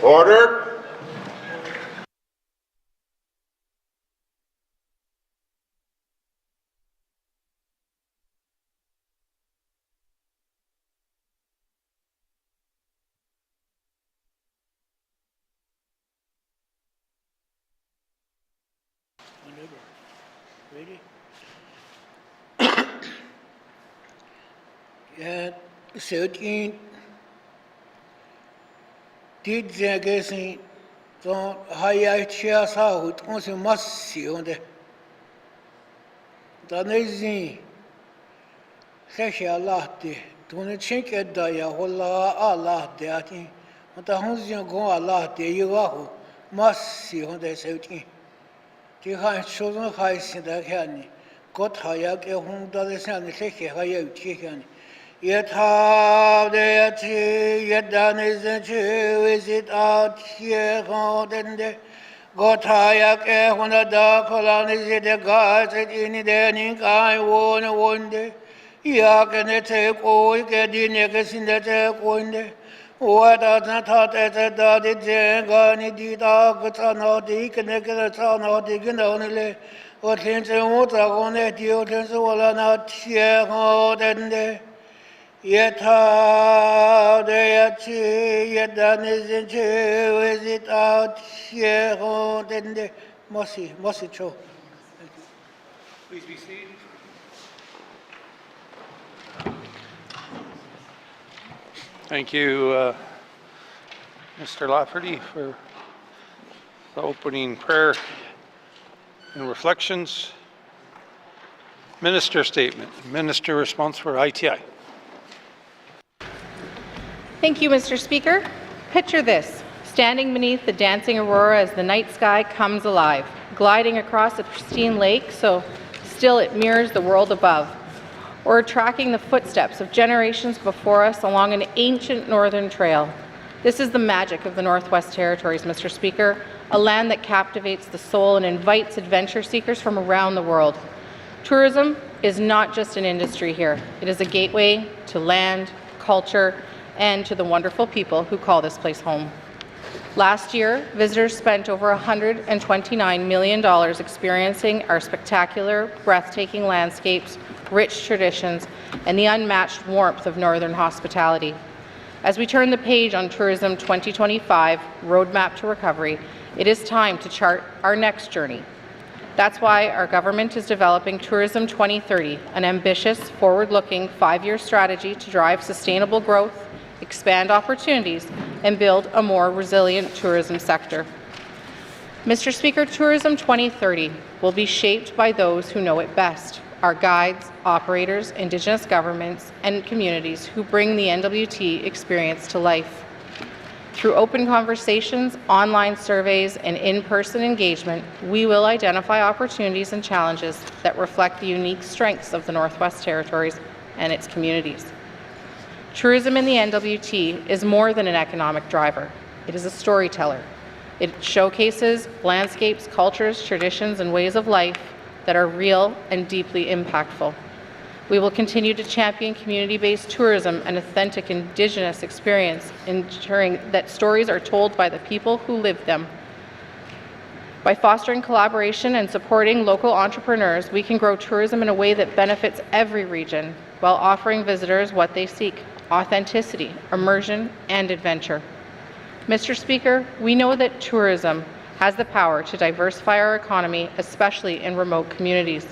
Order. Ready? Ja, Sökin, dit zegesin, son hayatçıya sahut, onse massi onde. Danezin, خشى الله دي تون تشيك الدايا والله الله دي أتي أنت هنزين قوم الله دي يواهو ماسي هنده سوتين تي خاين شوزن خاين سنده كاني قد هاياك هم دادسان خشى هايا وتي كاني يتاب دي يتي يدانيزن چه وزيد آتي خاندنده قد هاياك هم دا كلاني زيد غايت إني ديني كاين ونده Ya kene te koi ke dine ke sinde te koinde wada na ta te da de jenga ni di da ka na di kene ke ta na di ke na le o ten se mo ta ko ne di o ten se wala na tie ho den de ye ta de ya chi ye da ne zin che we zi ta tie ho den de mosi cho. Please be seated. Thank you, Mr. Lafferty, for the opening prayer and reflections. Minister statement. Minister response for ITI. Thank you, Mr. Speaker. Picture this, standing beneath the dancing aurora as the night sky comes alive, gliding across a pristine lake so still it mirrors the world above, or tracking the footsteps of generations before us along an ancient northern trail. This is the magic of the Northwest Territories, Mr. Speaker, a land that captivates the soul and invites adventure seekers from around the world. Tourism is not just an industry here. It is a gateway to land, culture, and to the wonderful people who call this place home. Last year, visitors spent over $129 million experiencing our spectacular, breathtaking landscapes, rich traditions, and the unmatched warmth of northern hospitality. As we turn the page on Tourism 2025, Roadmap to Recovery, it is time to chart our next journey. That's why our government is developing Tourism 2030, an ambitious, forward-looking 5-year strategy to drive sustainable growth, expand opportunities, and build a more resilient tourism sector. Mr. Speaker, Tourism 2030 will be shaped by those who know it best, our guides, operators, Indigenous governments, and communities who bring the NWT experience to life. Through open conversations, online surveys, and in-person engagement, we will identify opportunities and challenges that reflect the unique strengths of the Northwest Territories and its communities. Tourism in the NWT is more than an economic driver. It is a storyteller. It showcases landscapes, cultures, traditions, and ways of life that are real and deeply impactful. We will continue to champion community-based tourism and authentic Indigenous experience, ensuring that stories are told by the people who live them. By fostering collaboration and supporting local entrepreneurs, we can grow tourism in a way that benefits every region while offering visitors what they seek: authenticity, immersion, and adventure. Mr. Speaker, we know that tourism has the power to diversify our economy, especially in remote communities.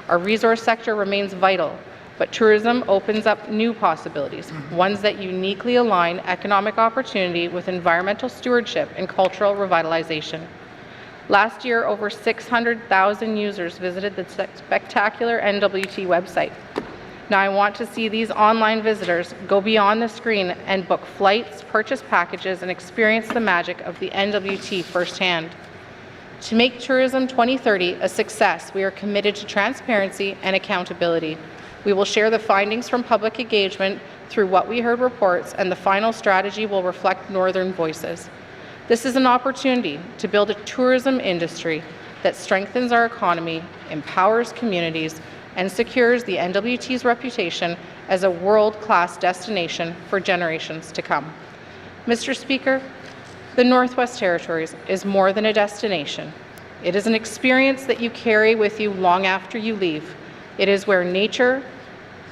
Our resource sector remains vital, but tourism opens up new possibilities, ones that uniquely align economic opportunity with environmental stewardship and cultural revitalization. Last year, over 600,000 users visited the spectacular NWT website. Now I want to see these online visitors go beyond the screen and book flights, purchase packages, and experience the magic of the NWT firsthand. To make Tourism 2030 a success, we are committed to transparency and accountability. We will share the findings from public engagement through What We Heard reports, and the final strategy will reflect Northern voices. This is an opportunity to build a tourism industry that strengthens our economy, empowers communities, and secures the NWT's reputation as a world-class destination for generations to come. Mr. Speaker, The Northwest Territories is more than a destination. It is an experience that you carry with you long after you leave. It is where nature,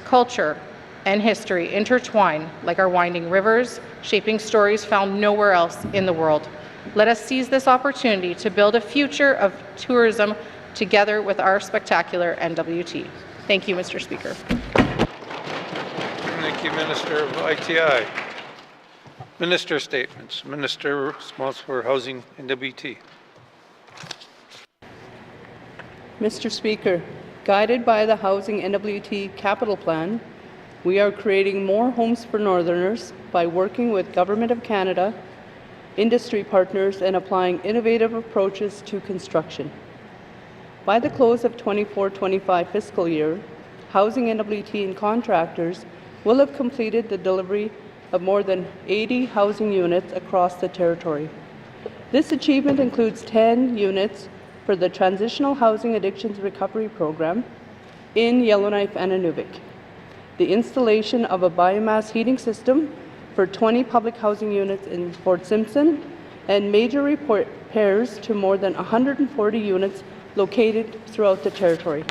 culture, and history intertwine like our winding rivers, shaping stories found nowhere else in the world. Let us seize this opportunity to build a future of tourism together with our spectacular NWT. Thank you, Mr. Speaker. Thank you, Minister of ITI. Minister statements. Minister responsible for Housing NWT. Mr. Speaker, guided by the Housing NWT Capital Plan, we are creating more homes for Northerners by working with Government of Canada, industry partners, and applying innovative approaches to construction. By the close of 24-25 fiscal year, Housing NWT and contractors will have completed the delivery of more than 80 housing units across the territory. This achievement includes 10 units for the Transitional Housing Addictions Recovery Program in Yellowknife and Inuvik, the installation of a biomass heating system for 20 public housing units in Fort Simpson, and major repairs to more than 140 units located throughout the territory.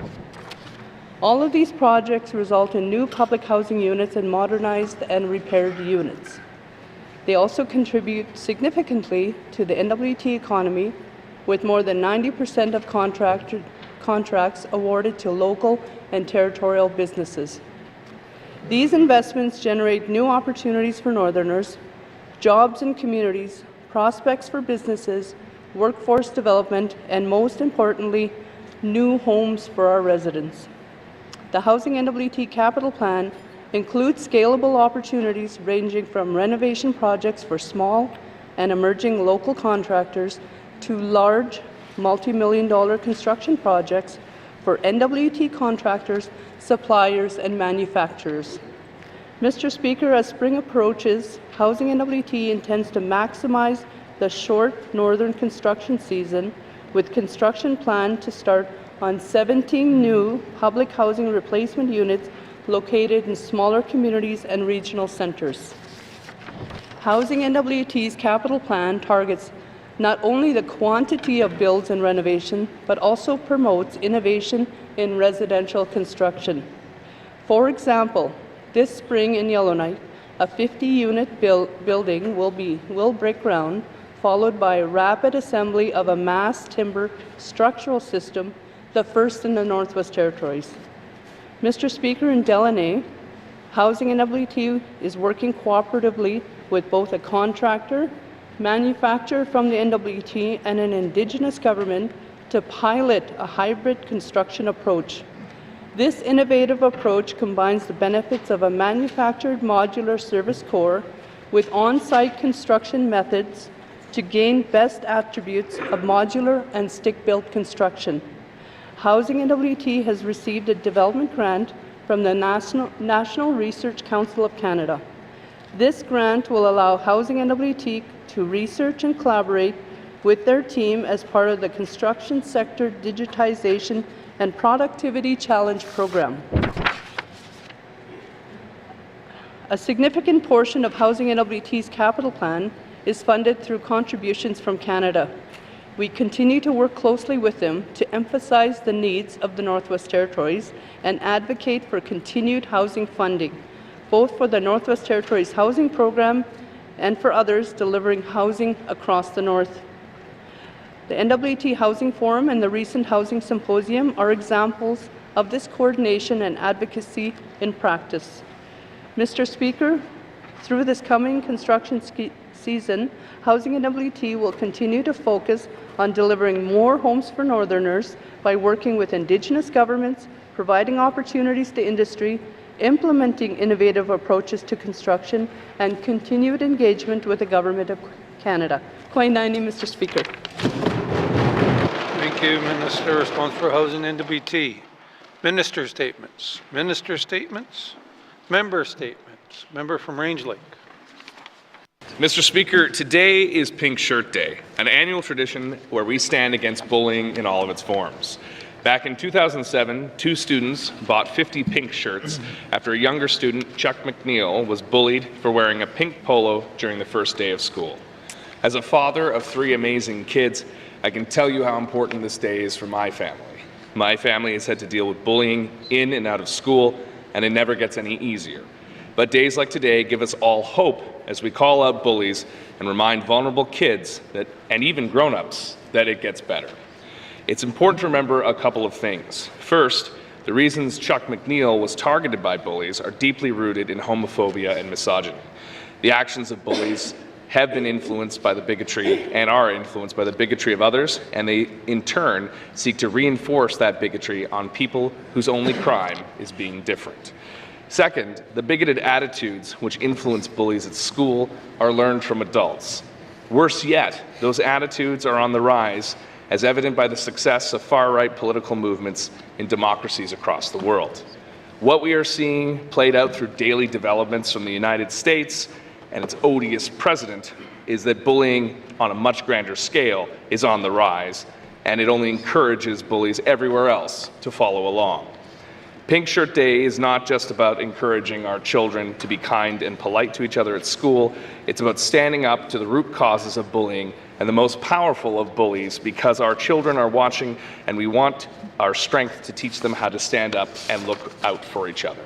All of these projects result in new public housing units and modernized and repaired units. They also contribute significantly to the NWT economy, with more than 90% of contracts awarded to local and territorial businesses. These investments generate new opportunities for Northerners, jobs in communities, prospects for businesses, workforce development, and most importantly, new homes for our residents. The Housing NWT Capital Plan includes scalable opportunities ranging from renovation projects for small and emerging local contractors to large multi-million-dollar construction projects for NWT contractors, suppliers, and manufacturers. Mr. Speaker, as spring approaches, Housing NWT intends to maximize the short northern construction season, with construction planned to start on 17 new public housing replacement units located in smaller communities and regional centres. Housing NWT's capital plan targets not only the quantity of builds and renovation, but also promotes innovation in residential construction. For example, this spring in Yellowknife, a 50-unit building will break ground, followed by rapid assembly of a mass timber structural system, the first in the Northwest Territories. Mr. Speaker, in Delaney, Housing NWT is working cooperatively with both a contractor, manufacturer from the NWT, and an Indigenous government to pilot a hybrid construction approach. This innovative approach combines the benefits of a manufactured modular service core with on-site construction methods to gain best attributes of modular and stick-built construction. Housing NWT has received a development grant from the National Research Council of Canada. This grant will allow Housing NWT to research and collaborate with their team as part of the Construction Sector Digitization and Productivity Challenge program. A significant portion of Housing NWT's capital plan is funded through contributions from Canada. We continue to work closely with them to emphasize the needs of the Northwest Territories and advocate for continued housing funding, both for the Northwest Territories Housing Program and for others delivering housing across the North. The NWT Housing Forum and the recent Housing Symposium are examples of this coordination and advocacy in practice. Mr. Speaker, through this coming construction season, Housing NWT will continue to focus on delivering more homes for Northerners by working with Indigenous governments, providing opportunities to industry, implementing innovative approaches to construction, and continued engagement with the Government of Canada. Koinani, Mr. Speaker. Thank you, Minister responsible for Housing NWT. Minister statements. Minister statements. Member statements. Member from Range Lake. Mr. Speaker, today is Pink Shirt Day, an annual tradition where we stand against bullying in all of its forms. Back in 2007, 2 students bought 50 pink shirts after a younger student, Chuck McNeil, was bullied for wearing a pink polo during the first day of school. As a father of 3 amazing kids, I can tell you how important this day is for my family. My family has had to deal with bullying in and out of school, and it never gets any easier. But days like today give us all hope as we call out bullies and remind vulnerable kids that, and even grown-ups, that it gets better. It's important to remember a couple of things. First, the reasons Chuck McNeil was targeted by bullies are deeply rooted in homophobia and misogyny. The actions of bullies have been influenced by the bigotry and are influenced by the bigotry of others, and they in turn seek to reinforce that bigotry on people whose only crime is being different. Second, the bigoted attitudes which influence bullies at school are learned from adults. Worse yet, those attitudes are on the rise, as evident by the success of far-right political movements in democracies across the world. What we are seeing played out through daily developments from the United States and its odious president is that bullying on a much grander scale is on the rise, and it only encourages bullies everywhere else to follow along. Pink Shirt Day is not just about encouraging our children to be kind and polite to each other at school. It's about standing up to the root causes of bullying and the most powerful of bullies, because our children are watching and we want our strength to teach them how to stand up and look out for each other.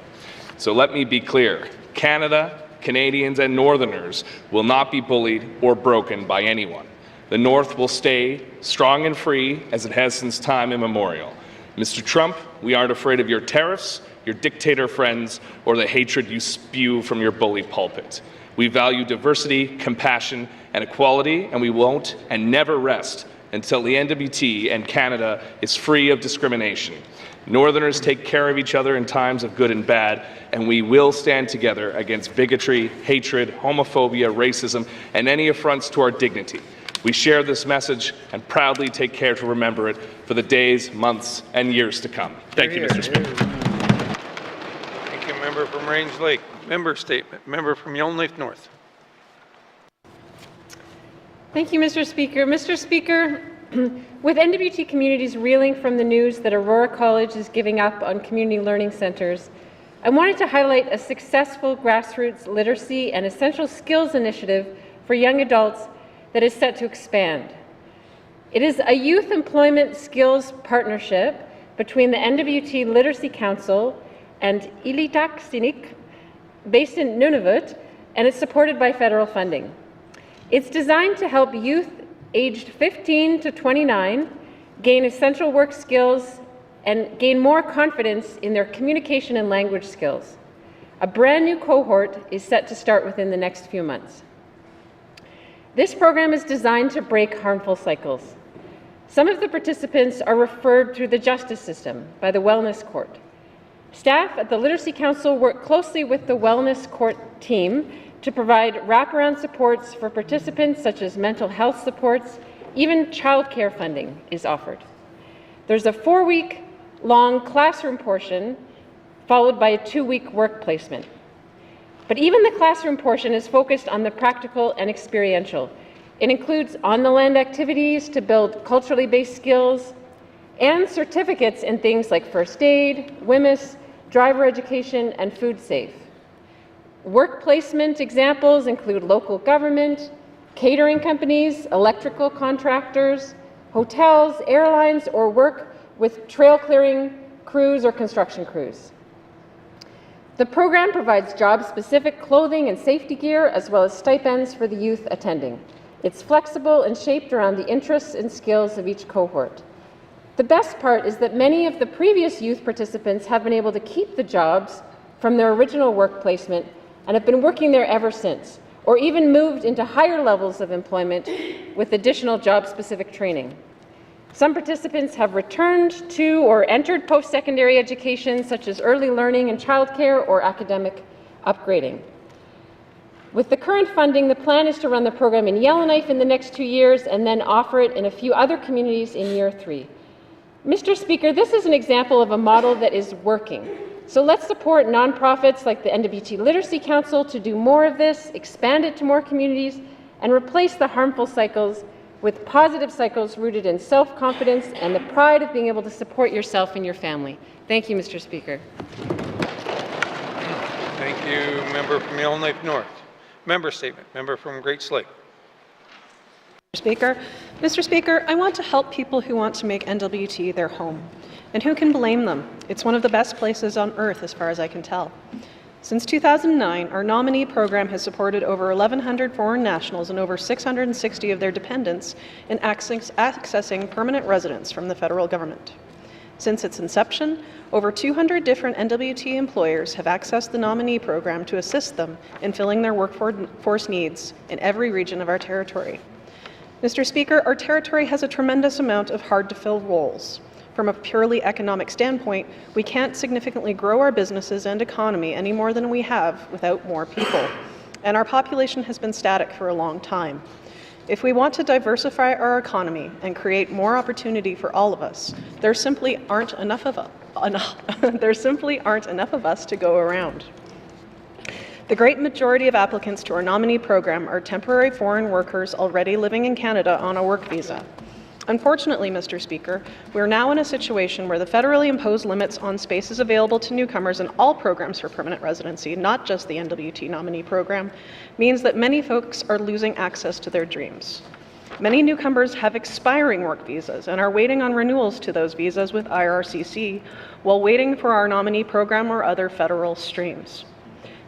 So let me be clear. Canada, Canadians, and Northerners will not be bullied or broken by anyone. The North will stay strong and free as it has since time immemorial. Mr. Trump, we aren't afraid of your tariffs, your dictator friends, or the hatred you spew from your bully pulpit. We value diversity, compassion, and equality, and we won't and never rest until the NWT and Canada is free of discrimination. Northerners take care of each other in times of good and bad, and we will stand together against bigotry, hatred, homophobia, racism, and any affronts to our dignity. We share this message and proudly take care to remember it for the days, months, and years to come. Thank you, Mr. Speaker. Thank you, member from Range Lake. Member statement. Member from Yellowknife North. Thank you, Mr. Speaker. Mr. Speaker, with NWT communities reeling from the news that Aurora College is giving up on community learning centres, I wanted to highlight a successful grassroots literacy and essential skills initiative for young adults that is set to expand. It is a youth employment skills partnership between the NWT Literacy Council and Ilitak Sinik, based in Nunavut, and it's supported by federal funding. It's designed to help youth aged 15 to 29 gain essential work skills and gain more confidence in their communication and language skills. A brand new cohort is set to start within the next few months. This program is designed to break harmful cycles. Some of the participants are referred through the justice system by the Wellness Court. Staff at the Literacy Council work closely with the Wellness Court team to provide wraparound supports for participants, such as mental health supports. Even childcare funding is offered. There's a 4-week-long classroom portion followed by a 2-week work placement. But even the classroom portion is focused on the practical and experiential. It includes on-the-land activities to build culturally based skills and certificates in things like first aid, WHMIS, driver education, and food safe. Work placement examples include local government, catering companies, electrical contractors, hotels, airlines, or work with trail clearing crews or construction crews. The program provides job-specific clothing and safety gear, as well as stipends for the youth attending. It's flexible and shaped around the interests and skills of each cohort. The best part is that many of the previous youth participants have been able to keep the jobs from their original work placement and have been working there ever since, or even moved into higher levels of employment with additional job-specific training. Some participants have returned to or entered post-secondary education, such as early learning and childcare or academic upgrading. With the current funding, the plan is to run the program in Yellowknife in the next 2 years and then offer it in a few other communities in year 3. Mr. Speaker, this is an example of a model that is working. So let's support nonprofits like the NWT Literacy Council to do more of this, expand it to more communities, and replace the harmful cycles with positive cycles rooted in self-confidence and the pride of being able to support yourself and your family. Thank you, Mr. Speaker. Thank you, member from Yellowknife North. Member statement. Member from Great Slate. Speaker. Mr. Speaker, I want to help people who want to make NWT their home. And who can blame them? It's one of the best places on earth as far as I can tell. Since 2009, our nominee program has supported over 1,100 foreign nationals and over 660 of their dependents in accessing permanent residence from the federal government. Since its inception, over 200 different NWT employers have accessed the nominee program to assist them in filling their workforce needs in every region of our territory. Mr. Speaker, our territory has a tremendous amount of hard-to-fill roles. From a purely economic standpoint, we can't significantly grow our businesses and economy any more than we have without more people. And our population has been static for a long time. If we want to diversify our economy and create more opportunity for all of us, there simply aren't enough of us to go around. The great majority of applicants to our nominee program are temporary foreign workers already living in Canada on a work visa. Unfortunately, Mr. Speaker, we are now in a situation where the federally imposed limits on spaces available to newcomers in all programs for permanent residency, not just the NWT nominee program, means that many folks are losing access to their dreams. Many newcomers have expiring work visas and are waiting on renewals to those visas with IRCC while waiting for our nominee program or other federal streams.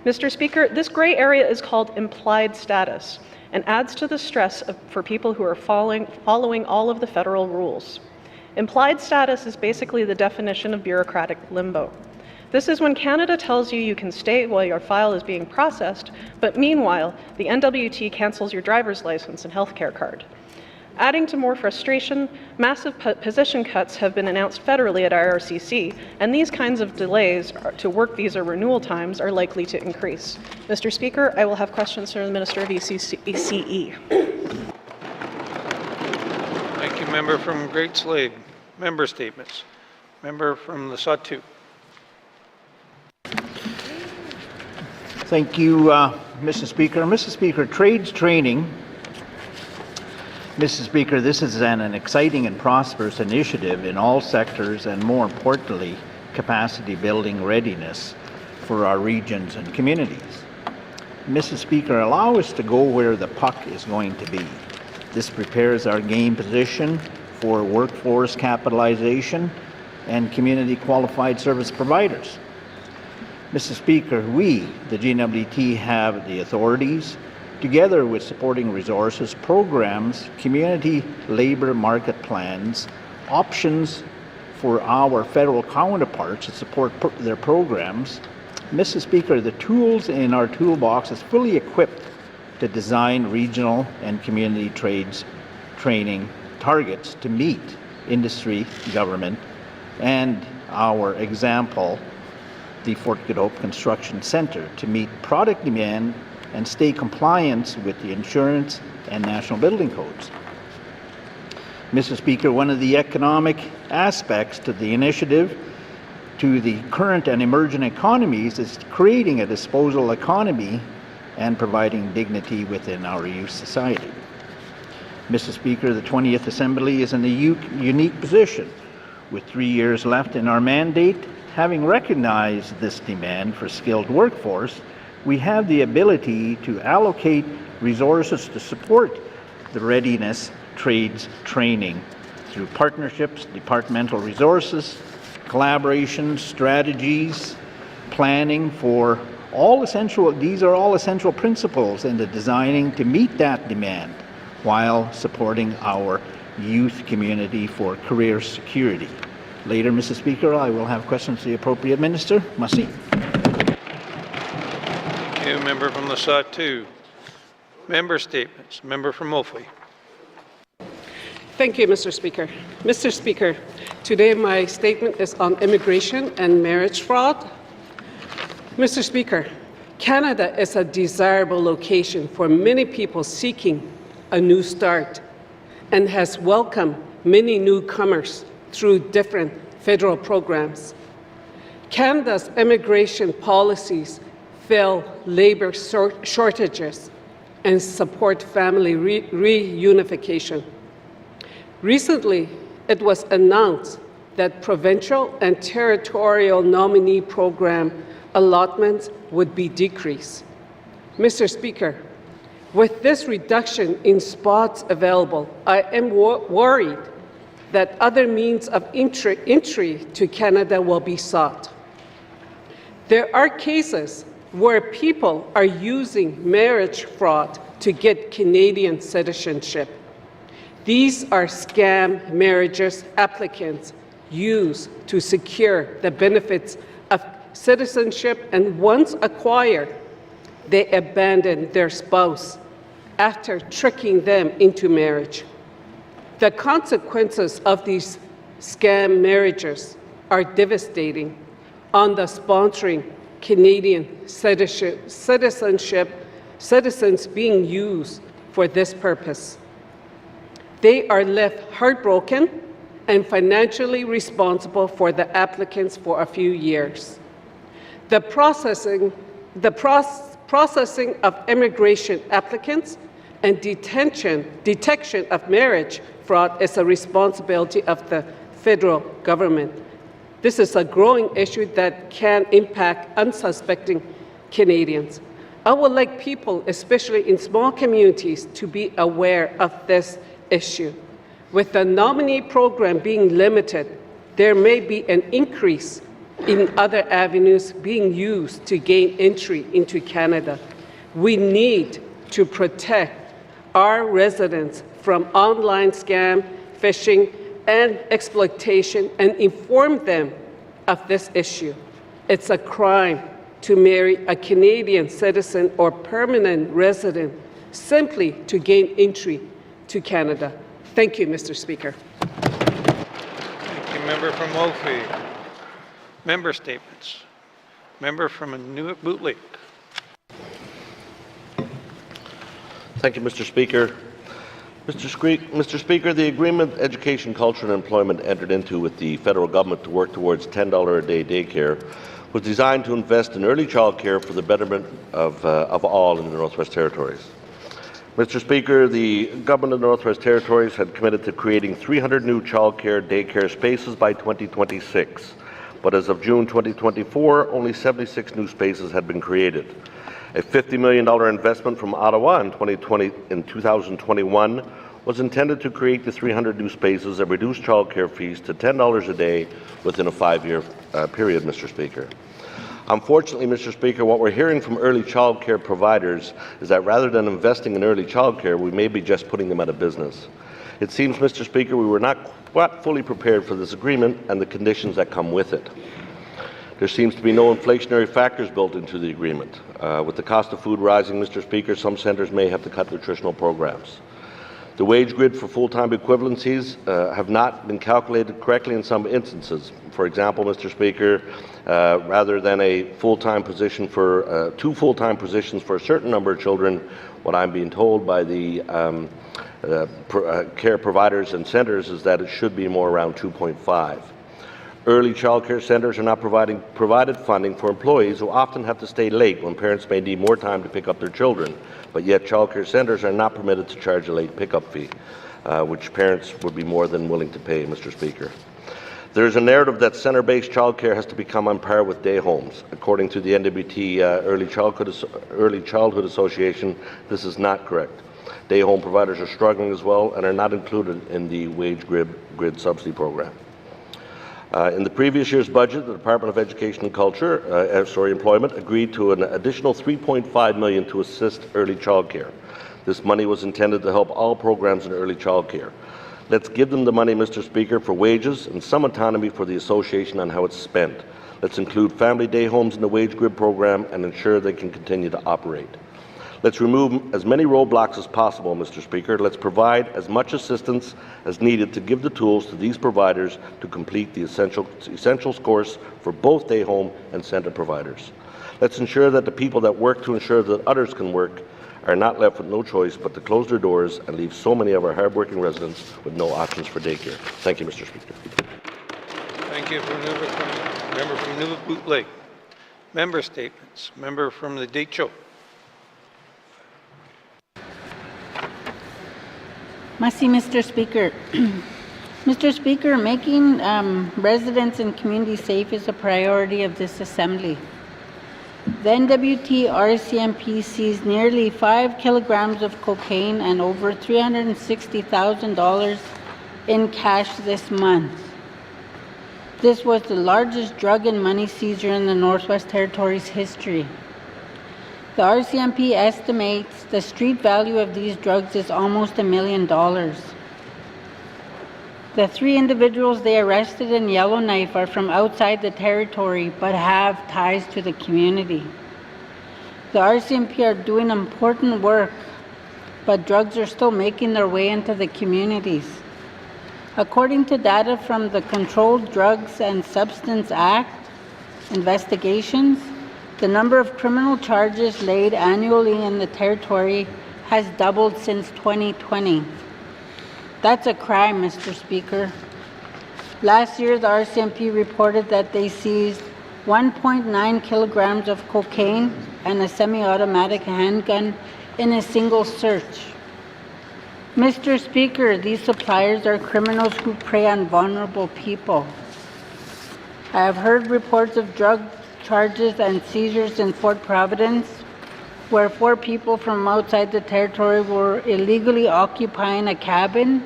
Mr. Speaker, this gray area is called implied status and adds to the stress for people who are following all of the federal rules. Implied status is basically the definition of bureaucratic limbo. This is when Canada tells you you can stay while your file is being processed, but meanwhile, the NWT cancels your driver's license and healthcare card. Adding to more frustration, massive position cuts have been announced federally at IRCC, and these kinds of delays to work visa renewal times are likely to increase. Mr. Speaker, I will have questions from the Minister of ECE. Thank you, member from Great Slave. Member statements. Member from the Sawtooth. Thank you, Mr. Speaker. Mr. Speaker, trades training. Mr. Speaker, this is an exciting and prosperous initiative in all sectors and, more importantly, capacity building readiness for our regions and communities. Mr. Speaker, allow us to go where the puck is going to be. This prepares our game position for workforce capitalization and community qualified service providers. Mr. Speaker, we, the GNWT, have the authorities, together with supporting resources, programs, community labor market plans, options for our federal counterparts to support their programs. Mr. Speaker, the tools in our toolbox is fully equipped to design regional and community trades training targets to meet industry, government, and our example, the Fort Godot Construction Center, to meet product demand and stay compliant with the insurance and national building codes. Mr. Speaker, one of the economic aspects to the initiative to the current and emerging economies is creating a disposal economy and providing dignity within our youth society. Mr. Speaker, the 20th Assembly is in a unique position. With 3 years left in our mandate, having recognized this demand for skilled workforce, we have the ability to allocate resources to support the readiness trades training through partnerships, departmental resources, collaboration, strategies, planning for all essential, these are all essential principles in the designing to meet that demand while supporting our youth community for career security. Later, Mr. Speaker, I will have questions to the appropriate minister. Merci. Thank you, member from the Sawtooth. Member statements. Member from Moulfie. Thank you, Mr. Speaker. Mr. Speaker, today my statement is on immigration and marriage fraud. Mr. Speaker, Canada is a desirable location for many people seeking a new start and has welcomed many newcomers through different federal programs. Canada's immigration policies fill labor shortages and support family reunification. Recently, it was announced that provincial and territorial nominee program allotments would be decreased. Mr. Speaker, With this reduction in spots available, I am worried that other means of entry to Canada will be sought. There are cases where people are using marriage fraud to get Canadian citizenship. These are scam marriages applicants use to secure the benefits of citizenship, and once acquired, they abandon their spouse after tricking them into marriage. The consequences of these scam marriages are devastating on the sponsoring Canadian citizens being used for this purpose. They are left heartbroken and financially responsible for the applicants for a few years. The processing of immigration applicants and detection of marriage fraud is a responsibility of the federal government. This is a growing issue that can impact unsuspecting Canadians. I would like people, especially in small communities, to be aware of this issue. With the nominee program being limited, there may be an increase in other avenues being used to gain entry into Canada. We need to protect our residents from online scam, phishing, and exploitation, and inform them of this issue. It's a crime to marry a Canadian citizen or permanent resident simply to gain entry to Canada. Thank you, Mr. Speaker. Thank you, member from Woolfie. Member statements. Member from Nunavut Lake. Thank you, Mr. Speaker. Mr. Speaker, the agreement Education, Culture and Employment entered into with the federal government to work towards $10 a day daycare was designed to invest in early childcare for the betterment of all in the Northwest Territories. Mr. Speaker, the government of the Northwest Territories had committed to creating 300 new childcare daycare spaces by 2026, but as of June 2024, only 76 new spaces had been created. A $50 million investment from Ottawa in 2021 was intended to create the 300 new spaces and reduce childcare fees to $10 a day within a 5-year period, Mr. Speaker. Unfortunately, Mr. Speaker, what we're hearing from early childcare providers is that rather than investing in early childcare, we may be just putting them out of business. It seems, Mr. Speaker, we were not fully prepared for this agreement and the conditions that come with it. There seems to be no inflationary factors built into the agreement. With the cost of food rising, Mr. Speaker, some centres may have to cut nutritional programs. The wage grid for full-time equivalencies have not been calculated correctly in some instances. For example, Mr. Speaker, rather than a full-time position for 2 full-time positions for a certain number of children, what I'm being told by the care providers and centres is that it should be more around 2.5. Early childcare centres are not provided funding for employees who often have to stay late when parents may need more time to pick up their children, but yet childcare centres are not permitted to charge a late pickup fee, which parents would be more than willing to pay, Mr. Speaker. There is a narrative that centre-based childcare has to become on par with day homes. According to the NWT Early Childhood Association, this is not correct. Day home providers are struggling as well and are not included in the wage grid subsidy program. In the previous year's budget, the Department of Education and Employment agreed to an additional $3.5 million to assist early childcare. This money was intended to help all programs in early childcare. Let's give them the money, Mr. Speaker, for wages and some autonomy for the association on how it's spent. Let's include family day homes in the wage grid program and ensure they can continue to operate. Let's remove as many roadblocks as possible, Mr. Speaker. Let's provide as much assistance as needed to give the tools to these providers to complete the essentials course for both day home and centre providers. Let's ensure that the people that work to ensure that others can work are not left with no choice but to close their doors and leave so many of our hardworking residents with no options for daycare. Thank you, Mr. Speaker. Thank you, member from Nunavut Lake. Member statements. Member from the Deitcho. Merci, Mr. Speaker. Mr. Speaker, making residents and communities safe is a priority of this Assembly. The NWT RCMP seized nearly 5 kilograms of cocaine and over $360,000 in cash this month. This was the largest drug and money seizure in the Northwest Territories' history. The RCMP estimates the street value of these drugs is almost $1 million. The 3 individuals they arrested in Yellowknife are from outside the territory but have ties to the community. The RCMP are doing important work, but drugs are still making their way into the communities. According to data from the Controlled Drugs and Substance Act investigations, the number of criminal charges laid annually in the territory has doubled since 2020. That's a crime, Mr. Speaker. Last year, the RCMP reported that they seized 1.9 kilograms of cocaine and a semi-automatic handgun in a single search. Mr. Speaker, these suppliers are criminals who prey on vulnerable people. I have heard reports of drug charges and seizures in Fort Providence, where 4 people from outside the territory were illegally occupying a cabin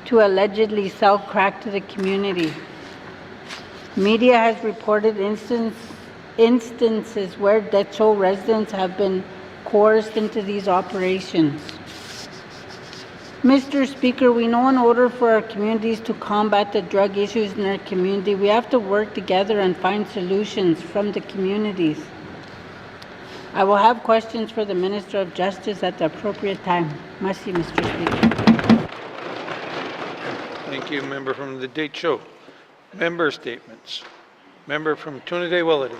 to allegedly sell crack to the community. Media has reported instances where Decho residents have been coerced into these operations. Mr. Speaker, we know in order for our communities to combat the drug issues in our community, we have to work together and find solutions from the communities. I will have questions for the Minister of Justice at the appropriate time. Merci, Mr. Speaker. Thank you, member from the Decho. Member statements. Member from Trinidad-Willity.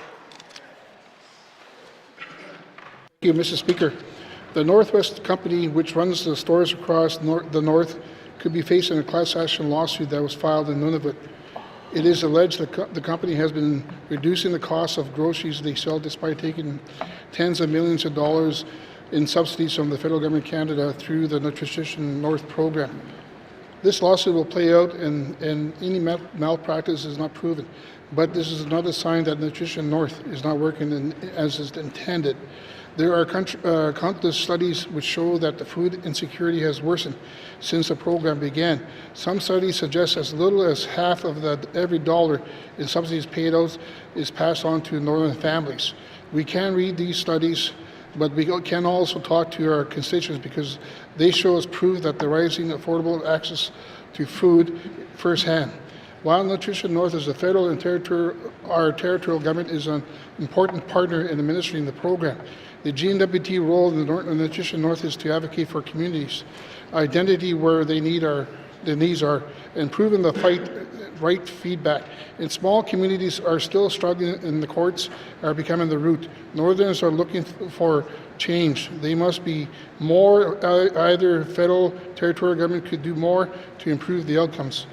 Thank you, Mr. Speaker. The Northwest Company, which runs the stores across the north, could be facing a class action lawsuit that was filed in Nunavut. It is alleged that the company has been reducing the cost of groceries they sell despite taking tens of millions of dollars in subsidies from the federal government of Canada through the Nutrition North program. This lawsuit will play out and any malpractice is not proven, but this is another sign that Nutrition North is not working as is intended. There are countless studies which show that the food insecurity has worsened since the program began. Some studies suggest as little as half of every dollar in subsidies paid out is passed on to northern families. We can read these studies, but we can also talk to our constituents because they show us proof that the rising affordable access to food firsthand. While Nutrition North is the federal and our territorial government is an important partner in administering the program. The GNWT role in the Nutrition North is to advocate for communities, identity where the needs are, and proving the right feedback. And small communities are still struggling and the courts are becoming the root. Northerners are looking for change. They must be more, either federal, territorial government could do more to improve the outcomes.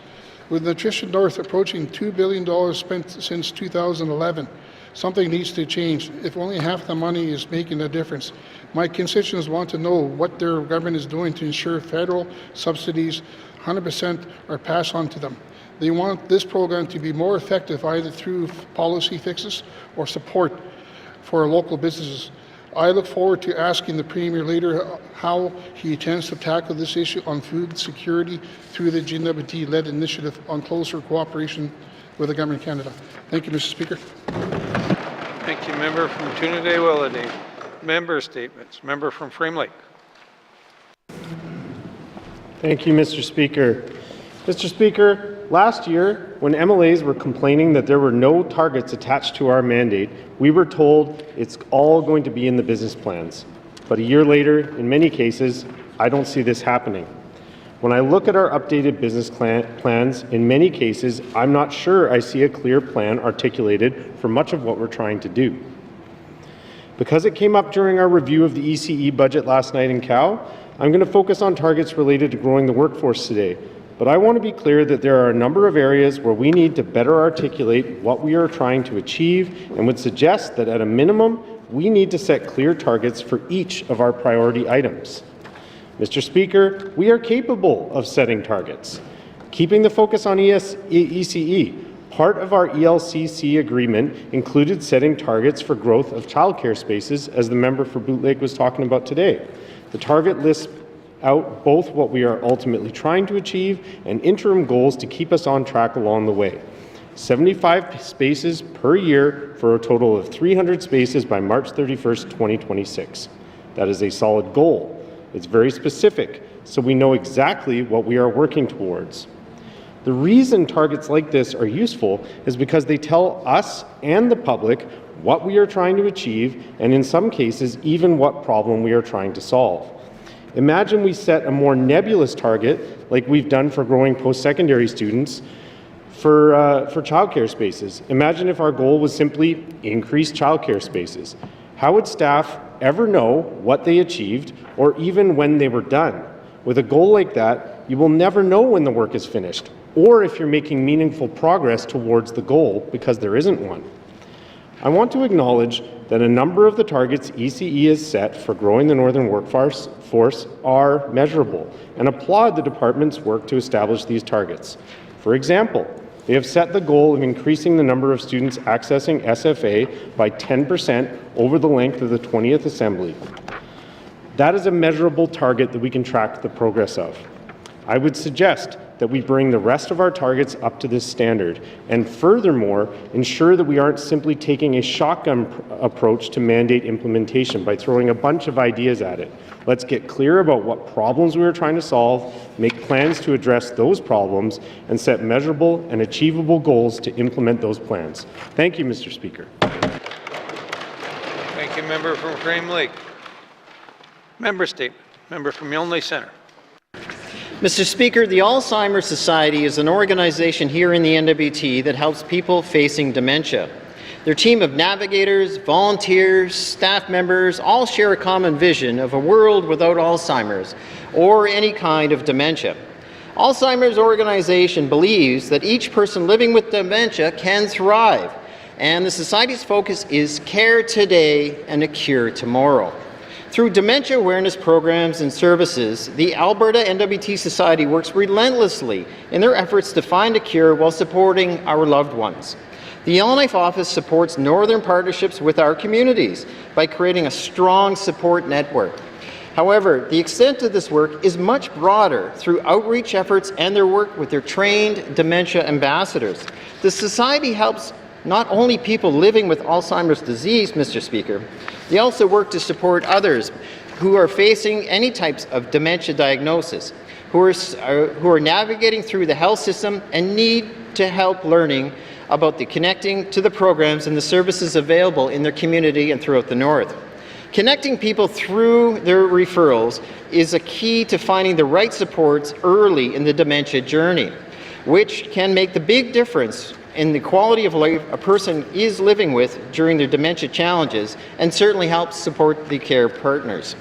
With Nutrition North approaching $2 billion spent since 2011, something needs to change. If only half the money is making a difference. My constituents want to know what their government is doing to ensure federal subsidies 100% are passed on to them. They want this program to be more effective either through policy fixes or support for local businesses. I look forward to asking the Premier later how he intends to tackle this issue on food security through the GNWT-led initiative on closer cooperation with the Government of Canada. Thank you, Mr. Speaker. Thank you, member from Trinidad-Willity. Member statements. Member from Frame Lake. Thank you, Mr. Speaker. Mr. Speaker, last year, when MLAs were complaining that there were no targets attached to our mandate, we were told it's all going to be in the business plans. But a year later, in many cases, I don't see this happening. When I look at our updated business plans, in many cases, I'm not sure I see a clear plan articulated for much of what we're trying to do. Because it came up during our review of the ECE budget last night in Cal, I'm going to focus on targets related to growing the workforce today. But I want to be clear that there are a number of areas where we need to better articulate what we are trying to achieve and would suggest that at a minimum, we need to set clear targets for each of our priority items. Mr. Speaker, we are capable of setting targets. Keeping the focus on ECE, Part of our ELCC agreement included setting targets for growth of childcare spaces, as the member for Boot Lake was talking about today. The target lists out both what we are ultimately trying to achieve and interim goals to keep us on track along the way. 75 spaces per year for a total of 300 spaces by March 31st, 2026. That is a solid goal. It's very specific, so we know exactly what we are working towards. The reason targets like this are useful is because they tell us and the public what we are trying to achieve, and in some cases, even what problem we are trying to solve. Imagine we set a more nebulous target, like we've done for growing post-secondary students, for childcare spaces. Imagine if our goal was simply increase childcare spaces. How would staff ever know what they achieved or even when they were done? With a goal like that, you will never know when the work is finished or if you're making meaningful progress towards the goal, because there isn't one. I want to acknowledge that a number of the targets ECE has set for growing the northern workforce are measurable, and applaud the department's work to establish these targets. For example, they have set the goal of increasing the number of students accessing SFA by 10% over the length of the 20th Assembly. That is a measurable target that we can track the progress of. I would suggest that we bring the rest of our targets up to this standard, and furthermore, ensure that we aren't simply taking a shotgun approach to mandate implementation by throwing a bunch of ideas at it. Let's get clear about what problems we are trying to solve, make plans to address those problems, and set measurable and achievable goals to implement those plans. Thank you, Mr. Speaker. Thank you, member from Frame Lake. Member statement. Member from Milne Centre. Mr. Speaker, the Alzheimer's Society is an organization here in the NWT that helps people facing dementia. Their team of navigators, volunteers, staff members all share a common vision of a world without Alzheimer's or any kind of dementia. Alzheimer's organization believes that each person living with dementia can thrive, and the Society's focus is care today and a cure tomorrow. Through dementia awareness programs and services, the Alberta NWT Society works relentlessly in their efforts to find a cure while supporting our loved ones. The Yellowknife office supports northern partnerships with our communities by creating a strong support network. However, the extent of this work is much broader through outreach efforts and their work with their trained dementia ambassadors. The Society helps not only people living with Alzheimer's disease, Mr. Speaker, they also work to support others who are facing any types of dementia diagnosis, who are navigating through the health system and need to help learning about the connecting to the programs and the services available in their community and throughout the North. Connecting people through their referrals is a key to finding the right supports early in the dementia journey, which can make the big difference in the quality of life a person is living with during their dementia challenges, and certainly helps support the care partners.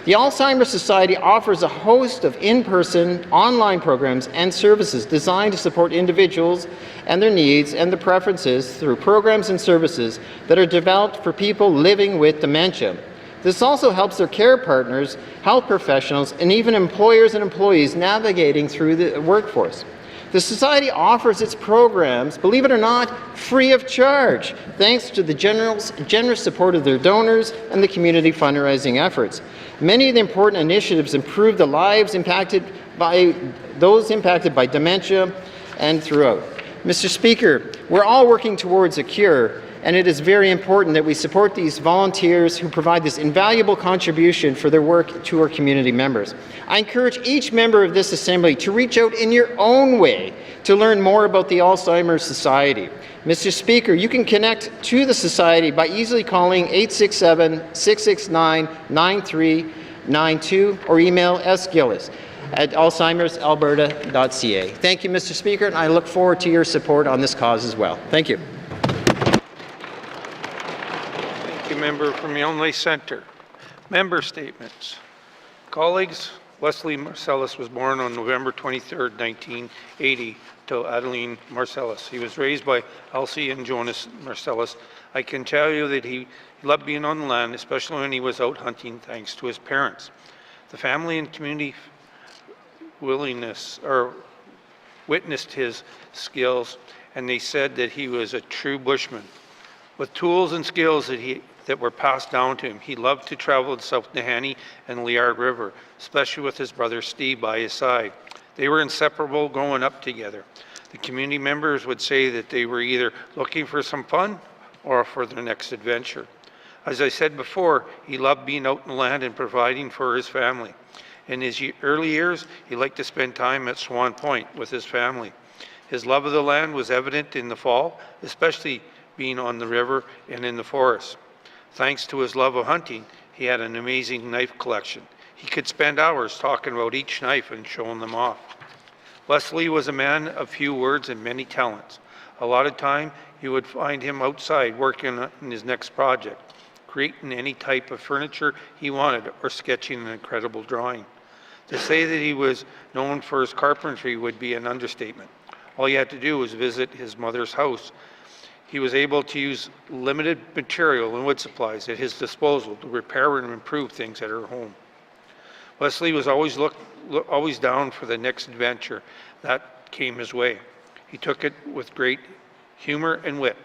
The Alzheimer's Society offers a host of in-person, online programs and services designed to support individuals and their needs and their preferences through programs and services that are developed for people living with dementia. This also helps their care partners, health professionals, and even employers and employees navigating through the workforce. The Society offers its programs, believe it or not, free of charge, thanks to the generous support of their donors and the community fundraising efforts. Many of the important initiatives improve the lives impacted by those impacted by dementia and throughout. Mr. Speaker, we're all working towards a cure, and it is very important that we support these volunteers who provide this invaluable contribution for their work to our community members. I encourage each member of this Assembly to reach out in your own way to learn more about the Alzheimer's Society. Mr. Speaker, you can connect to the Society by easily calling 867-669-9392 or email sgillis@alzheimersalberta.ca. Thank you, Mr. Speaker, and I look forward to your support on this cause as well. Thank you. Member from Yonge Centre. Member statements. Colleagues, Leslie Marcellus was born on November 23, 1980, to Adeline Marcellus. He was raised by Elsie and Jonas Marcellus. I can tell you that he loved being on the land, especially when he was out hunting, thanks to his parents. The family and community witnessed his skills and they said that he was a true bushman. With tools and skills that were passed down to him, he loved to travel to South Nahanni and Liard River, especially with his brother Steve by his side. They were inseparable growing up together. The community members would say that they were either looking for some fun or for their next adventure. As I said before, he loved being out in the land and providing for his family. In his early years, he liked to spend time at Swan Point with his family. His love of the land was evident in the fall, especially being on the river and in the forest. Thanks to his love of hunting, he had an amazing knife collection. He could spend hours talking about each knife and showing them off. Leslie was a man of few words and many talents. A lot of time, you would find him outside working on his next project, creating any type of furniture he wanted or sketching an incredible drawing. To say that he was known for his carpentry would be an understatement. All you had to do was visit his mother's house. He was able to use limited material and wood supplies at his disposal to repair and improve things at her home. Leslie was always down for the next adventure that came his way. He took it with great humor and wit.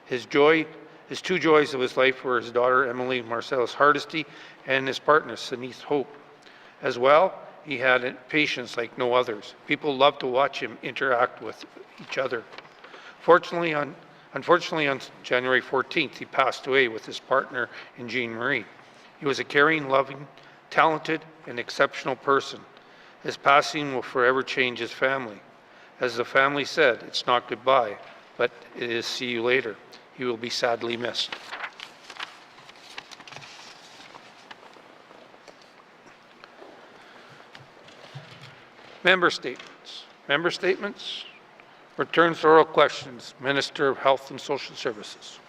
His two joys of his life were his daughter Emily Marcellus Hardesty and his partner Sanith Hope. As well, he had patience like no others. People loved to watch him interact with each other. Unfortunately, on January 14th, he passed away with his partner, Jean Marie. He was a caring, loving, talented, and exceptional person. His passing will forever change his family. As the family said, it's not goodbye, but it is see you later. He will be sadly missed. Member statements. Member statements. Returns to oral questions. Minister of Health and Social Services.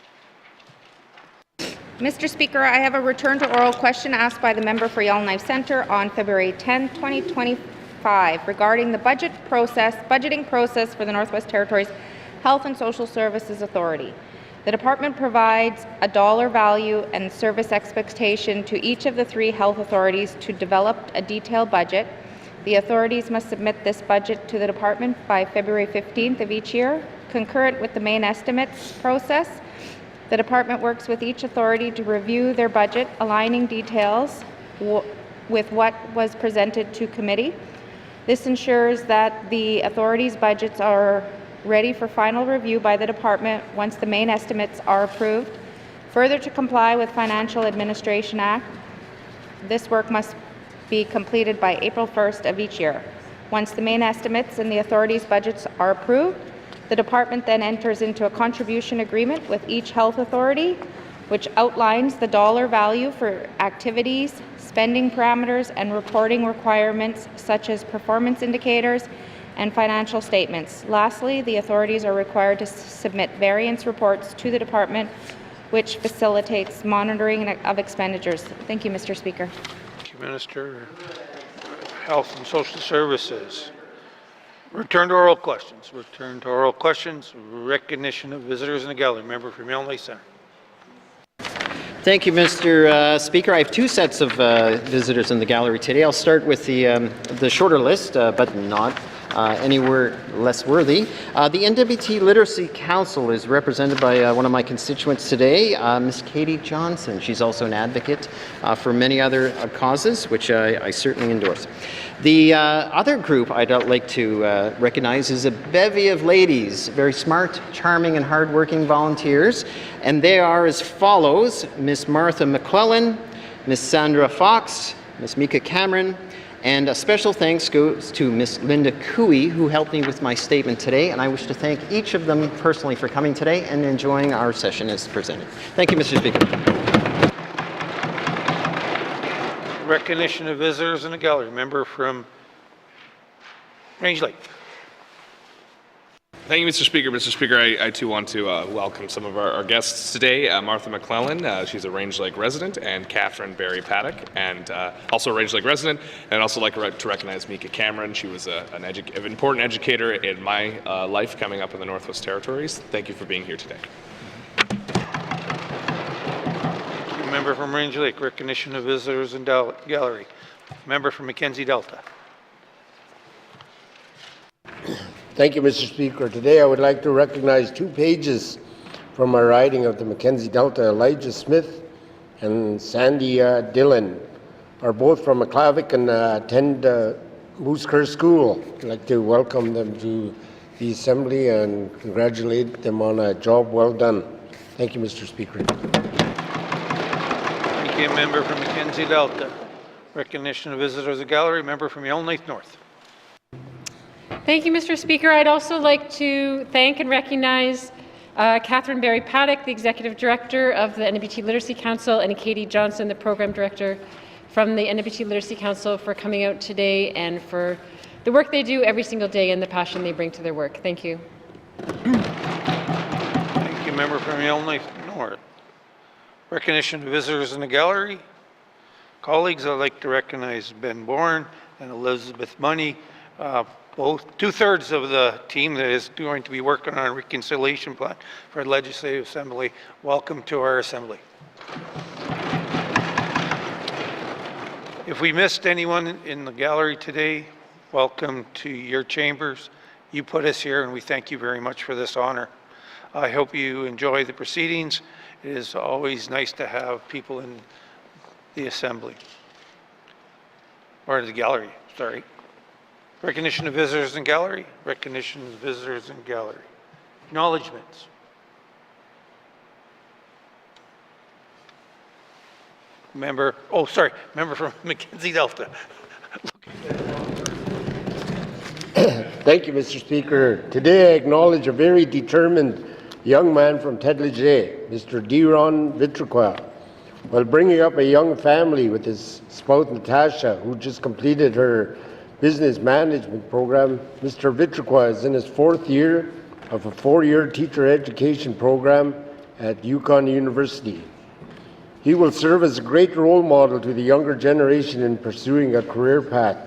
Mr. Speaker, I have a return to oral question asked by the member for Yellowknife Centre on February 10, 2025 regarding the budgeting process for the Northwest Territories Health and Social Services Authority. The department provides a dollar value and service expectation to each of the 3 health authorities to develop a detailed budget. The authorities must submit this budget to the department by February 15th of each year. Concurrent with the main estimates process, the department works with each authority to review their budget, aligning details with what was presented to committee. This ensures that the authorities' budgets are ready for final review by the department once the main estimates are approved. Further, to comply with Financial Administration Act, this work must be completed by April 1st of each year. Once the main estimates and the authorities' budgets are approved, the department then enters into a contribution agreement with each health authority, which outlines the dollar value for activities, spending parameters, and reporting requirements such as performance indicators and financial statements. Lastly, the authorities are required to submit variance reports to the department, which facilitates monitoring of expenditures. Thank you, Mr. Speaker. Thank you, Minister. Health and Social Services. Return to oral questions. Return to oral questions. Recognition of visitors in the gallery. Member for Yellowknife Centre. Thank you, Mr. Speaker. I have 2 sets of visitors in the gallery today. I'll start with the shorter list, but not anywhere less worthy. The NWT Literacy Council is represented by one of my constituents today, Ms. Katie Johnson. She's also an advocate for many other causes, which I certainly endorse. The other group I'd like to recognize is a bevy of ladies, very smart, charming, and hardworking volunteers, and they are as follows: Ms. Martha McClellan, Ms. Sandra Fox, Ms. Mika Cameron, and a special thanks goes to Ms. Linda Cooey, who helped me with my statement today, and I wish to thank each of them personally for coming today and enjoying our session as presented. Thank you, Mr. Speaker. Recognition of visitors in the gallery. Member from Range Lake. Thank you, Mr. Speaker. Mr. Speaker, I too want to welcome some of our guests today. Martha McClellan, she's a Range Lake resident, and Catherine Barry Paddock, and also a Range Lake resident. And I'd also like to recognize Mika Cameron. She was an important educator in my life coming up in the Northwest Territories. Thank you for being here today. Member from Range Lake. Recognition of visitors in gallery. Member from Mackenzie Delta. Thank you, Mr. Speaker. Today I would like to recognize 2 pages from my riding of the Mackenzie Delta. Elijah Smith and Sandy Dillon are both from McClavic and attend Moose Kerr School. I'd like to welcome them to the Assembly and congratulate them on a job well done. Thank you, Mr. Speaker. Thank you, member from Mackenzie Delta. Recognition of visitors of the gallery, member from Yellowknife North. Thank you, Mr. Speaker. I'd also like to thank and recognize Catherine Barry Paddock, the Executive Director of the NWT Literacy Council, and Katie Johnson, the Program Director from the NWT Literacy Council, for coming out today and for the work they do every single day and the passion they bring to their work. Thank you. Thank you, member from Yellowknife North. Recognition of visitors in the gallery. Colleagues, I'd like to recognize Ben Bourne and Elizabeth Money, both 2/3 of the team that is going to be working on a reconciliation plan for the Legislative Assembly. Welcome to our Assembly. If we missed anyone in the gallery today, welcome to your chambers. You put us here and we thank you very much for this honor. I hope you enjoy the proceedings. It is always nice to have people in the Assembly, or the gallery, sorry. Recognition of visitors in gallery. Recognition of visitors in gallery. Acknowledgements. Member from Mackenzie Delta. Thank you, Mr. Speaker. Today I acknowledge a very determined young man from Tedleje, Mr. Diron Vitraquois. While bringing up a young family with his spouse Natasha, who just completed her business management program, Mr. Vitraquois is in his 4th year of a 4-year teacher education program at Yukon University. He will serve as a great role model to the younger generation in pursuing a career path.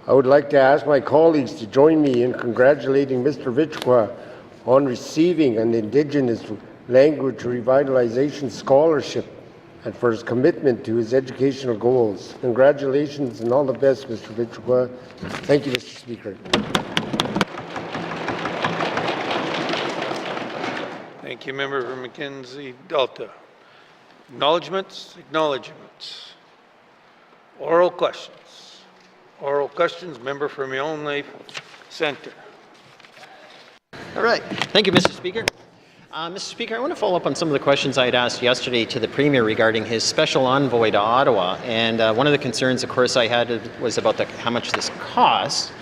I would like to ask my colleagues to join me in congratulating Mr. Vitraquois on receiving an Indigenous Language Revitalization Scholarship and for his commitment to his educational goals. Congratulations and all the best, Mr. Vitraquois. Thank you, Mr. Speaker. Thank you, member from Mackenzie Delta. Acknowledgements. Oral questions. Oral questions, member from Yellowknife Centre. All right. Thank you, Mr. Speaker. Mr. Speaker, I want to follow up on some of the questions I had asked yesterday to the Premier regarding his special envoy to Ottawa. And one of the concerns, of course, I had was about how much this costs.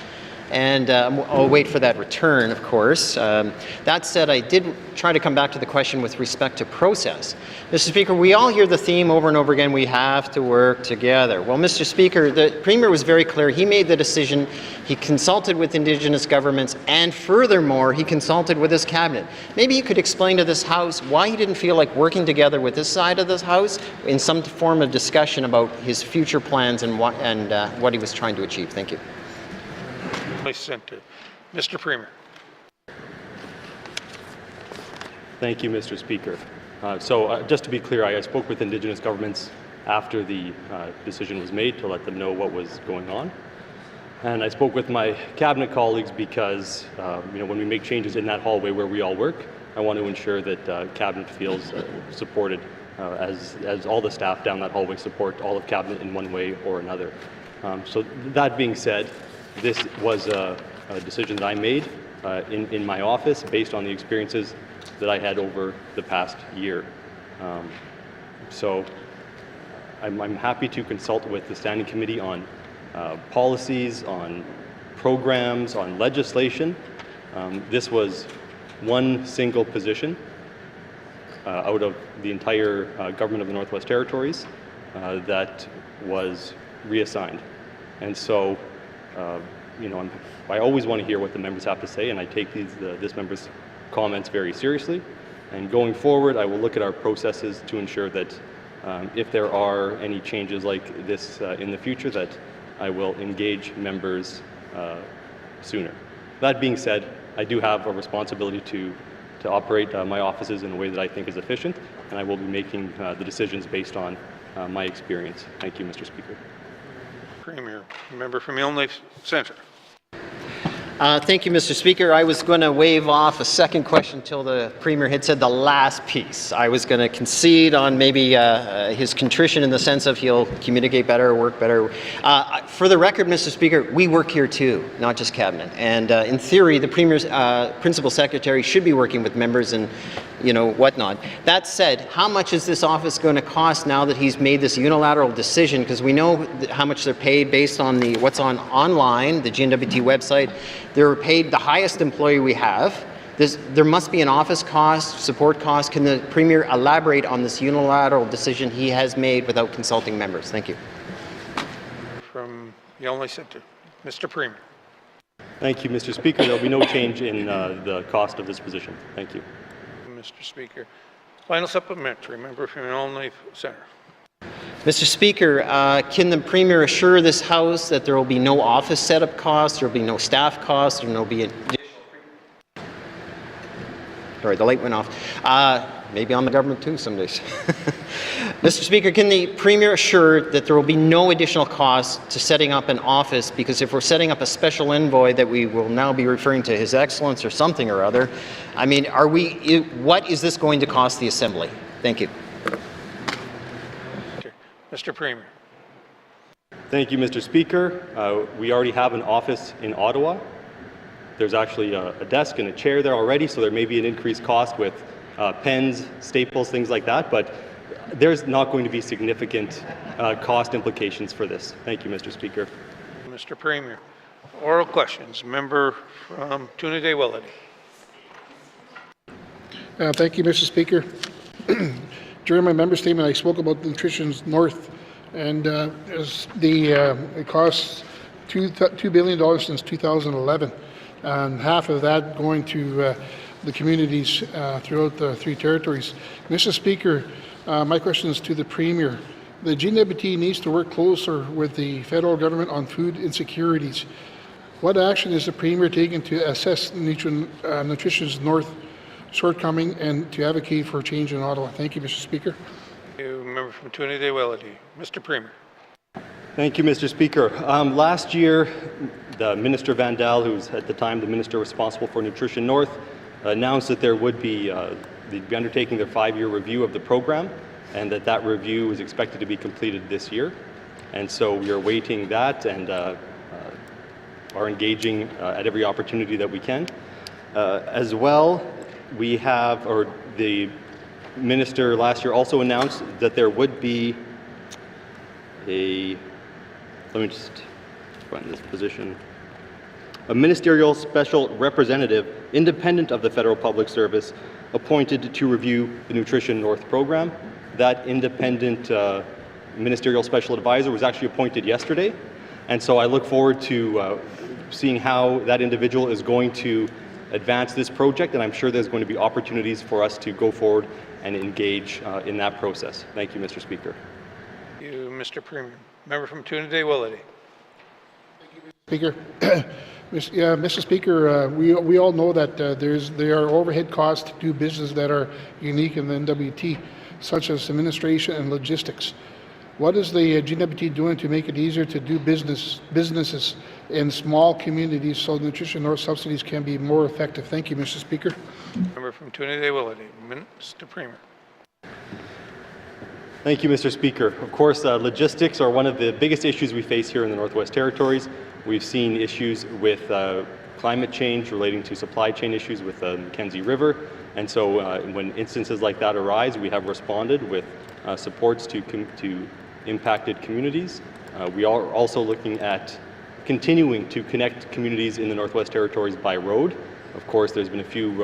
And I'll wait for that return, of course. That said, I did try to come back to the question with respect to process. Mr. Speaker, we all hear the theme over and over again, we have to work together. Well, Mr. Speaker, the Premier was very clear. He made the decision. He consulted with Indigenous governments, and furthermore, he consulted with his cabinet. Maybe you could explain to this House why he didn't feel like working together with this side of this House in some form of discussion about his future plans and what he was trying to achieve. Thank you. Centre. Mr. Premier. Thank you, Mr. Speaker. Just to be clear, I spoke with Indigenous governments after the decision was made to let them know what was going on. And I spoke with my cabinet colleagues because when we make changes in that hallway where we all work, I want to ensure that cabinet feels supported as all the staff down that hallway support all of cabinet in one way or another. So that being said, this was a decision that I made in my office based on the experiences that I had over the past year. So I'm happy to consult with the Standing Committee on policies, on programs, on legislation. This was one single position out of the entire government of the Northwest Territories that was reassigned. And so I always want to hear what the members have to say, and I take this member's comments very seriously. And going forward, I will look at our processes to ensure that if there are any changes like this in the future, that I will engage members sooner. That being said, I do have a responsibility to operate my offices in a way that I think is efficient, and I will be making the decisions based on my experience. Thank you, Mr. Speaker. Premier, member from Yellowknife Centre. Thank you, Mr. Speaker. I was going to wave off a second question until the Premier had said the last piece. I was going to concede on maybe his contrition in the sense of he'll communicate better, work better. For the record, Mr. Speaker, we work here too, not just Cabinet. And in theory, the Premier's Principal Secretary should be working with members and whatnot. That said, how much is this office going to cost now that he's made this unilateral decision? Because we know how much they're paid based on what's online, the GNWT website. They're paid the highest employee we have. There must be an office cost, support cost. Can the Premier elaborate on this unilateral decision he has made without consulting members? Thank you. From Yonge Centre, Mr. Premier. Thank you, Mr. Speaker. There will be no change in the cost of this position. Thank you. Mr. Speaker. Final supplementary, member from Yonge Centre. Mr. Speaker, can the Premier assure this House that there will be no office setup costs, there will be no staff costs, there will be additional... Sorry, the light went off. Maybe on the government too some days. Mr. Speaker, can the Premier assure that there will be no additional costs to setting up an office? Because if we're setting up a special envoy that we will now be referring to His Excellence or something or other, I mean, what is this going to cost the Assembly? Thank you. Mr. Premier. Thank you, Mr. Speaker. We already have an office in Ottawa. There's actually a desk and a chair there already, so there may be an increased cost with pens, staples, things like that, but there's not going to be significant cost implications for this. Thank you, Mr. Speaker. Mr. Premier. Oral questions. Member from Toonaday-Willety. Thank you, Mr. Speaker. During my member statement, I spoke about Nutrition North, and it costs $2 billion since 2011, and half of that going to the communities throughout the 3 territories. Mr. Speaker, my question is to the Premier. The GNWT needs to work closer with the federal government on food insecurities. What action is the Premier taking to assess Nutrition North shortcoming and to advocate for change in Ottawa? Thank you, Mr. Speaker. Thank you, member from Toonaday-Willety. Mr. Premier. Thank you, Mr. Speaker. Last year, the Minister Vandal, who's at the time the minister responsible for Nutrition North, announced that there would be they'd be undertaking their 5-year review of the program, and that review is expected to be completed this year. And so we are awaiting that and are engaging at every opportunity that we can. As well, we have, or the minister last year also announced that there would be let me just find this position, a ministerial special representative independent of the Federal Public Service appointed to review the Nutrition North program. That independent ministerial special advisor was actually appointed yesterday, and so I look forward to seeing how that individual is going to advance this project, and I'm sure there's going to be opportunities for us to go forward and engage in that process. Thank you, Mr. Speaker. Thank you, Mr. Premier. Member from Toonaday-Willety. Speaker. Mr. Speaker, we all know that there are overhead costs to do business that are unique in the NWT, such as administration and logistics. What is the GNWT doing to make it easier to do businesses in small communities so Nutrition North subsidies can be more effective? Thank you, Mr. Speaker. Member from Toonaday-Willety. Mr. Premier. Thank you, Mr. Speaker. Of course, logistics are one of the biggest issues we face here in the Northwest Territories. We've seen issues with climate change relating to supply chain issues with the Mackenzie River, and so when instances like that arise, we have responded with supports to impacted communities. We are also looking at continuing to connect communities in the Northwest Territories by road. Of course, there's been a few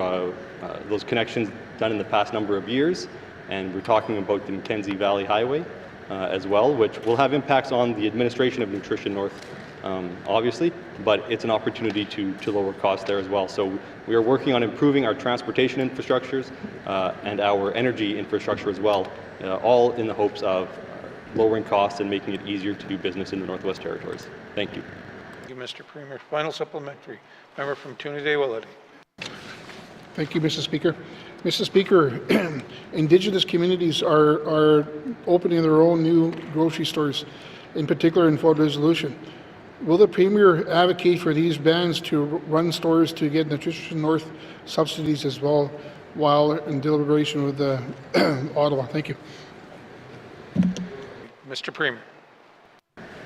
those connections done in the past number of years, and we're talking about the Mackenzie Valley Highway as well, which will have impacts on the administration of Nutrition North, obviously, but it's an opportunity to lower costs there as well. So we are working on improving our transportation infrastructures and our energy infrastructure as well, all in the hopes of lowering costs and making it easier to do business in the Northwest Territories. Thank you. Thank you, Mr. Premier. Final supplementary. Member from Toonaday-Willety. Thank you, Mr. Speaker. Mr. Speaker, Indigenous communities are opening their own new grocery stores, in particular in Fort Resolution. Will the Premier advocate for these bans to run stores to get Nutrition North subsidies as well while in deliberation with Ottawa? Thank you. Mr. Premier.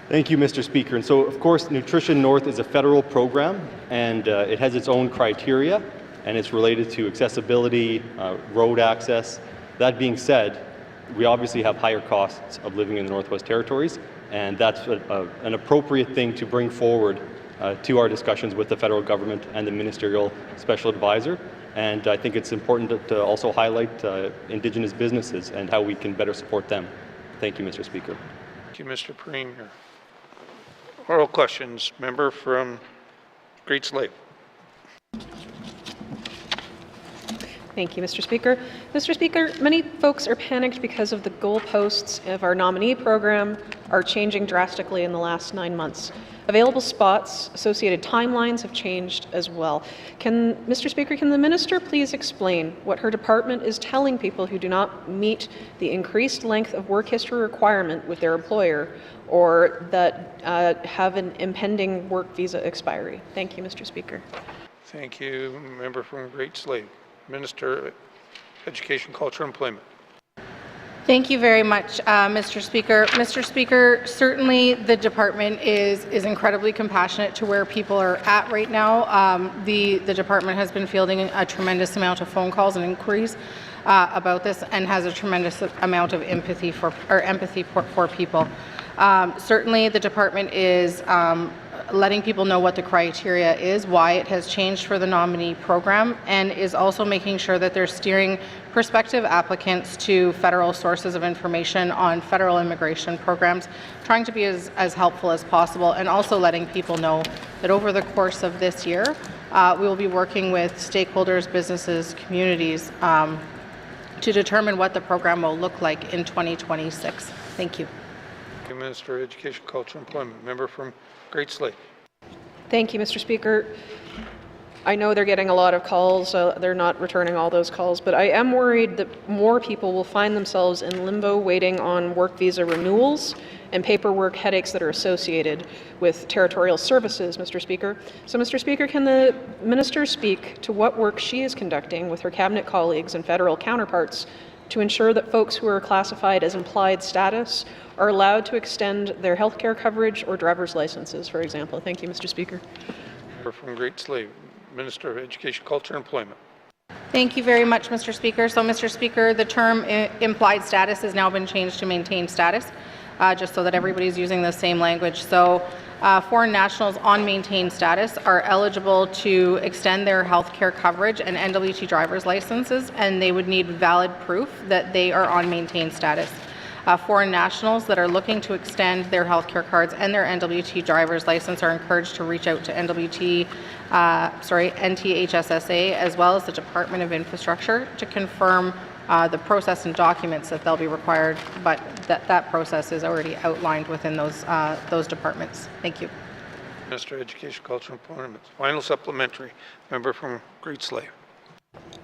Thank you, Mr. Speaker. And so, of course, Nutrition North is a federal program, and it has its own criteria, and it's related to accessibility, road access. That being said, we obviously have higher costs of living in the Northwest Territories, and that's an appropriate thing to bring forward to our discussions with the federal government and the ministerial special advisor. And I think it's important to also highlight Indigenous businesses and how we can better support them. Thank you, Mr. Speaker. Thank you, Mr. Premier. Oral questions. Member from Great Slave. Thank you, Mr. Speaker. Mr. Speaker, many folks are panicked because of the goalposts of our nominee program are changing drastically in the last 9 months. Available spots, associated timelines have changed as well. Mr. Speaker, can the minister please explain what her department is telling people who do not meet the increased length of work history requirement with their employer or that have an impending work visa expiry? Thank you, Mr. Speaker. Thank you. Member from Great Slave. Minister of Education, Culture, and Employment. Thank you very much, Mr. Speaker. Mr. Speaker, certainly the department is incredibly compassionate to where people are at right now. The department has been fielding a tremendous amount of phone calls and inquiries about this and has a tremendous amount of empathy for people. Certainly the department is letting people know what the criteria is, why it has changed for the nominee program, and is also making sure that they're steering prospective applicants to federal sources of information on federal immigration programs, trying to be as helpful as possible, and also letting people know that over the course of this year, we will be working with stakeholders, businesses, communities to determine what the program will look like in 2026. Thank you. Thank you, Minister of Education, Culture, and Employment. Member from Great Slave. Thank you, Mr. Speaker. I know they're getting a lot of calls. They're not returning all those calls, but I am worried that more people will find themselves in limbo waiting on work visa renewals and paperwork headaches that are associated with territorial services, Mr. Speaker. So, Mr. Speaker, can the minister speak to what work she is conducting with her cabinet colleagues and federal counterparts to ensure that folks who are classified as implied status are allowed to extend their health care coverage or driver's licenses, for example? Thank you, Mr. Speaker. Member from Great Slave. Minister of Education, Culture, and Employment. Thank you very much, Mr. Speaker. So, Mr. Speaker, the term implied status has now been changed to maintained status, just so that everybody's using the same language. So, foreign nationals on maintained status are eligible to extend their health care coverage and NWT driver's licenses, and they would need valid proof that they are on maintained status. Foreign nationals that are looking to extend their health care cards and their NWT driver's license are encouraged to reach out to NTHSSA as well as the Department of Infrastructure to confirm the process and documents that they'll be required, but that process is already outlined within those departments. Thank you. Minister of Education, Culture, and Employment. Final supplementary. Member from Great Slave.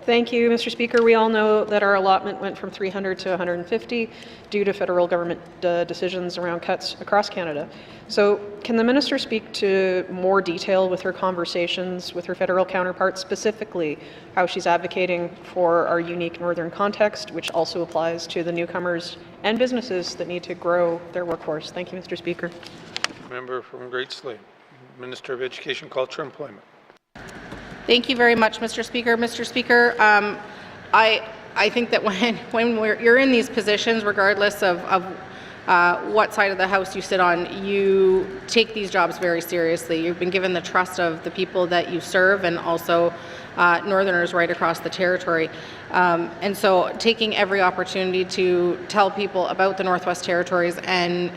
Thank you, Mr. Speaker. We all know that our allotment went from 300 to 150 due to federal government decisions around cuts across Canada. So can the minister speak to more detail with her conversations with her federal counterparts, specifically how she's advocating for our unique northern context, which also applies to the newcomers and businesses that need to grow their workforce? Thank you, Mr. Speaker. Member from Great Slave. Minister of Education, Culture, and Employment. Thank you very much, Mr. Speaker. Mr. Speaker, I think that when you're in these positions, regardless of what side of the House you sit on, you take these jobs very seriously. You've been given the trust of the people that you serve and also Northerners right across the territory. And so taking every opportunity to tell people about the Northwest Territories and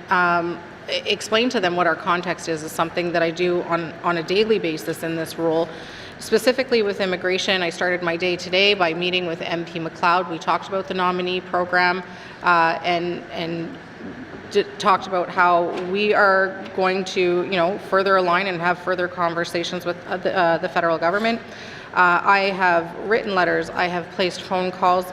explain to them what our context is something that I do on a daily basis in this role. Specifically with immigration, I started my day today by meeting with MP MacLeod. We talked about the nominee program and talked about how we are going to, further align and have further conversations with the federal government. I have written letters. I have placed phone calls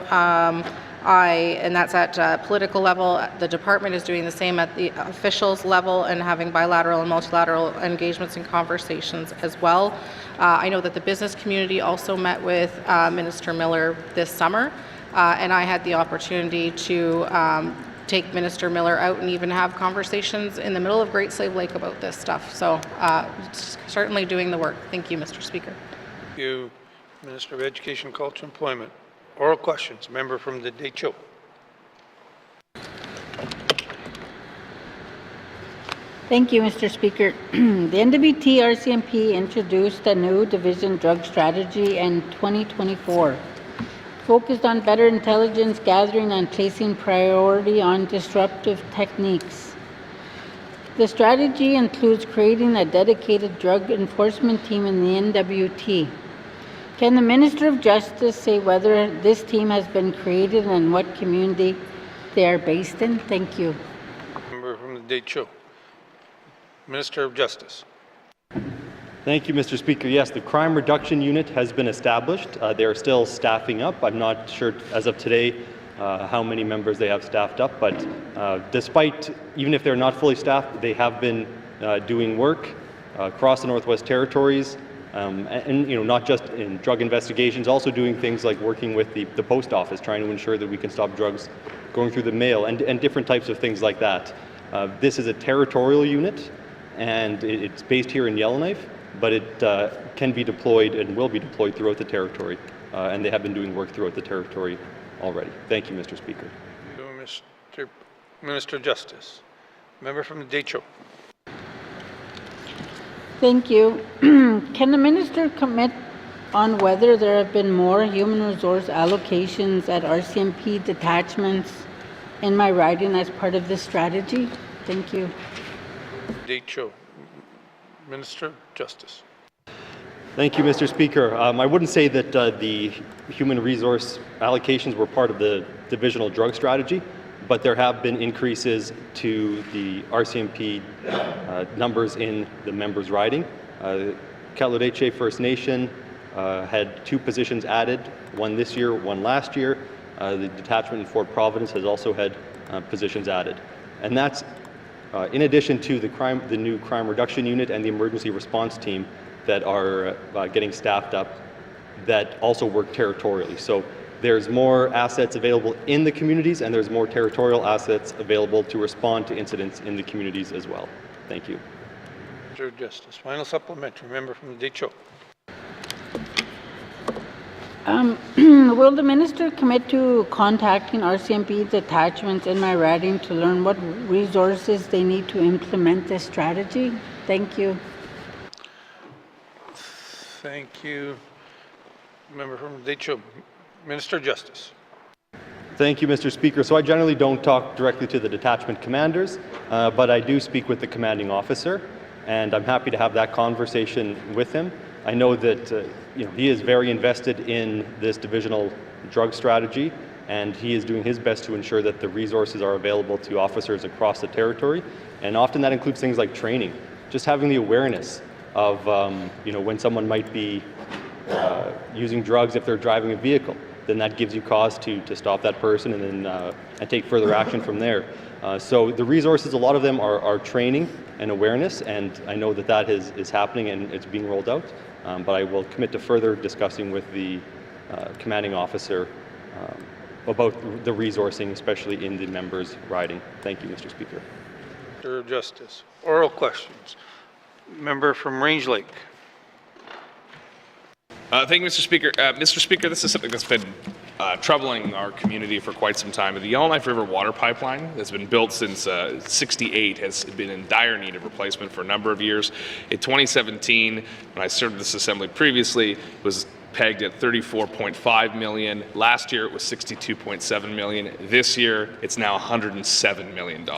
And that's at political level. The department is doing the same at the officials level and having bilateral and multilateral engagements and conversations as well. I know that the business community also met with Minister Miller this summer, and I had the opportunity to take Minister Miller out and even have conversations in the middle of Great Slave Lake about this stuff. So certainly doing the work. Thank you, Mr. Speaker. Thank you, Minister of Education, Culture, and Employment. Oral questions. Member from the Deschaux. Thank you, Mr. Speaker. The NWT RCMP introduced a new division drug strategy in 2024, focused on better intelligence gathering and placing priority on disruptive techniques. The strategy includes creating a dedicated drug enforcement team in the NWT. Can the Minister of Justice say whether this team has been created and what community they are based in? Thank you. Member from the Deschaux. Minister of Justice. Thank you, Mr. Speaker. Yes, the Crime Reduction Unit has been established. They are still staffing up. I'm not sure as of today how many members they have staffed up, but despite, even if they're not fully staffed, they have been doing work across the Northwest Territories, and not just in drug investigations, also doing things like working with the post office, trying to ensure that we can stop drugs going through the mail, and different types of things like that. This is a territorial unit, and it's based here in Yellowknife, but it can be deployed and will be deployed throughout the territory, and they have been doing work throughout the territory already. Thank you, Mr. Speaker. Thank you, Minister of Justice. Member from the Deschaux. Thank you. Can the Minister commit on whether there have been more human resource allocations at RCMP detachments in my riding as part of this strategy? Thank you. Deschaux. Minister of Justice. Thank you, Mr. Speaker. I wouldn't say that the human resource allocations were part of the divisional drug strategy, but there have been increases to the RCMP numbers in the members riding. Kaloodeche First Nation had 2 positions added, one this year, one last year. The detachment in Fort Providence has also had positions added. And that's in addition to the new Crime Reduction Unit and the Emergency Response Team that are getting staffed up that also work territorially. So there's more assets available in the communities, and there's more territorial assets available to respond to incidents in the communities as well. Thank you. Minister of Justice. Final supplementary. Member from the Deschaux. Will the Minister commit to contacting RCMP detachments in my riding to learn what resources they need to implement this strategy? Thank you. Thank you. Member from the Deschaux. Minister of Justice. Thank you, Mr. Speaker. So I generally don't talk directly to the detachment commanders, but I do speak with the commanding officer, and I'm happy to have that conversation with him. I know that he is very invested in this divisional drug strategy, and he is doing his best to ensure that the resources are available to officers across the territory. And often that includes things like training, just having the awareness of when someone might be using drugs if they're driving a vehicle. Then that gives you cause to stop that person and then and take further action from there. So the resources, a lot of them are training and awareness, and I know that is happening and it's being rolled out. But I will commit to further discussing with the commanding officer about the resourcing, especially in the members' riding. Thank you, Mr. Speaker. Minister of Justice. Oral questions. Member from Range Lake. Thank you, Mr. Speaker. Mr. Speaker, this is something that's been troubling our community for quite some time. The Yellowknife River water pipeline that's been built since '68 has been in dire need of replacement for a number of years. In 2017, when I served this assembly previously, it was pegged at $34.5 million. Last year, it was $62.7 million. This year, it's now $107 million.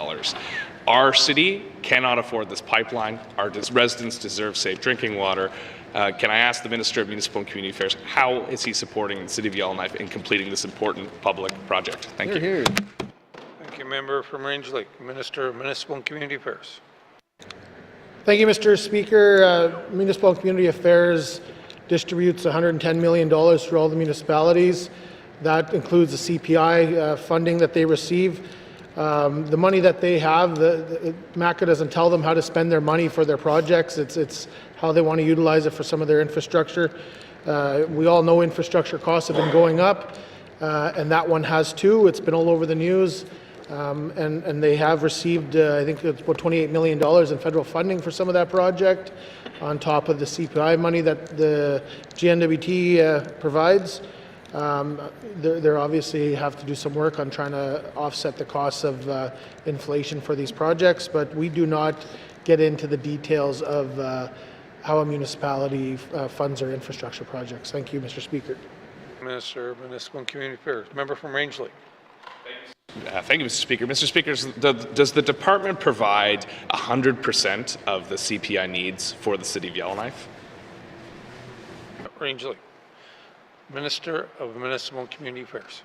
Our city cannot afford this pipeline. Our residents deserve safe drinking water. Can I ask the Minister of Municipal and Community Affairs, how is he supporting the City of Yellowknife in completing this important public project? Thank you. Thank you, Member from Range Lake. Minister of Municipal and Community Affairs. Thank you, Mr. Speaker. Municipal and Community Affairs distributes $110 million through all the municipalities. That includes the CPI funding that they receive. The money that they have, MACA doesn't tell them how to spend their money for their projects. It's how they want to utilize it for some of their infrastructure. We all know infrastructure costs have been going up, and that one has too. It's been all over the news. And they have received, I think it's about $28 million in federal funding for some of that project, on top of the CPI money that the GNWT provides. They're obviously have to do some work on trying to offset the costs of inflation for these projects, but we do not get into the details of how a municipality funds their infrastructure projects. Thank you, Mr. Speaker. Minister of Municipal and Community Affairs. Member from Rangeley. Thank you, Mr. Speaker. Mr. Speaker, does the department provide 100% of the CPI needs for the City of Yellowknife? Rangeley. Minister of Municipal and Community Affairs.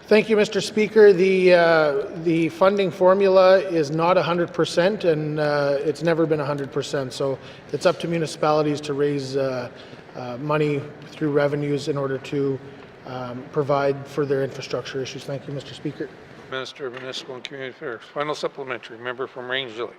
Thank you, Mr. Speaker. The funding formula is not 100%, and it's never been 100%. So it's up to municipalities to raise money through revenues in order to provide for their infrastructure issues. Thank you, Mr. Speaker. Minister of Municipal and Community Affairs. Final supplementary. Member from Rangeley.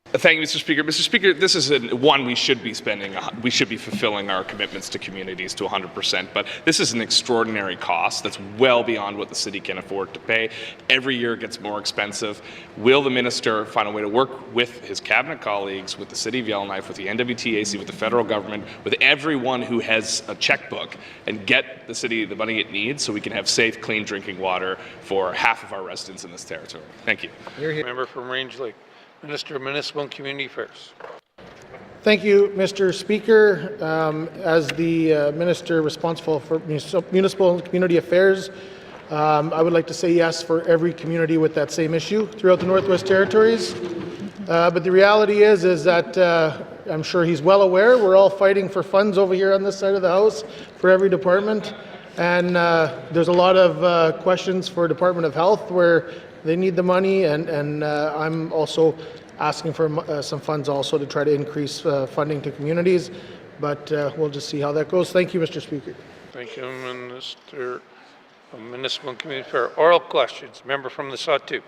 Thank you, Mr. Speaker. Mr. Speaker, this is one we should be spending. We should be fulfilling our commitments to communities to 100%. But this is an extraordinary cost that's well beyond what the city can afford to pay. Every year it gets more expensive. Will the minister find a way to work with his cabinet colleagues, with the City of Yellowknife, with the NWTAC, with the federal government, with everyone who has a checkbook, and get the city the money it needs so we can have safe, clean drinking water for half of our residents in this territory? Thank you. Member from Rangeley. Minister of Municipal and Community Affairs. Thank you, Mr. Speaker. As the Minister responsible for Municipal and Community Affairs, I would like to say yes for every community with that same issue throughout the Northwest Territories. But the reality is that I'm sure he's well aware we're all fighting for funds over here on this side of the House for every department. And there's a lot of questions for Department of Health where they need the money, and I'm also asking for some funds also to try to increase funding to communities, but we'll just see how that goes. Thank you, Mr. Speaker. Thank you, Minister of Municipal and Community Affairs. Oral questions. Member from the Sawtooth.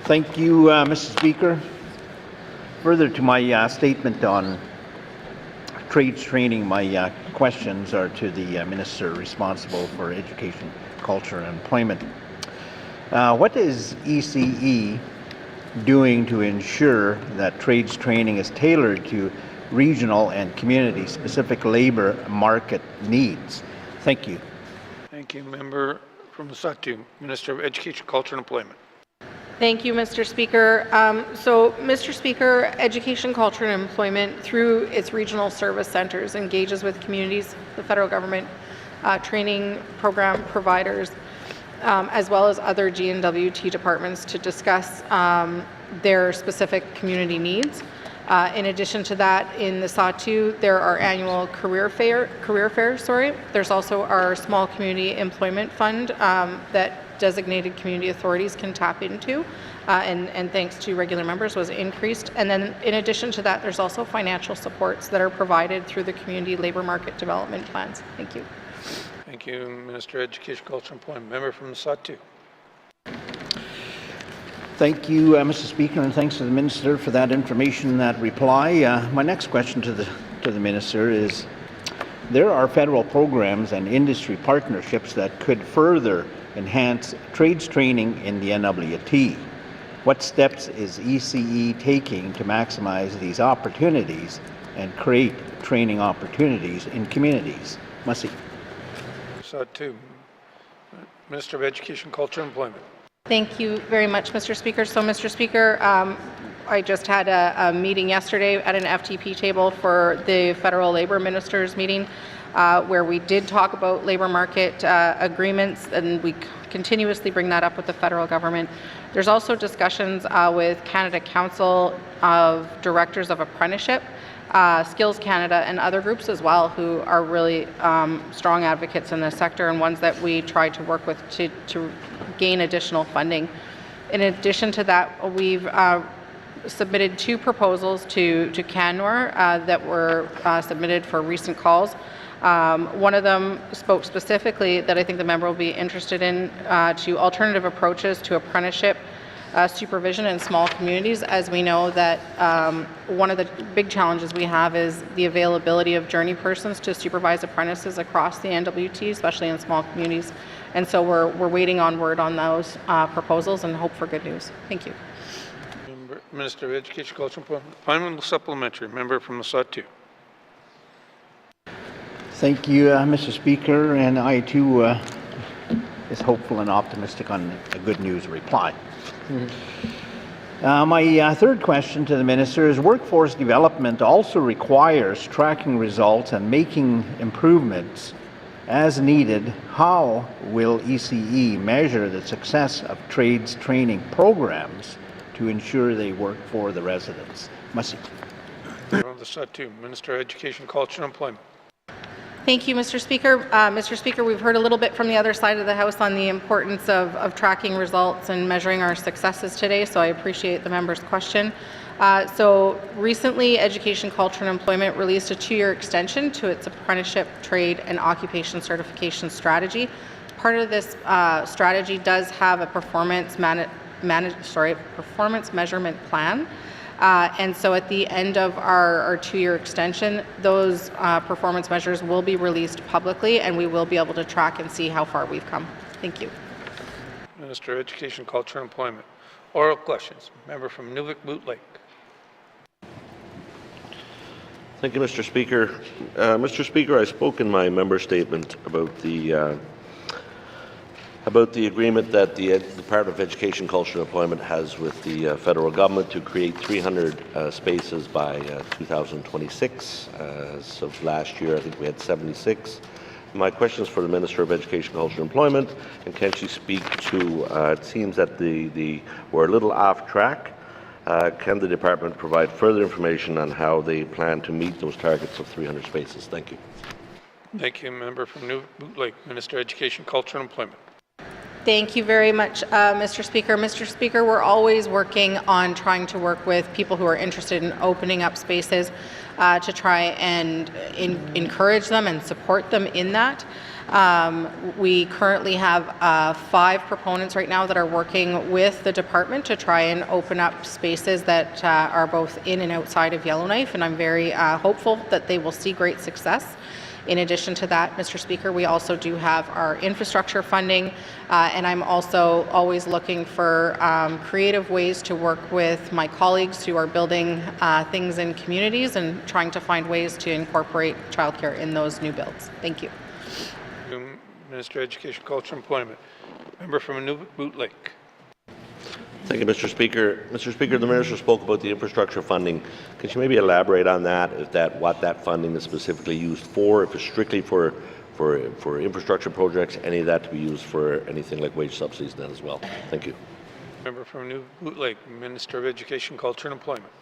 Thank you, Mr. Speaker. Further to my statement on trades training, my questions are to the Minister responsible for Education, Culture and Employment. What is ECE doing to ensure that trades training is tailored to regional and community-specific labor market needs? Thank you. Thank you. Member from the Sawtooth, Minister of Education, Culture and Employment. Thank you, Mr. Speaker. So, Mr. Speaker, Education, Culture and Employment, through its regional service centres, engages with communities, the federal government, training program providers, as well as other GNWT departments to discuss their specific community needs. In addition to that, in the Sawtooth, there are annual career fairs. There's also our Small Community Employment Fund that designated community authorities can tap into, and thanks to regular members was increased. And then in addition to that, there's also financial supports that are provided through the community labor market development plans. Thank you. Thank you, Minister of Education, Culture and Employment. Member from the Sawtooth. Thank you, Mr. Speaker, and thanks to the Minister for that information, that reply. My next question to the Minister is, there are federal programs and industry partnerships that could further enhance trades training in the NWT. What steps is ECE taking to maximize these opportunities and create training opportunities in communities? Mussy. Sawtooth. Minister of Education, Culture and Employment. Thank you very much, Mr. Speaker. So, Mr. Speaker, I just had a meeting yesterday at an FTP table for the federal labor ministers meeting, where we did talk about labor market agreements, and we continuously bring that up with the federal government. There's also discussions with Canada Council of Directors of Apprenticeship, Skills Canada, and other groups as well who are really strong advocates in this sector, and ones that we try to work with to gain additional funding. In addition to that, we've submitted 2 proposals to Canmore that were submitted for recent calls. One of them spoke specifically that I think the member will be interested in to alternative approaches to apprenticeship supervision in small communities, as we know that one of the big challenges we have is the availability of journey persons to supervise apprentices across the NWT, especially in small communities. And so we're waiting on word on those proposals and hope for good news. Thank you. Minister of Education, Culture and Employment. Final supplementary. Member from Lasatu. Thank you, Mr. Speaker, and I too is hopeful and optimistic on a good news reply. My third question to the Minister is workforce development also requires tracking results and making improvements as needed. How will ECE measure the success of trades training programs to ensure they work for the residents? Masi. From the Lasatu. Minister of Education, Culture and Employment. Thank you, Mr. Speaker. Mr. Speaker, we've heard a little bit from the other side of the House on the importance of tracking results and measuring our successes today, so I appreciate the member's question. So recently, Education, Culture and Employment released a 2-year extension to its apprenticeship, trade and occupation certification strategy. Part of this strategy does have a performance measurement plan. And so at the end of our 2-year extension, those performance measures will be released publicly, and we will be able to track and see how far we've come. Thank you. Minister of Education, Culture and Employment. Oral questions. Member from Nuvik-Boot Lake. Thank you, Mr. Speaker. Mr. Speaker, I spoke in my member statement about the agreement that the Department of Education, Culture and Employment has with the federal government to create 300 spaces by 2026. As of last year, I think we had 76. My question is for the Minister of Education, Culture and Employment, and can she speak to, it seems that we're a little off track. Can the department provide further information on how they plan to meet those targets of 300 spaces? Thank you. Thank you, Member from Nuvik-Boot Lake. Minister of Education, Culture and Employment. Thank you very much, Mr. Speaker. Mr. Speaker, we're always working on trying to work with people who are interested in opening up spaces to try and encourage them and support them in that. We currently have 5 proponents right now that are working with the department to try and open up spaces that are both in and outside of Yellowknife, and I'm very hopeful that they will see great success. In addition to that, Mr. Speaker, we also do have our infrastructure funding, and I'm also always looking for creative ways to work with my colleagues who are building things in communities and trying to find ways to incorporate childcare in those new builds. Thank you. Minister of Education, Culture and Employment. Member from Nuvik-Boot Lake. Thank you, Mr. Speaker. Mr. Speaker, the Minister spoke about the infrastructure funding. Could you maybe elaborate on that? What that funding is specifically used for? If it's strictly for infrastructure projects, any of that to be used for anything like wage subsidies then as well? Thank you. Member from Nuvik-Boot Lake. Minister of Education, Culture and Employment.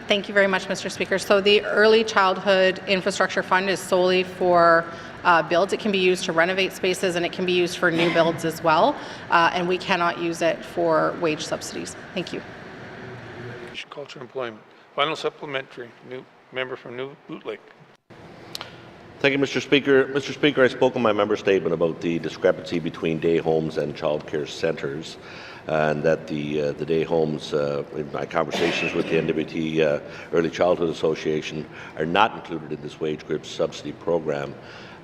Thank you very much, Mr. Speaker. So the Early Childhood Infrastructure Fund is solely for builds. It can be used to renovate spaces, and it can be used for new builds as well, and we cannot use it for wage subsidies. Thank you. Culture and Employment. Final supplementary. Member from Nuvik-Boot Lake. Thank you, Mr. Speaker. Mr. Speaker, I spoke in my member statement about the discrepancy between day homes and childcare centres, and that the day homes, in my conversations with the NWT Early Childhood Association, are not included in this wage group subsidy program.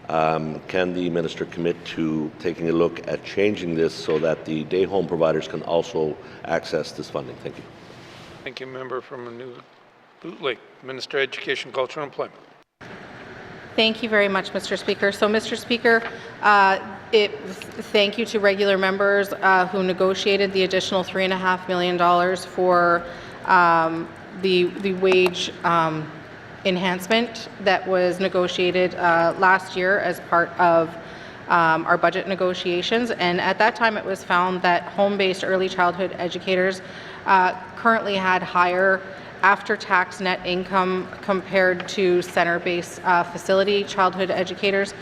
Can the Minister commit to taking a look at changing this so that the day home providers can also access this funding? Thank you. Thank you, Member from Nuvik-Boot Lake. Minister of Education, Culture and Employment. Thank you very much, Mr. Speaker. So, Mr. Speaker, thank you to regular members who negotiated the additional $3.5 million for the wage enhancement that was negotiated last year as part of our budget negotiations. And at that time, it was found that home-based early childhood educators currently had higher after-tax net income compared to center-based facility childhood educators.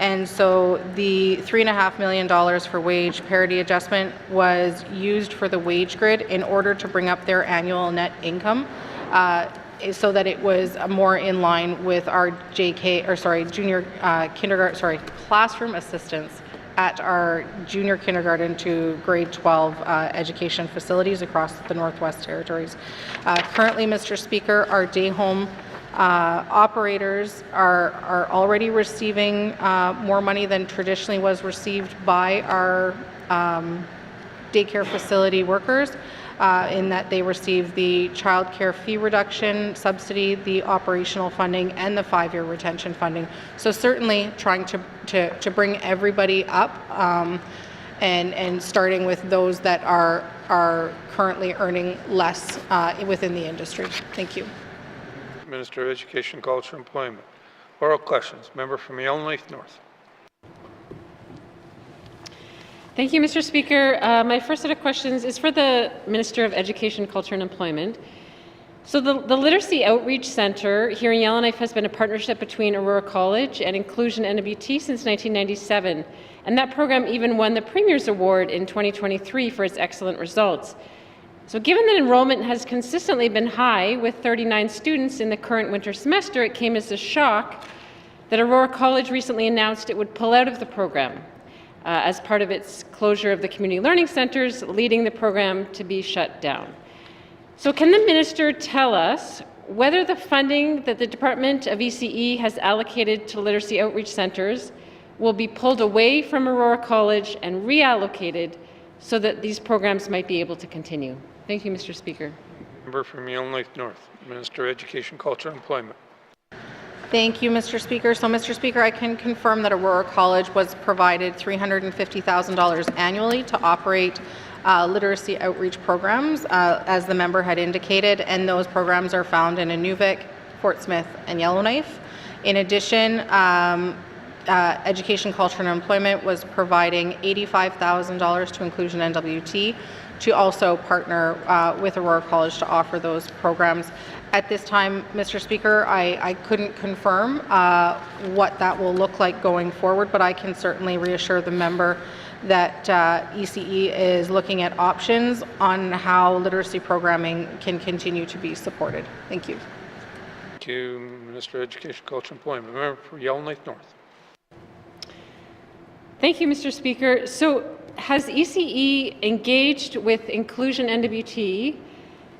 And so the $3.5 million for wage parity adjustment was used for the wage grid in order to bring up their annual net income so that it was more in line with our junior kindergarten, classroom assistants at our junior kindergarten to grade 12 education facilities across the Northwest Territories. Currently, Mr. Speaker, our day home operators are already receiving more money than traditionally was received by our daycare facility workers, in that they receive the child care fee reduction subsidy, the operational funding, and the 5-year retention funding. So certainly trying to bring everybody up, and starting with those that are currently earning less within the industry. Thank you. Minister of Education, Culture, Employment. Oral questions. Member from Yellowknife North. Thank you, Mr. Speaker. My first set of questions is for the Minister of Education, Culture and Employment. So the Literacy Outreach Centre here in Yellowknife has been a partnership between Aurora College and Inclusion NWT since 1997, and that program even won the Premier's Award in 2023 for its excellent results. So given that enrollment has consistently been high with 39 students in the current winter semester, it came as a shock that Aurora College recently announced it would pull out of the program as part of its closure of the community learning centres, leading the program to be shut down. So can the minister tell us whether the funding that the Department of ECE has allocated to literacy outreach centres will be pulled away from Aurora College and reallocated so that these programs might be able to continue? Thank you, Mr. Speaker. Member from Yellowknife North, Minister of Education, Culture, and Employment. Thank you, Mr. Speaker. So, Mr. Speaker, I can confirm that Aurora College was provided $350,000 annually to operate literacy outreach programs, as the member had indicated, and those programs are found in Inuvik, Fort Smith, and Yellowknife. In addition, Education, Culture, and Employment was providing $85,000 to Inclusion NWT to also partner with Aurora College to offer those programs. At this time, Mr. Speaker, I couldn't confirm what that will look like going forward, but I can certainly reassure the member that ECE is looking at options on how literacy programming can continue to be supported. Thank you. Thank you, Minister of Education, Culture, and Employment. Member for Yellowknife North. Thank you, Mr. Speaker. So has ECE engaged with Inclusion NWT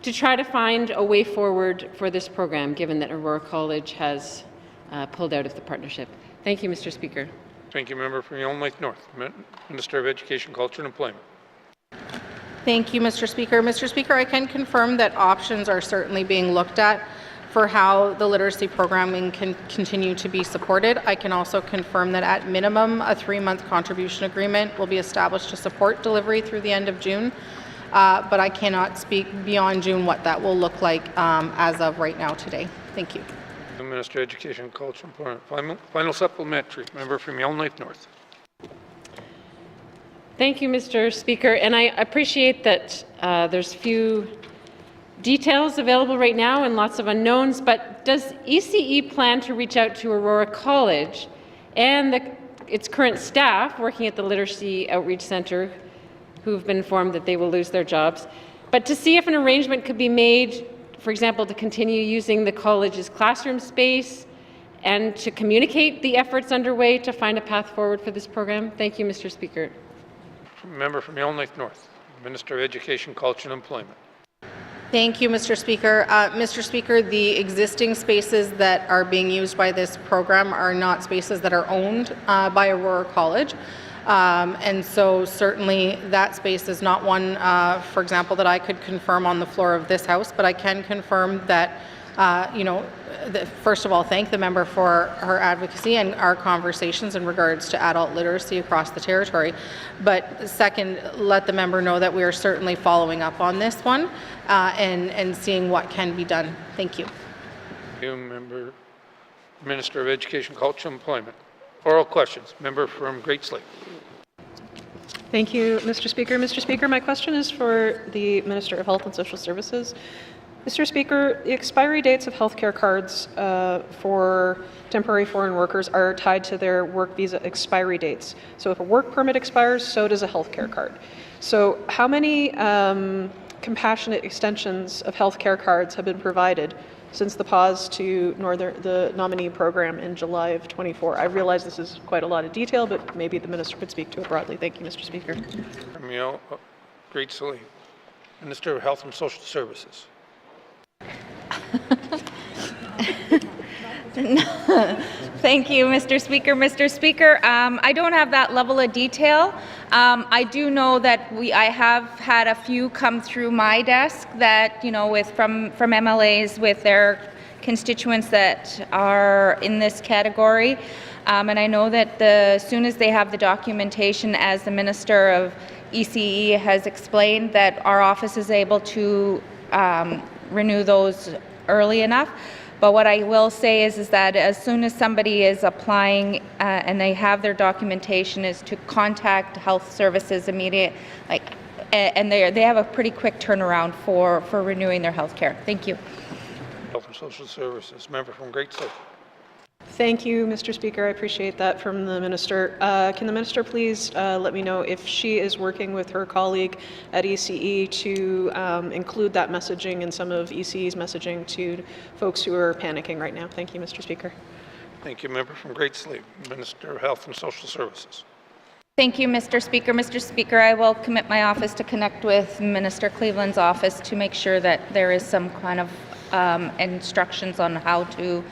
to try to find a way forward for this program, given that Aurora College has pulled out of the partnership? Thank you, Mr. Speaker. Thank you, Member from Yellowknife North. Minister of Education, Culture, and Employment. Thank you, Mr. Speaker. Mr. Speaker, I can confirm that options are certainly being looked at for how the literacy programming can continue to be supported. I can also confirm that at minimum, a 3-month contribution agreement will be established to support delivery through the end of June. But I cannot speak beyond June what that will look like as of right now today. Thank you. The Minister of Education, Culture, and Employment. Final supplementary. Member from Yellowknife North. Thank you, Mr. Speaker. And I appreciate that there's few details available right now and lots of unknowns, but does ECE plan to reach out to Aurora College and its current staff working at the Literacy Outreach Centre who've been informed that they will lose their jobs, but to see if an arrangement could be made, for example, to continue using the college's classroom space and to communicate the efforts underway to find a path forward for this program? Thank you, Mr. Speaker. Member from Yellowknife North, Minister of Education, Culture, and Employment. Thank you, Mr. Speaker. Mr. Speaker, the existing spaces that are being used by this program are not spaces that are owned by Aurora College. And so certainly that space is not one, for example, that I could confirm on the floor of this House, but I can confirm that, first of all, thank the member for her advocacy and our conversations in regards to adult literacy across the territory. But second, let the member know that we are certainly following up on this one and seeing what can be done. Thank you. Thank you, Member. Minister of Education, Culture, and Employment. Oral questions. Member from Great Slave. Thank you, Mr. Speaker. Mr. Speaker, my question is for the Minister of Health and Social Services. Mr. Speaker, the expiry dates of healthcare cards for temporary foreign workers are tied to their work visa expiry dates. So if a work permit expires, so does a healthcare card. So how many compassionate extensions of healthcare cards have been provided since the pause to the nominee program in July of 24? I realize this is quite a lot of detail, but maybe the minister could speak to it broadly. Thank you, Mr. Speaker. Great Sallee. Minister of Health and Social Services. Thank you, Mr. Speaker. Mr. Speaker, I don't have that level of detail. I do know that I have had a few come through my desk that, from MLAs with their constituents that are in this category. And I know that as soon as they have the documentation, as the Minister of ECE has explained, that our office is able to renew those early enough. But what I will say is that as soon as somebody is applying and they have their documentation, is to contact health services immediately, and they have a pretty quick turnaround for renewing their health care. Thank you. Health and Social Services. Member from Great Slave. Thank you, Mr. Speaker. I appreciate that from the minister. Can the minister please let me know if she is working with her colleague at ECE to include that messaging in some of ECE's messaging to folks who are panicking right now? Thank you, Mr. Speaker. Thank you. Member from Great Slave. Minister of Health and Social Services. Thank you, Mr. Speaker. Mr. Speaker, I will commit my office to connect with Minister Cleveland's office to make sure that there is some kind of instructions on how to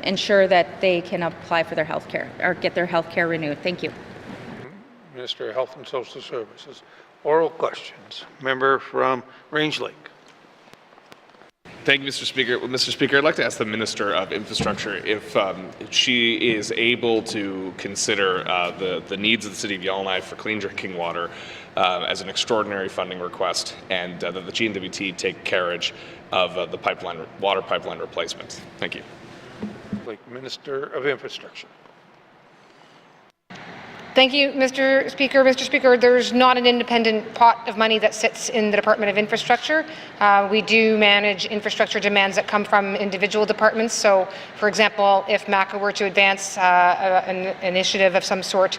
ensure that they can apply for their health care or get their health care renewed. Thank you. Minister of Health and Social Services. Oral questions. Member from Range Lake. Thank you, Mr. Speaker. Well, Mr. Speaker, I'd like to ask the Minister of Infrastructure if she is able to consider the needs of the City of Yellowknife for clean drinking water as an extraordinary funding request, and that the GNWT take carriage of the water pipeline replacement. Thank you. Minister of Infrastructure. Thank you, Mr. Speaker. Mr. Speaker, there's not an independent pot of money that sits in the Department of Infrastructure. We do manage infrastructure demands that come from individual departments. So, for example, if MACA were to advance an initiative of some sort,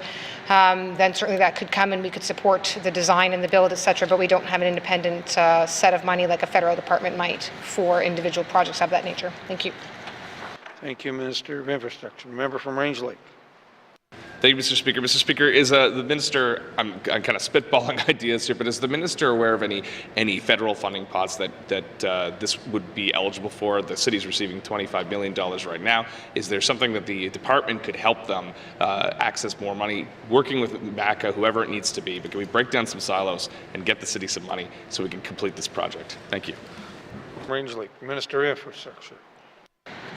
then certainly that could come and we could support the design and the build, etc. But we don't have an independent set of money like a federal department might for individual projects of that nature. Thank you. Thank you, Minister of Infrastructure. Member from Range Lake. Thank you, Mr. Speaker. Mr. Speaker, is the minister, I'm kind of spitballing ideas here, but is the minister aware of any federal funding pots that this would be eligible for? The city's receiving $25 million right now. Is there something that the department could help them access more money, working with MACA, whoever it needs to be, but can we break down some silos and get the city some money so we can complete this project? Thank you. Range Lake. Minister of Infrastructure.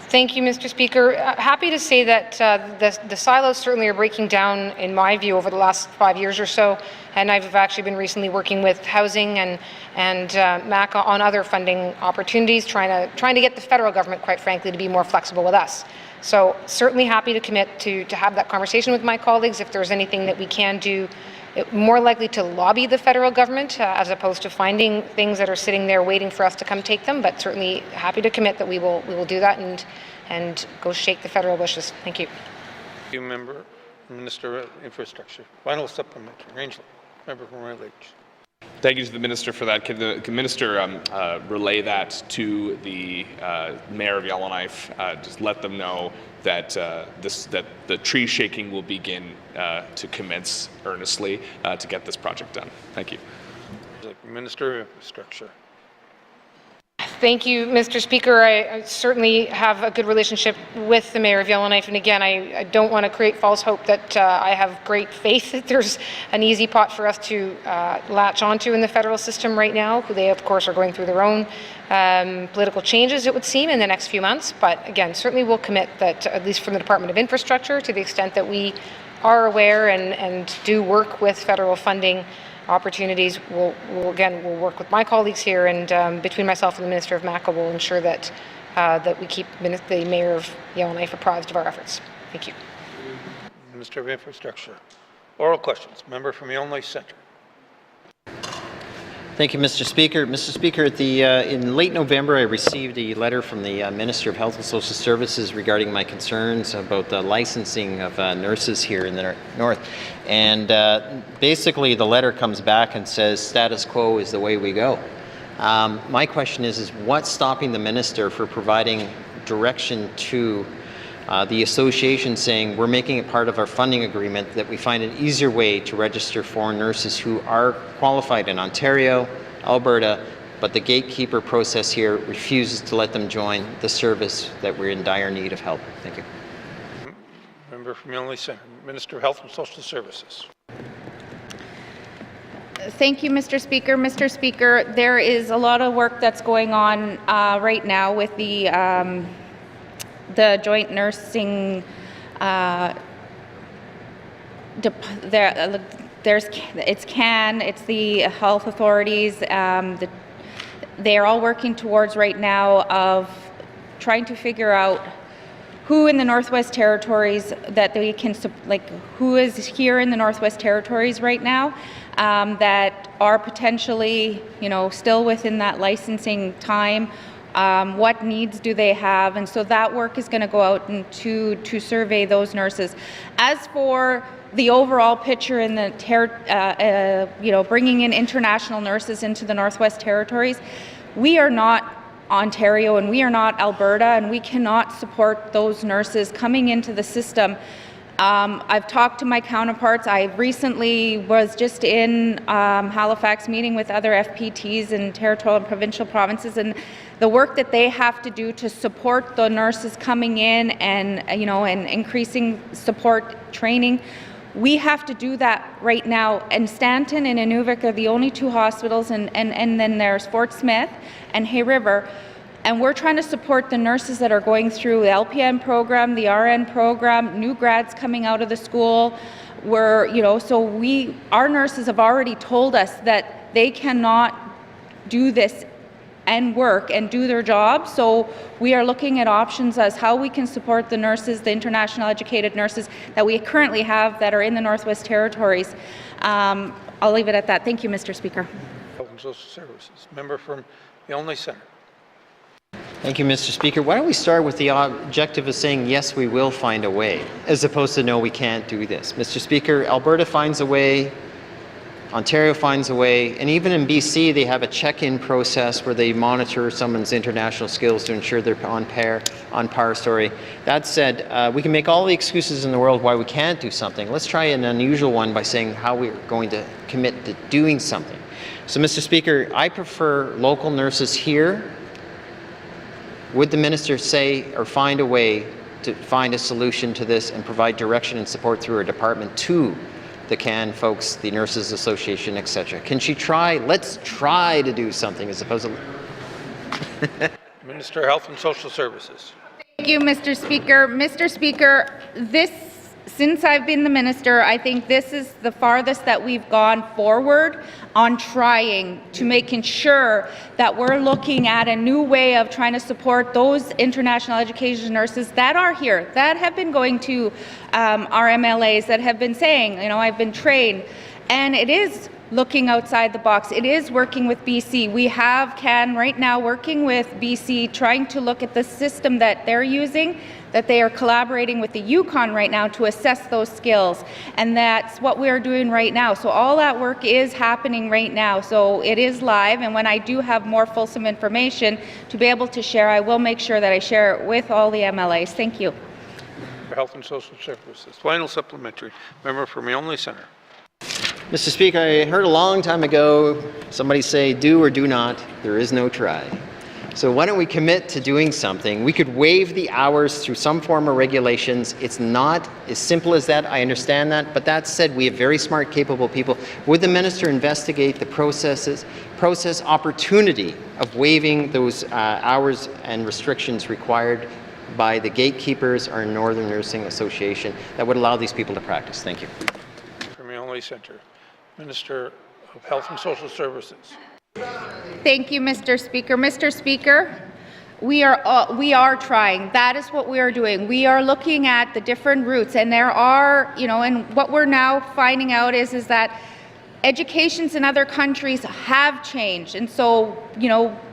Thank you, Mr. Speaker. Happy to say that the silos certainly are breaking down, in my view, over the last 5 years or so. And I've actually been recently working with housing and MACA on other funding opportunities, trying to get the federal government, quite frankly, to be more flexible with us. So certainly happy to commit to have that conversation with my colleagues if there's anything that we can do. More likely to lobby the federal government as opposed to finding things that are sitting there waiting for us to come take them, but certainly happy to commit that we will do that and go shake the federal bushes. Thank you. Thank you, Minister of Infrastructure. Final supplementary. Range Lake. Member from Range Lake. Thank you to the minister for that. Can the minister relay that to the mayor of Yellowknife? Just let them know that that the tree shaking will begin to commence earnestly to get this project done. Thank you. Minister of Infrastructure. Thank you, Mr. Speaker. I certainly have a good relationship with the Mayor of Yellowknife, and again, I don't want to create false hope that I have great faith that there's an easy pot for us to latch onto in the federal system right now. They, of course, are going through their own political changes, it would seem, in the next few months. But again, certainly we'll commit that, at least from the Department of Infrastructure, to the extent that we are aware and do work with federal funding opportunities. We'll work with my colleagues here, and between myself and the Minister of MACA, we'll ensure that we keep the Mayor of Yellowknife apprised of our efforts. Thank you. Minister of Infrastructure. Oral questions. Member from Yellowknife Centre. Thank you, Mr. Speaker. Mr. Speaker, in late November, I received a letter from the Minister of Health and Social Services regarding my concerns about the licensing of nurses here in the north. And basically, the letter comes back and says status quo is the way we go. My question is what's stopping the minister for providing direction to the association saying we're making it part of our funding agreement that we find an easier way to register foreign nurses who are qualified in Ontario, Alberta, but the gatekeeper process here refuses to let them join the service that we're in dire need of help. Thank you. Member from Yonge Centre, Minister of Health and Social Services. Thank you, Mr. Speaker. Mr. Speaker, there is a lot of work that's going on right now with the joint nursing. It's CAN, it's the health authorities. They are all working towards right now of trying to figure out who in the Northwest Territories that they can, like who is here in the Northwest Territories right now that are potentially, still within that licensing time. What needs do they have? And so that work is going to go out and to survey those nurses. As for the overall picture in the bringing in international nurses into the Northwest Territories, we are not Ontario and we are not Alberta, and we cannot support those nurses coming into the system. I've talked to my counterparts. I recently was just in Halifax meeting with other FPTs in territorial and provincial provinces, and the work that they have to do to support the nurses coming in and and increasing support training. We have to do that right now. And Stanton and Inuvik are the only two hospitals, and then there's Fort Smith and Hay River. And we're trying to support the nurses that are going through the LPN program, the RN program, new grads coming out of the school. Our nurses have already told us that they cannot do this and work and do their job. So we are looking at options as how we can support the nurses, the international educated nurses that we currently have that are in the Northwest Territories. I'll leave it at that. Thank you, Mr. Speaker. Health and Social Services. Member from Yonge Centre. Thank you, Mr. Speaker. Why don't we start with the objective of saying, yes, we will find a way, as opposed to, no, we can't do this. Mr. Speaker, Alberta finds a way, Ontario finds a way, and even in BC, they have a check-in process where they monitor someone's international skills to ensure they're on par. That said, we can make all the excuses in the world why we can't do something. Let's try an unusual one by saying how we're going to commit to doing something. So, Mr. Speaker, I prefer local nurses here. Would the minister say or find a way to find a solution to this and provide direction and support through her department to the CAN folks, the Nurses Association, etc.? Can she try? Let's try to do something as opposed to... Minister of Health and Social Services. Thank you, Mr. Speaker. Mr. Speaker, since I've been the minister, I think this is the farthest that we've gone forward on trying to making sure that we're looking at a new way of trying to support those international education nurses that are here, that have been going to our MLAs, that have been saying, I've been trained. And it is looking outside the box. It is working with BC. We have CAN right now working with BC, trying to look at the system that they're using, that they are collaborating with the Yukon right now to assess those skills. And that's what we're doing right now. So all that work is happening right now. So it is live. And when I do have more fulsome information to be able to share, I will make sure that I share it with all the MLAs. Thank you. Health and Social Services. Final supplementary. Member from Yonge Centre. Mr. Speaker, I heard a long time ago somebody say, do or do not, there is no try. So why don't we commit to doing something? We could waive the hours through some form of regulations. It's not as simple as that, I understand that, but that said, we have very smart, capable people. Would the minister investigate the process opportunity of waiving those hours and restrictions required by the gatekeepers or Northern Nursing Association that would allow these people to practice? Thank you. From Yonge Centre. Minister of Health and Social Services. Thank you, Mr. Speaker. Mr. Speaker, we are trying. That is what we are doing. We are looking at the different routes, and there are, and what we're now finding out is that educations in other countries have changed. And so,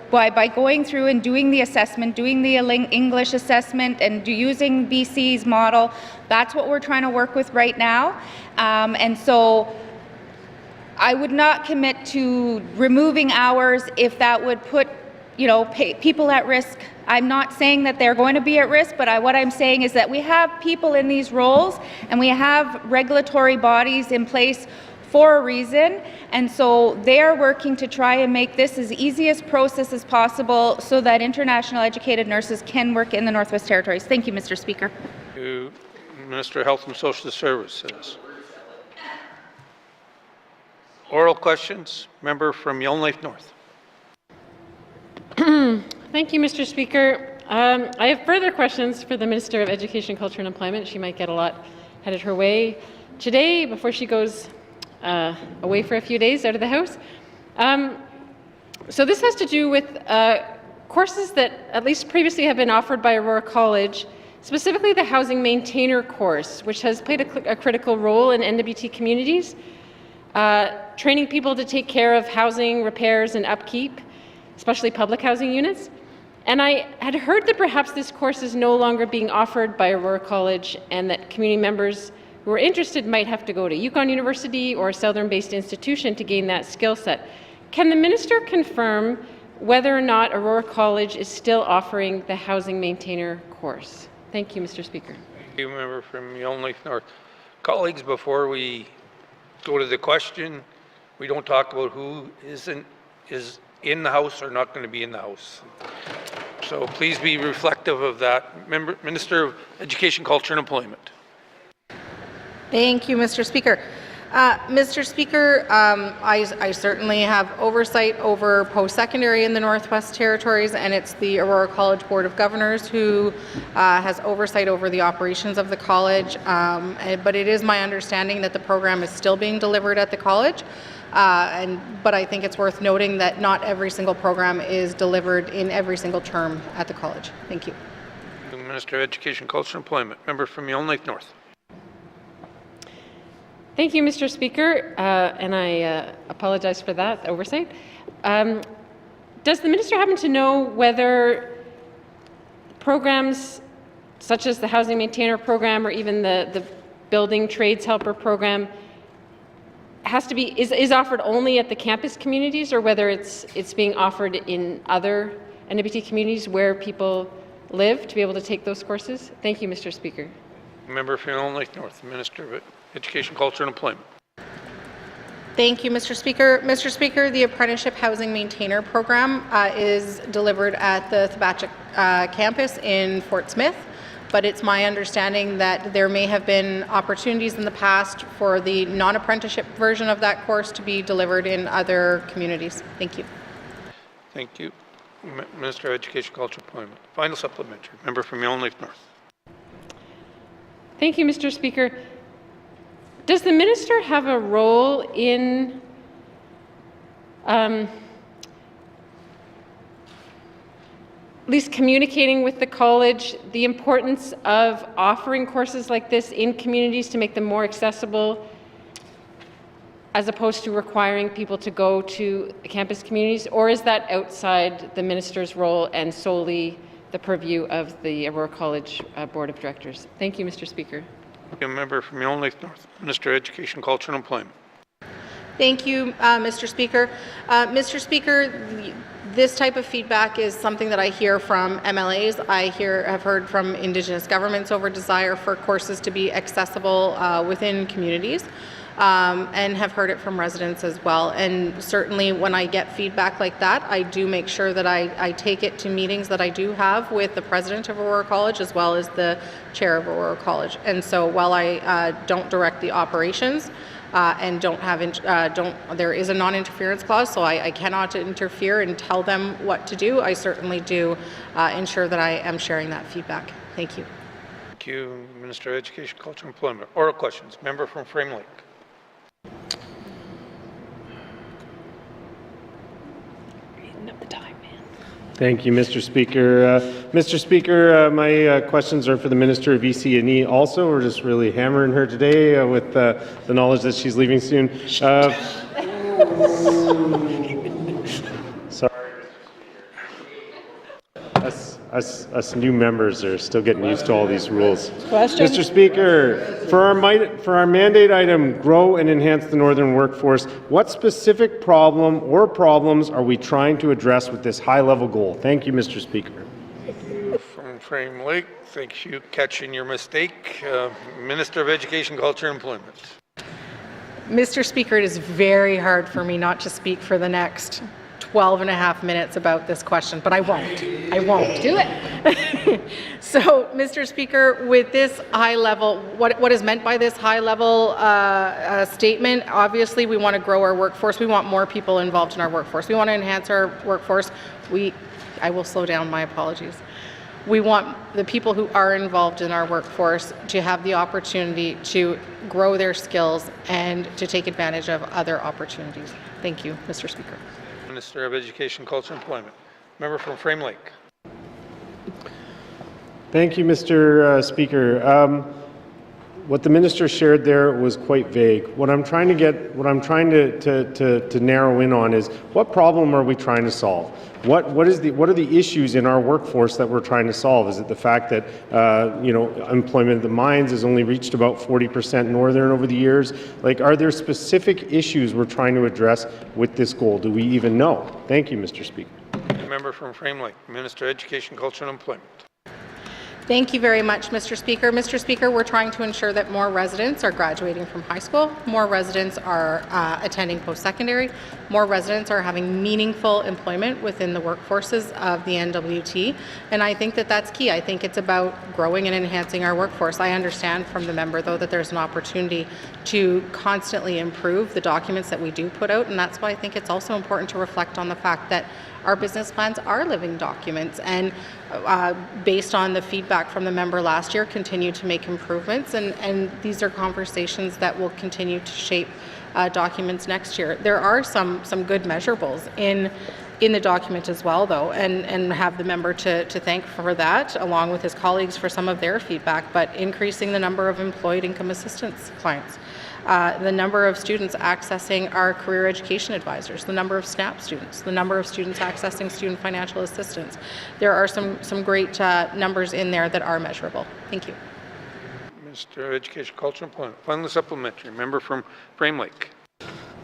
by going through and doing the assessment, doing the English assessment and using BC's model, that's what we're trying to work with right now. And so I would not commit to removing hours if that would put people at risk. I'm not saying that they're going to be at risk, but what I'm saying is that we have people in these roles and we have regulatory bodies in place for a reason, and so they're working to try and make this as easiest process as possible so that international educated nurses can work in the Northwest Territories. Thank you, Mr. Speaker. Thank you, Minister of Health and Social Services. Oral questions. Member from Yellowknife North. Thank you, Mr. Speaker. I have further questions for the Minister of Education, Culture and Employment. She might get a lot headed her way today before she goes away for a few days out of the House. So this has to do with courses that at least previously have been offered by Aurora College, specifically the Housing Maintainer course, which has played a critical role in NWT communities, training people to take care of housing repairs and upkeep, especially public housing units. And I had heard that perhaps this course is no longer being offered by Aurora College and that community members who are interested might have to go to Yukon University or a southern-based institution to gain that skill set. Can the minister confirm whether or not Aurora College is still offering the Housing Maintainer course? Thank you, Mr. Speaker. Thank you, member from Yellowknife North. Colleagues, before we go to the question, we don't talk about who is in the House or not going to be in the House. So please be reflective of that. Minister of Education, Culture and Employment. Thank you, Mr. Speaker. Mr. Speaker, I certainly have oversight over post-secondary in the Northwest Territories, and it's the Aurora College Board of Governors who has oversight over the operations of the college. But it is my understanding that the program is still being delivered at the college. But I think it's worth noting that not every single program is delivered in every single term at the college. Thank you. Minister of Education, Culture and Employment. Member from Yellowknife North. Thank you, Mr. Speaker, and I apologize for that oversight. Does the minister happen to know whether programs such as the Housing Maintainer program or even the Building Trades Helper program is offered only at the campus communities, or whether it's being offered in other NWT communities where people live to be able to take those courses? Thank you, Mr. Speaker. Member from Yellowknife North, Minister of Education, Culture and Employment. Thank you, Mr. Speaker. Mr. Speaker, the Apprenticeship Housing Maintainer program is delivered at the Thibachik campus in Fort Smith, but it's my understanding that there may have been opportunities in the past for the non-apprenticeship version of that course to be delivered in other communities. Thank you. Thank you. Minister of Education, Culture and Employment. Final supplementary. Member from Yellowknife North. Thank you, Mr. Speaker. Does the minister have a role in at least communicating with the college the importance of offering courses like this in communities to make them more accessible, as opposed to requiring people to go to campus communities? Or is that outside the minister's role and solely the purview of the Aurora College Board of Directors? Thank you, Mr. Speaker. A member from Yellowknife North, Minister of Education, Culture and Employment. Thank you, Mr. Speaker. Mr. Speaker, this type of feedback is something that I hear from MLAs. I have heard from Indigenous governments over desire for courses to be accessible within communities. And have heard it from residents as well. And certainly when I get feedback like that, I do make sure that I take it to meetings that I do have with the president of Aurora College as well as the chair of Aurora College. And so while I don't direct the operations and there is a non-interference clause, so I cannot interfere and tell them what to do, I certainly do ensure that I am sharing that feedback. Thank you. Thank you, Minister of Education, Culture and Employment. Oral questions. Member from Frame Lake. Thank you, Mr. Speaker. Mr. Speaker, my questions are for the Minister of EC&E also. We're just really hammering her today with the knowledge that she's leaving soon. Sorry. Us new members are still getting used to all these rules. Question. Mr. Speaker, for our mandate item, grow and enhance the northern workforce, what specific problem or problems are we trying to address with this high-level goal? Thank you, Mr. Speaker. From Frame Lake, thank you catching your mistake. Minister of Education, Culture and Employment. Mr. Speaker, it is very hard for me not to speak for the next 12 and a half minutes about this question, but I won't. Do it. So, Mr. Speaker, with this high level, what is meant by this high level statement, obviously we want to grow our workforce. We want more people involved in our workforce. We want to enhance our workforce. I will slow down, my apologies. We want the people who are involved in our workforce to have the opportunity to grow their skills and to take advantage of other opportunities. Thank you, Mr. Speaker. Minister of Education, Culture and Employment. Member from Frame Lake. Thank you, Mr. Speaker. What the minister shared there was quite vague. What I'm trying to narrow in on is what problem are we trying to solve? What are the issues in our workforce that we're trying to solve? Is it the fact that employment at the mines has only reached about 40% northern over the years? Like, are there specific issues we're trying to address with this goal? Do we even know? Thank you, Mr. Speaker. Member from Frame Lake, Minister of Education, Culture and Employment. Thank you very much, Mr. Speaker. Mr. Speaker, we're trying to ensure that more residents are graduating from high school, more residents are attending post-secondary, more residents are having meaningful employment within the workforces of the NWT, and I think that that's key. I think it's about growing and enhancing our workforce. I understand from the member, though, that there's an opportunity to constantly improve the documents that we do put out, and that's why I think it's also important to reflect on the fact that our business plans are living documents, and based on the feedback from the member last year, continue to make improvements, and these are conversations that will continue to shape documents next year. There are some good measurables in the document as well, though, and have the member to thank for that, along with his colleagues for some of their feedback, but increasing the number of employed income assistance clients. The number of students accessing our career education advisors, the number of SNAP students, the number of students accessing student financial assistance. There are some great numbers in there that are measurable. Thank you. Minister of Education, Culture and Employment. Final supplementary. Member from Frame Lake.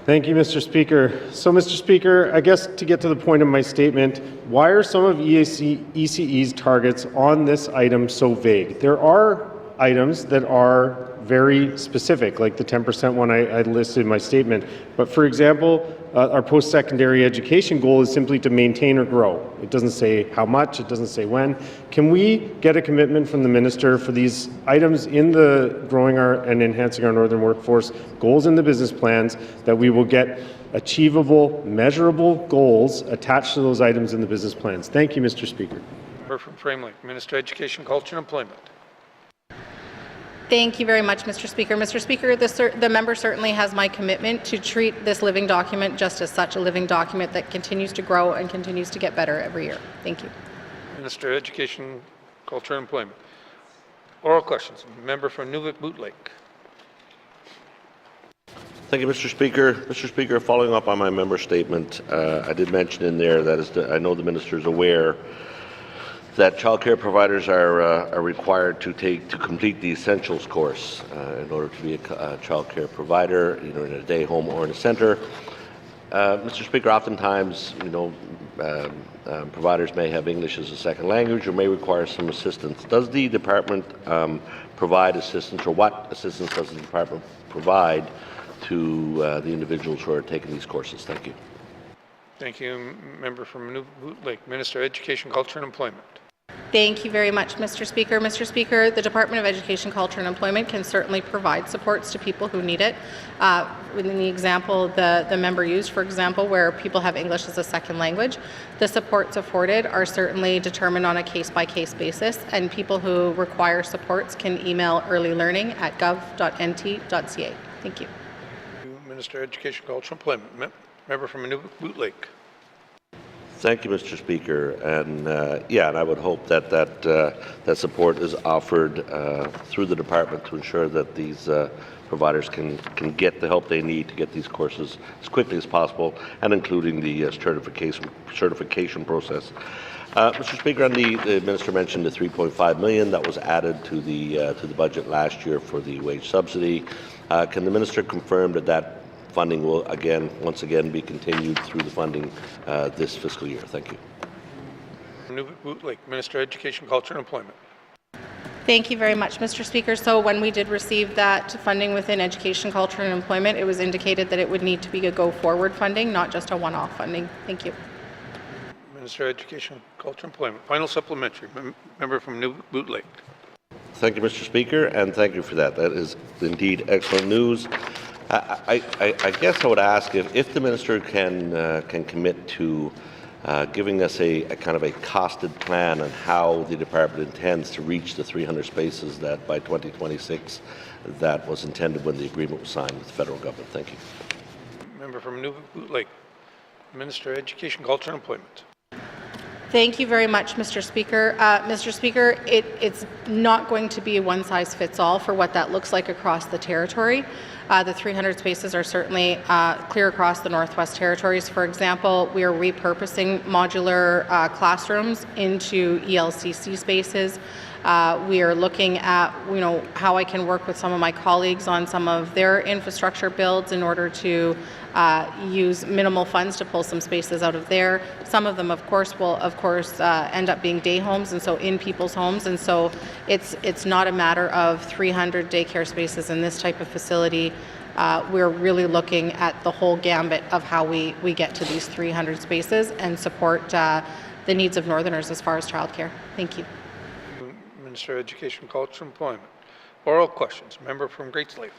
Thank you, Mr. Speaker. So, Mr. Speaker, I guess to get to the point of my statement, why are some of ECE's targets on this item so vague? There are items that are very specific, like the 10% one I listed in my statement. But for example, our post-secondary education goal is simply to maintain or grow. It doesn't say how much, it doesn't say when. Can we get a commitment from the minister for these items in the growing and enhancing our northern workforce goals in the business plans, that we will get achievable, measurable goals attached to those items in the business plans? Thank you, Mr. Speaker. Member from Frame Lake, Minister of Education, Culture and Employment. Thank you very much, Mr. Speaker. Mr. Speaker, the member certainly has my commitment to treat this living document just as such, a living document that continues to grow and continues to get better every year. Thank you. Minister of Education, Culture and Employment. Oral questions. Member from Nunavut Lake. Thank you, Mr. Speaker. Mr. Speaker, following up on my member statement, I did mention in there that I know the minister is aware that childcare providers are required to complete the essentials course in order to be a childcare provider, either in a day home or in a center. Mr. Speaker, oftentimes, providers may have English as a second language or may require some assistance. Does the department provide assistance, or what assistance does the department provide to the individuals who are taking these courses? Thank you. Thank you. Member from Nunavut Lake, Minister of Education, Culture and Employment. Thank you very much, Mr. Speaker. Mr. Speaker, the Department of Education, Culture and Employment can certainly provide supports to people who need it. In the example the member used, for example, where people have English as a second language, the supports afforded are certainly determined on a case-by-case basis, and people who require supports can email earlylearning@gov.nt.ca. Thank you. Minister of Education, Culture and Employment. Member from Nunavut Lake. Thank you, Mr. Speaker. And and I would hope that that support is offered through the department to ensure that these providers can get the help they need to get these courses as quickly as possible, and including the certification process. Mr. Speaker, and the Minister mentioned the $3.5 million that was added to the budget last year for the wage subsidy. Can the Minister confirm that funding will once again be continued through the funding this fiscal year? Thank you. Newt-Bootlick, Minister of Education, Culture and Employment. Thank you very much, Mr. Speaker. So when we did receive that funding within Education, Culture and Employment, it was indicated that it would need to be a go-forward funding, not just a one-off funding. Thank you. Minister of Education, Culture and Employment. Final supplementary. Member from Newt-Bootlick. Thank you, Mr. Speaker, and thank you for that. That is indeed excellent news. I guess I would ask if the Minister can commit to giving us a kind of a costed plan on how the department intends to reach the 300 spaces that by 2026 that was intended when the agreement was signed with the federal government. Thank you. Member from Newt-Bootlick, Minister of Education, Culture and Employment. Thank you very much, Mr. Speaker. Mr. Speaker, it's not going to be a one-size-fits-all for what that looks like across the territory. The 300 spaces are certainly clear across the Northwest Territories. For example, we are repurposing modular classrooms into ELCC spaces. We are looking at, how I can work with some of my colleagues on some of their infrastructure builds in order to use minimal funds to pull some spaces out of there. Some of them, of course, will end up being day homes, and so in people's homes. And so it's not a matter of 300 daycare spaces in this type of facility. We're really looking at the whole gambit of how we get to these 300 spaces and support the needs of Northerners as far as childcare. Thank you. Minister of Education, Culture and Employment. Oral questions. Member from Great Slave.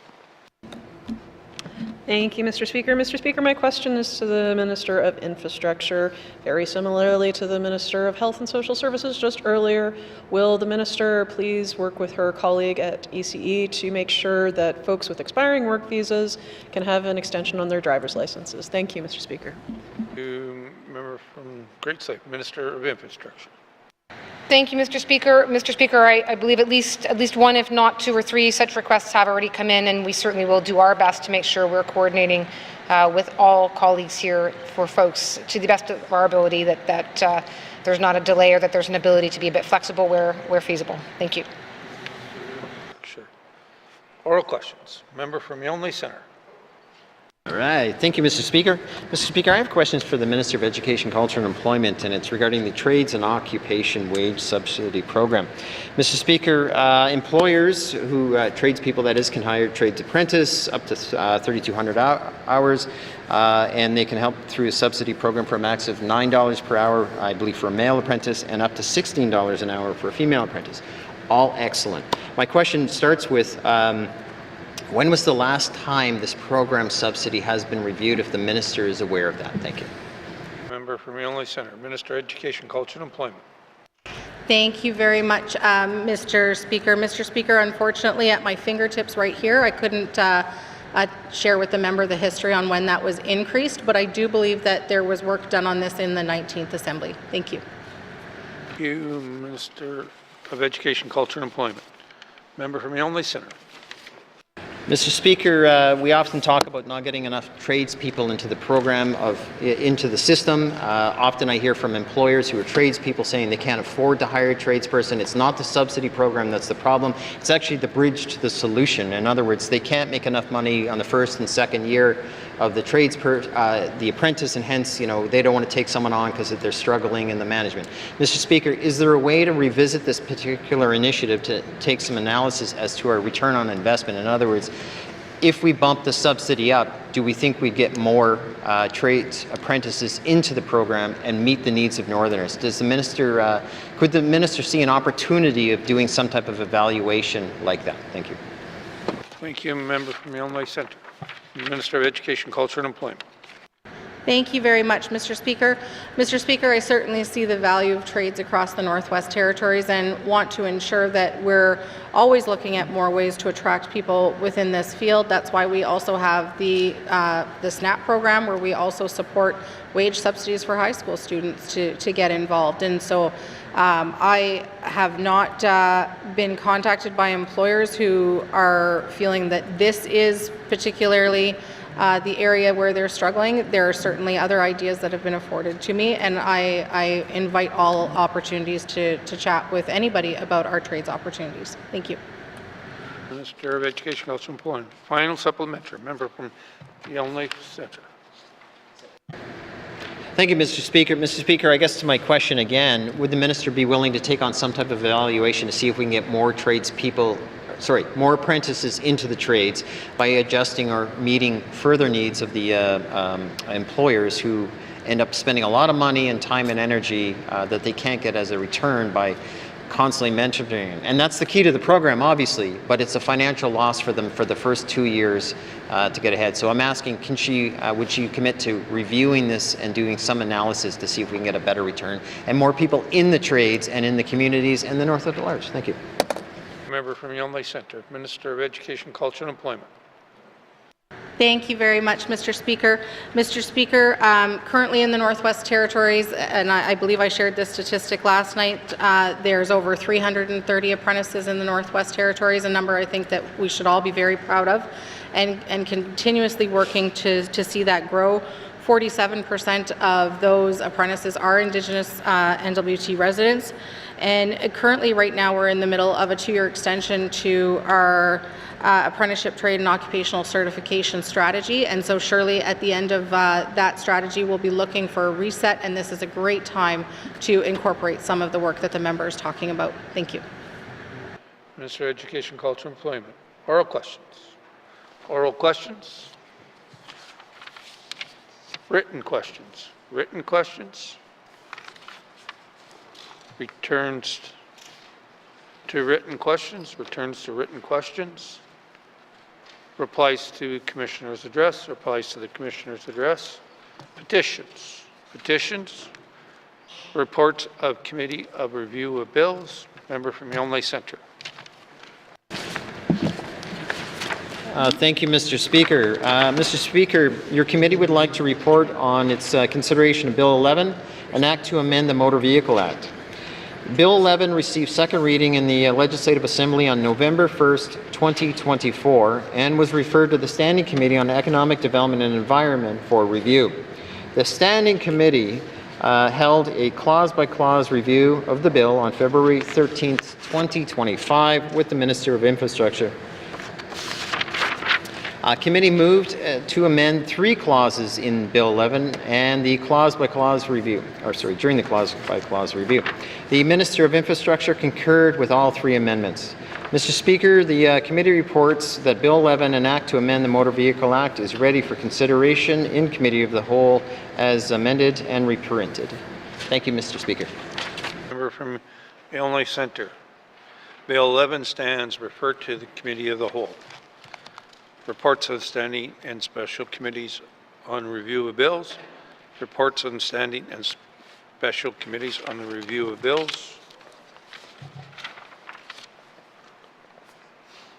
Thank you, Mr. Speaker. Mr. Speaker, my question is to the Minister of Infrastructure. Very similarly to the Minister of Health and Social Services just earlier, will the Minister please work with her colleague at ECE to make sure that folks with expiring work visas can have an extension on their driver's licenses? Thank you, Mr. Speaker. Member from Great Slave, Minister of Infrastructure. Thank you, Mr. Speaker. Mr. Speaker, I believe at least one, if not two or three, such requests have already come in, and we certainly will do our best to make sure we're coordinating with all colleagues here for folks to the best of our ability that there's not a delay or that there's an ability to be a bit flexible where feasible. Thank you. Sure. Oral questions. Member from Yonley Centre. All right. Thank you, Mr. Speaker. Mr. Speaker, I have questions for the Minister of Education, Culture and Employment, and it's regarding the Trades and Occupation Wage Subsidy Program. Mr. Speaker, employers who, tradespeople that is, can hire trades apprentice up to 3,200 hours, and they can help through a subsidy program for a max of $9 per hour, I believe, for a male apprentice, and up to $16 an hour for a female apprentice. All excellent. My question starts with, when was the last time this program subsidy has been reviewed, if the Minister is aware of that? Thank you. Member from Yonley Centre, Minister of Education, Culture and Employment. Thank you very much, Mr. Speaker. Mr. Speaker, unfortunately, at my fingertips right here, I couldn't share with the member the history on when that was increased, but I do believe that there was work done on this in the 19th Assembly. Thank you. Thank you, Minister of Education, Culture and Employment. Member from Yonley Centre. Mr. Speaker, we often talk about not getting enough tradespeople into the program, into the system. Often I hear from employers who are tradespeople saying they can't afford to hire a tradesperson. It's not the subsidy program that's the problem. It's actually the bridge to the solution. In other words, they can't make enough money on the first and second year of the the apprentice, and hence, they don't want to take someone on because they're struggling in the management. Mr. Speaker, is there a way to revisit this particular initiative to take some analysis as to our return on investment? In other words, if we bump the subsidy up, do we think we get more trades apprentices into the program and meet the needs of Northerners? Does the Minister, could the Minister see an opportunity of doing some type of evaluation like that? Thank you. Thank you, Member from Yonley Centre. Minister of Education, Culture and Employment. Thank you very much, Mr. Speaker. Mr. Speaker, I certainly see the value of trades across the Northwest Territories and want to ensure that we're always looking at more ways to attract people within this field. That's why we also have the SNAP program, where we also support wage subsidies for high school students to get involved. And so I have not been contacted by employers who are feeling that this is particularly the area where they're struggling. There are certainly other ideas that have been afforded to me, and I invite all opportunities to chat with anybody about our trades opportunities. Thank you. Minister of Education, Culture and Employment. Final supplementary. Member from Yellowknife Centre. Thank you, Mr. Speaker. Mr. Speaker, I guess to my question again, would the minister be willing to take on some type of evaluation to see if we can get more more apprentices into the trades by adjusting or meeting further needs of the employers who end up spending a lot of money and time and energy that they can't get as a return by constantly mentoring. And that's the key to the program, obviously, but it's a financial loss for them for the first 2 years to get ahead. So I'm asking, would she commit to reviewing this and doing some analysis to see if we can get a better return and more people in the trades and in the communities and the Northwest at large? Thank you. Member from Yellowknife Centre. Minister of Education, Culture and Employment. Thank you very much, Mr. Speaker. Mr. Speaker, currently in the Northwest Territories, and I believe I shared this statistic last night, there's over 330 apprentices in the Northwest Territories, a number I think that we should all be very proud of, and continuously working to see that grow. 47% of those apprentices are Indigenous NWT residents, and currently right now we're in the middle of a 2-year extension to our apprenticeship trade and occupational certification strategy, and so surely at the end of that strategy we'll be looking for a reset, and this is a great time to incorporate some of the work that the member is talking about. Thank you. Minister of Education, Culture and Employment. Oral questions. Oral questions. Written questions. Written questions. Returns to written questions. Returns to written questions. Replies to Commissioner's address. Replies to the Commissioner's address. Petitions. Petitions. Reports of Committee of Review of Bills. Member from Yellowknife Centre. Thank you, Mr. Speaker. Mr. Speaker, your committee would like to report on its consideration of Bill 11, an act to amend the Motor Vehicle Act. Bill 11 received second reading in the Legislative Assembly on November 1st, 2024, and was referred to the Standing Committee on Economic Development and Environment for review. The Standing Committee held a clause-by-clause review of the bill on February 13th, 2025 with the Minister of Infrastructure. Committee moved to amend 3 clauses in Bill 11 and the clause-by-clause review, during the clause-by-clause review. The Minister of Infrastructure concurred with all 3 amendments. Mr. Speaker, the committee reports that Bill 11, an act to amend the Motor Vehicle Act, is ready for consideration in Committee of the Whole as amended and reprinted. Thank you, Mr. Speaker. Member from Yellowknife Centre. Bill 11 stands referred to the Committee of the Whole. Reports of standing and special committees on review of bills. Reports on standing and special committees on the review of bills.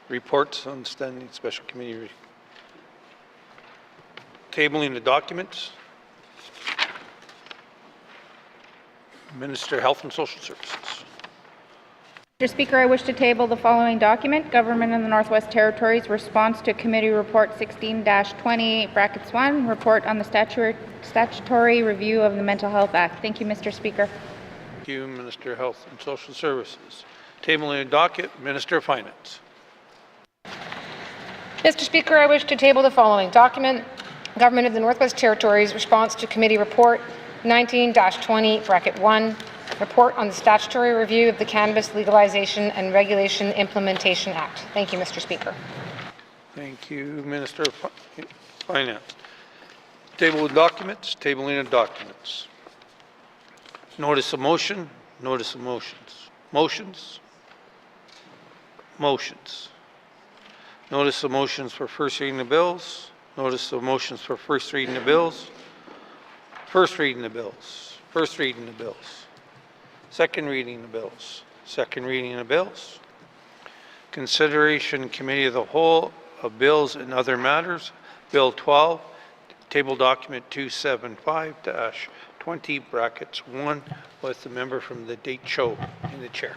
Reports on standing special committee. Tabling the documents. Minister of Health and Social Services. Mr. Speaker, I wish to table the following document, Government in the Northwest Territories Response to Committee Report 16-20(1), Report on the Statutory Review of the Mental Health Act. Thank you, Mr. Speaker. Thank you, Minister of Health and Social Services. Tabling the docket, Minister of Finance. Mr. Speaker, I wish to table the following document, Government of the Northwest Territories Response to Committee Report 19-20(1), Report on the Statutory Review of the Cannabis Legalization and Regulation Implementation Act. Thank you, Mr. Speaker. Thank you, Minister of Finance. Table of documents, tabling of documents. Notice of motion, notice of motions. Motions. Motions. Notice of motions for first reading of bills. Notice of motions for first reading of bills. First reading of bills. First reading of bills. Second reading of bills. Second reading of bills. Consideration Committee of the Whole of bills and other matters. Bill 12, table document 275-20 brackets 1 with the member from the Date Show in the chair.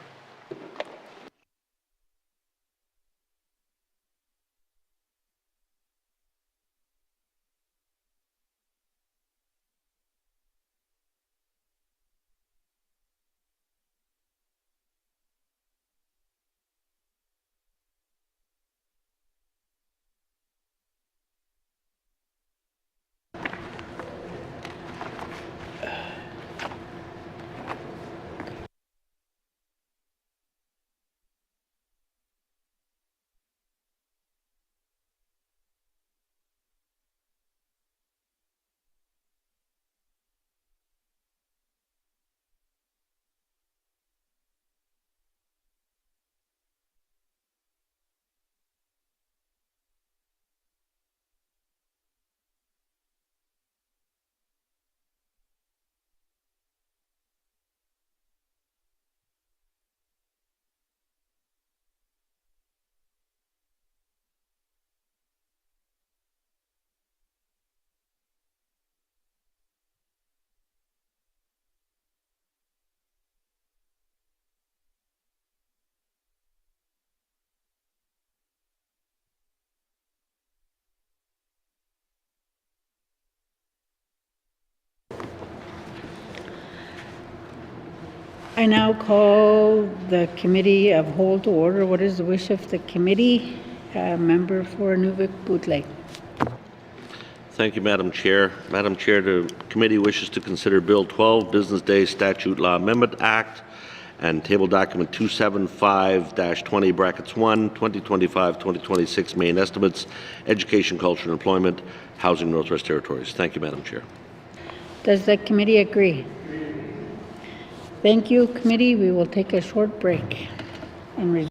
I now call the Committee of Whole to order. What is the wish of the committee? Member for Nuvik Bootleg. Thank you, Madam Chair. Madam Chair, the committee wishes to consider Bill 12, Business Day Statute Law Amendment Act, and table document 275-20 brackets 1, 2025-2026 main estimates, education, culture, and employment, housing, Northwest Territories. Thank you, Madam Chair. Does the committee agree? Thank you, committee. We will take a short break and resume.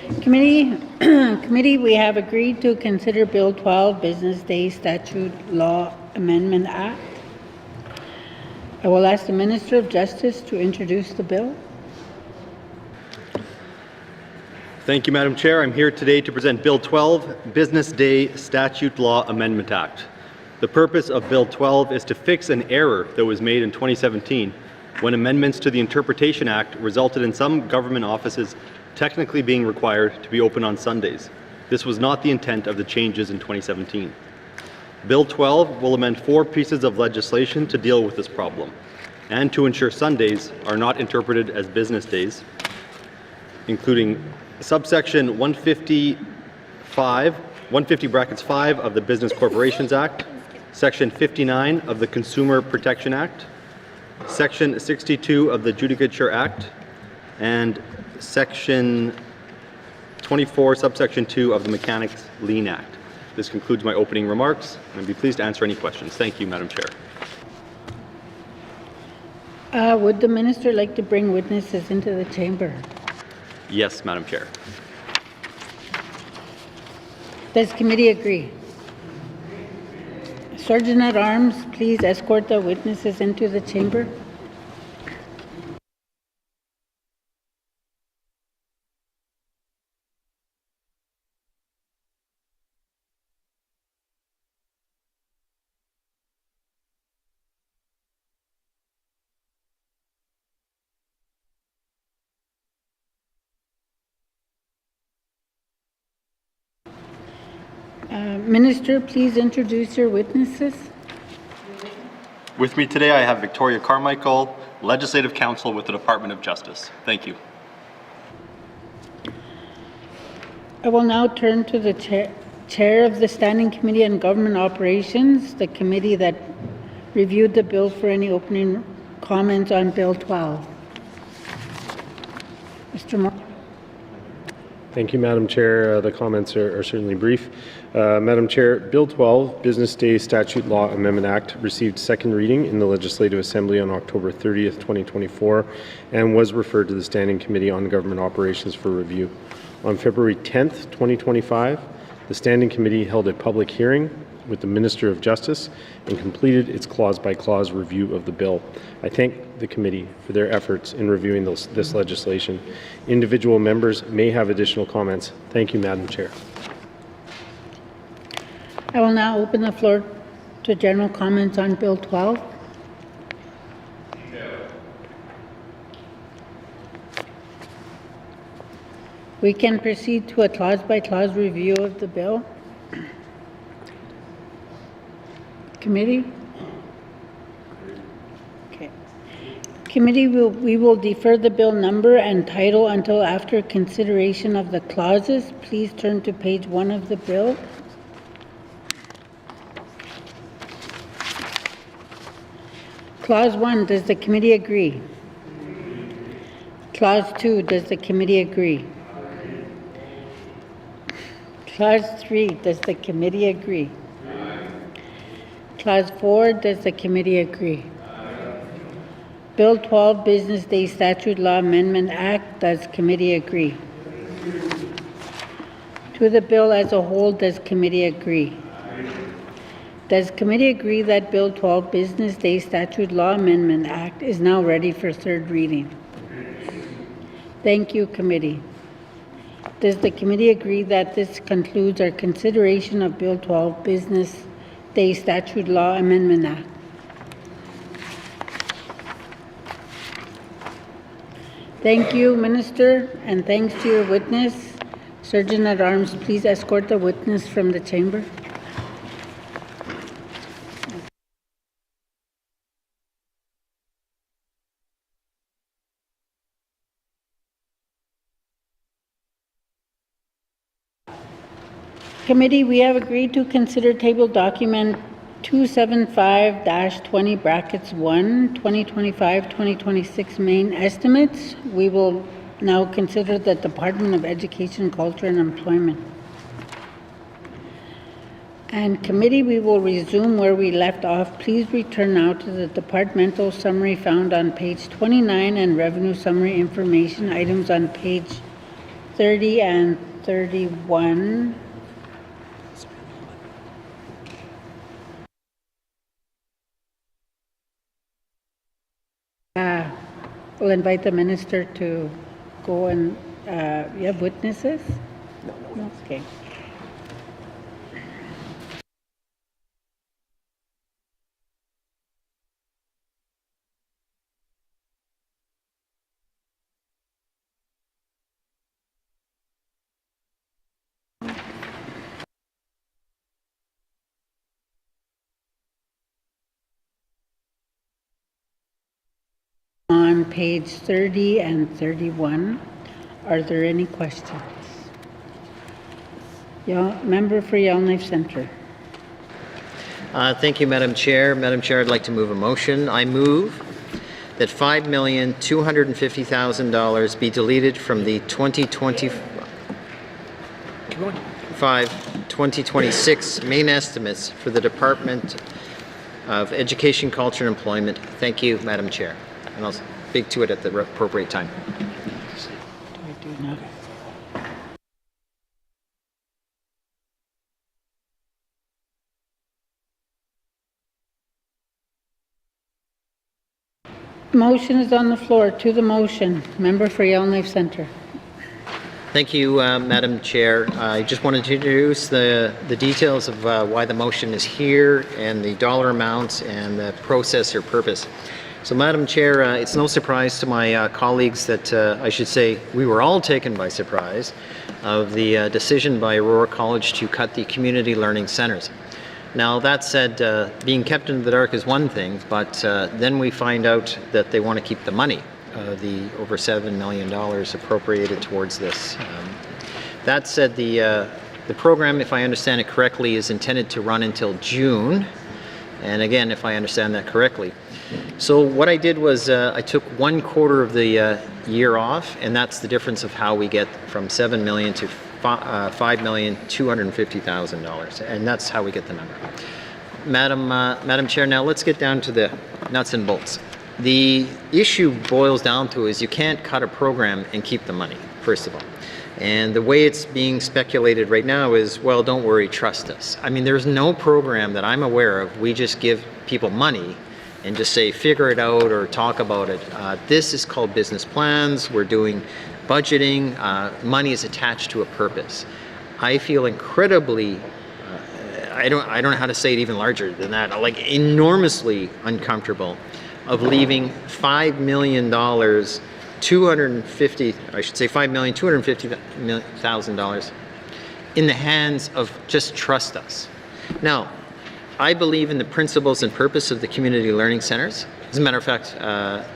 Committee, we have agreed to consider Bill 12, Business Day Statute Law Amendment Act. I will ask the Minister of Justice to introduce the bill. Thank you, Madam Chair. I'm here today to present Bill 12, Business Day Statute Law Amendment Act. The purpose of Bill 12 is to fix an error that was made in 2017 when amendments to the Interpretation Act resulted in some government offices technically being required to be open on Sundays. This was not the intent of the changes in 2017. Bill 12 will amend 4 pieces of legislation to deal with this problem and to ensure Sundays are not interpreted as business days, including subsection 150 brackets 5 of the Business Corporations Act, section 59 of the Consumer Protection Act, section 62 of the Judicature Act, and section 24 subsection 2 of the Mechanics Lien Act. This concludes my opening remarks, and I'd be pleased to answer any questions. Thank you, Madam Chair. Would the Minister like to bring witnesses into the chamber? Yes, Madam Chair. Does committee agree? Sergeant at Arms, please escort the witnesses into the chamber. Minister, please introduce your witnesses. With me today, I have Victoria Carmichael, Legislative Counsel with the Department of Justice. Thank you. I will now turn to the chair of the Standing Committee on Government Operations, the committee that reviewed the bill, for any opening comments on Bill 12. Mr. Moore. Thank you, Madam Chair. The comments are certainly brief. Madam Chair, Bill 12, Business Day Statute Law Amendment Act, received second reading in the Legislative Assembly on October 30th, 2024, and was referred to the Standing Committee on Government Operations for review. On February 10th, 2025, the Standing Committee held a public hearing with the Minister of Justice and completed its clause-by-clause review of the bill. I thank the committee for their efforts in reviewing this legislation. Individual members may have additional comments. Thank you, Madam Chair. I will now open the floor to general comments on Bill 12. We can proceed to a clause-by-clause review of the bill. Committee? Okay. Committee, we will defer the bill number and title until after consideration of the clauses. Please turn to page 1 of the bill. Clause 1, does the committee agree? Clause 2, does the committee agree? Clause 3, does the committee agree? Clause 4, does the committee agree? Bill 12, Business Day Statute Law Amendment Act, does committee agree? To the bill as a whole, does committee agree? Does committee agree that Bill 12, Business Day Statute Law Amendment Act is now ready for third reading? Thank you, committee. Does the committee agree that this concludes our consideration of Bill 12, Business Day Statute Law Amendment Act? Thank you, Minister, and thanks to your witness. Sergeant at Arms, please escort the witness from the chamber. Committee, we have agreed to consider table document 275-20 brackets 1, 2025-2026 main estimates. We will now consider the Department of Education, Culture and Employment. And committee, we will resume where we left off. Please return now to the departmental summary found on page 29 and revenue summary information items on page 30 and 31. We'll invite the minister to go and, you have witnesses? No. Okay. On page 30 and 31, are there any questions? Member for Yellowknife Centre. Thank you, Madam Chair. Madam Chair, I'd like to move a motion. I move that $5,250,000 be deleted from the 2025-2026 main estimates for the Department of Education, Culture and Employment. Thank you, Madam Chair. And I'll speak to it at the appropriate time. Motion is on the floor. To the motion, member for Yellowknife Centre. Thank you, Madam Chair. I just wanted to introduce the details of why the motion is here and the dollar amounts and the process or purpose. So, Madam Chair, it's no surprise to my colleagues that I should say we were all taken by surprise of the decision by Aurora College to cut the community learning centres. Now, that said, being kept in the dark is one thing, but then we find out that they want to keep the money, the over $7 million appropriated towards this. That said, the program, if I understand it correctly, is intended to run until June. And again, if I understand that correctly. So what I did was I took 1/4 of the year off, and that's the difference of how we get from $7 million to $5,250,000, and that's how we get the number. Madam Chair, now let's get down to the nuts and bolts. The issue boils down to is you can't cut a program and keep the money, first of all. And the way it's being speculated right now is, well, don't worry, trust us. I mean, there's no program that I'm aware of. We just give people money and just say, figure it out or talk about it. This is called business plans. We're doing budgeting. Money is attached to a purpose. I feel incredibly, I don't know how to say it even larger than that, like enormously uncomfortable of leaving $5 million, $5,250,000 in the hands of just trust us. Now, I believe in the principles and purpose of the community learning centers. As a matter of fact,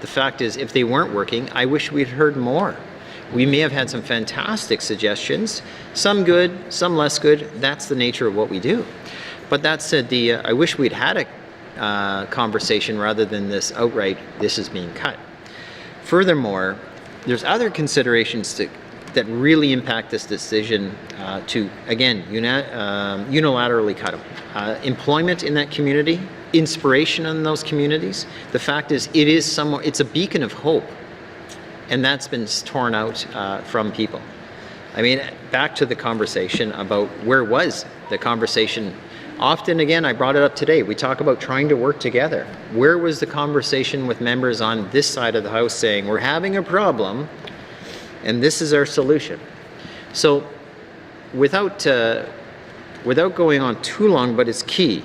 the fact is, if they weren't working, I wish we'd heard more. We may have had some fantastic suggestions, some good, some less good. That's the nature of what we do. But that said, I wish we'd had a conversation rather than this outright, this is being cut. Furthermore, there's other considerations that really impact this decision to, again, unilaterally cut them. Employment in that community, inspiration in those communities. The fact is, it's a beacon of hope, and that's been torn out from people. I mean, back to the conversation about where was the conversation. Often, again, I brought it up today, we talk about trying to work together. Where was the conversation with members on this side of the House saying, we're having a problem, and this is our solution? So, without going on too long, but it's key,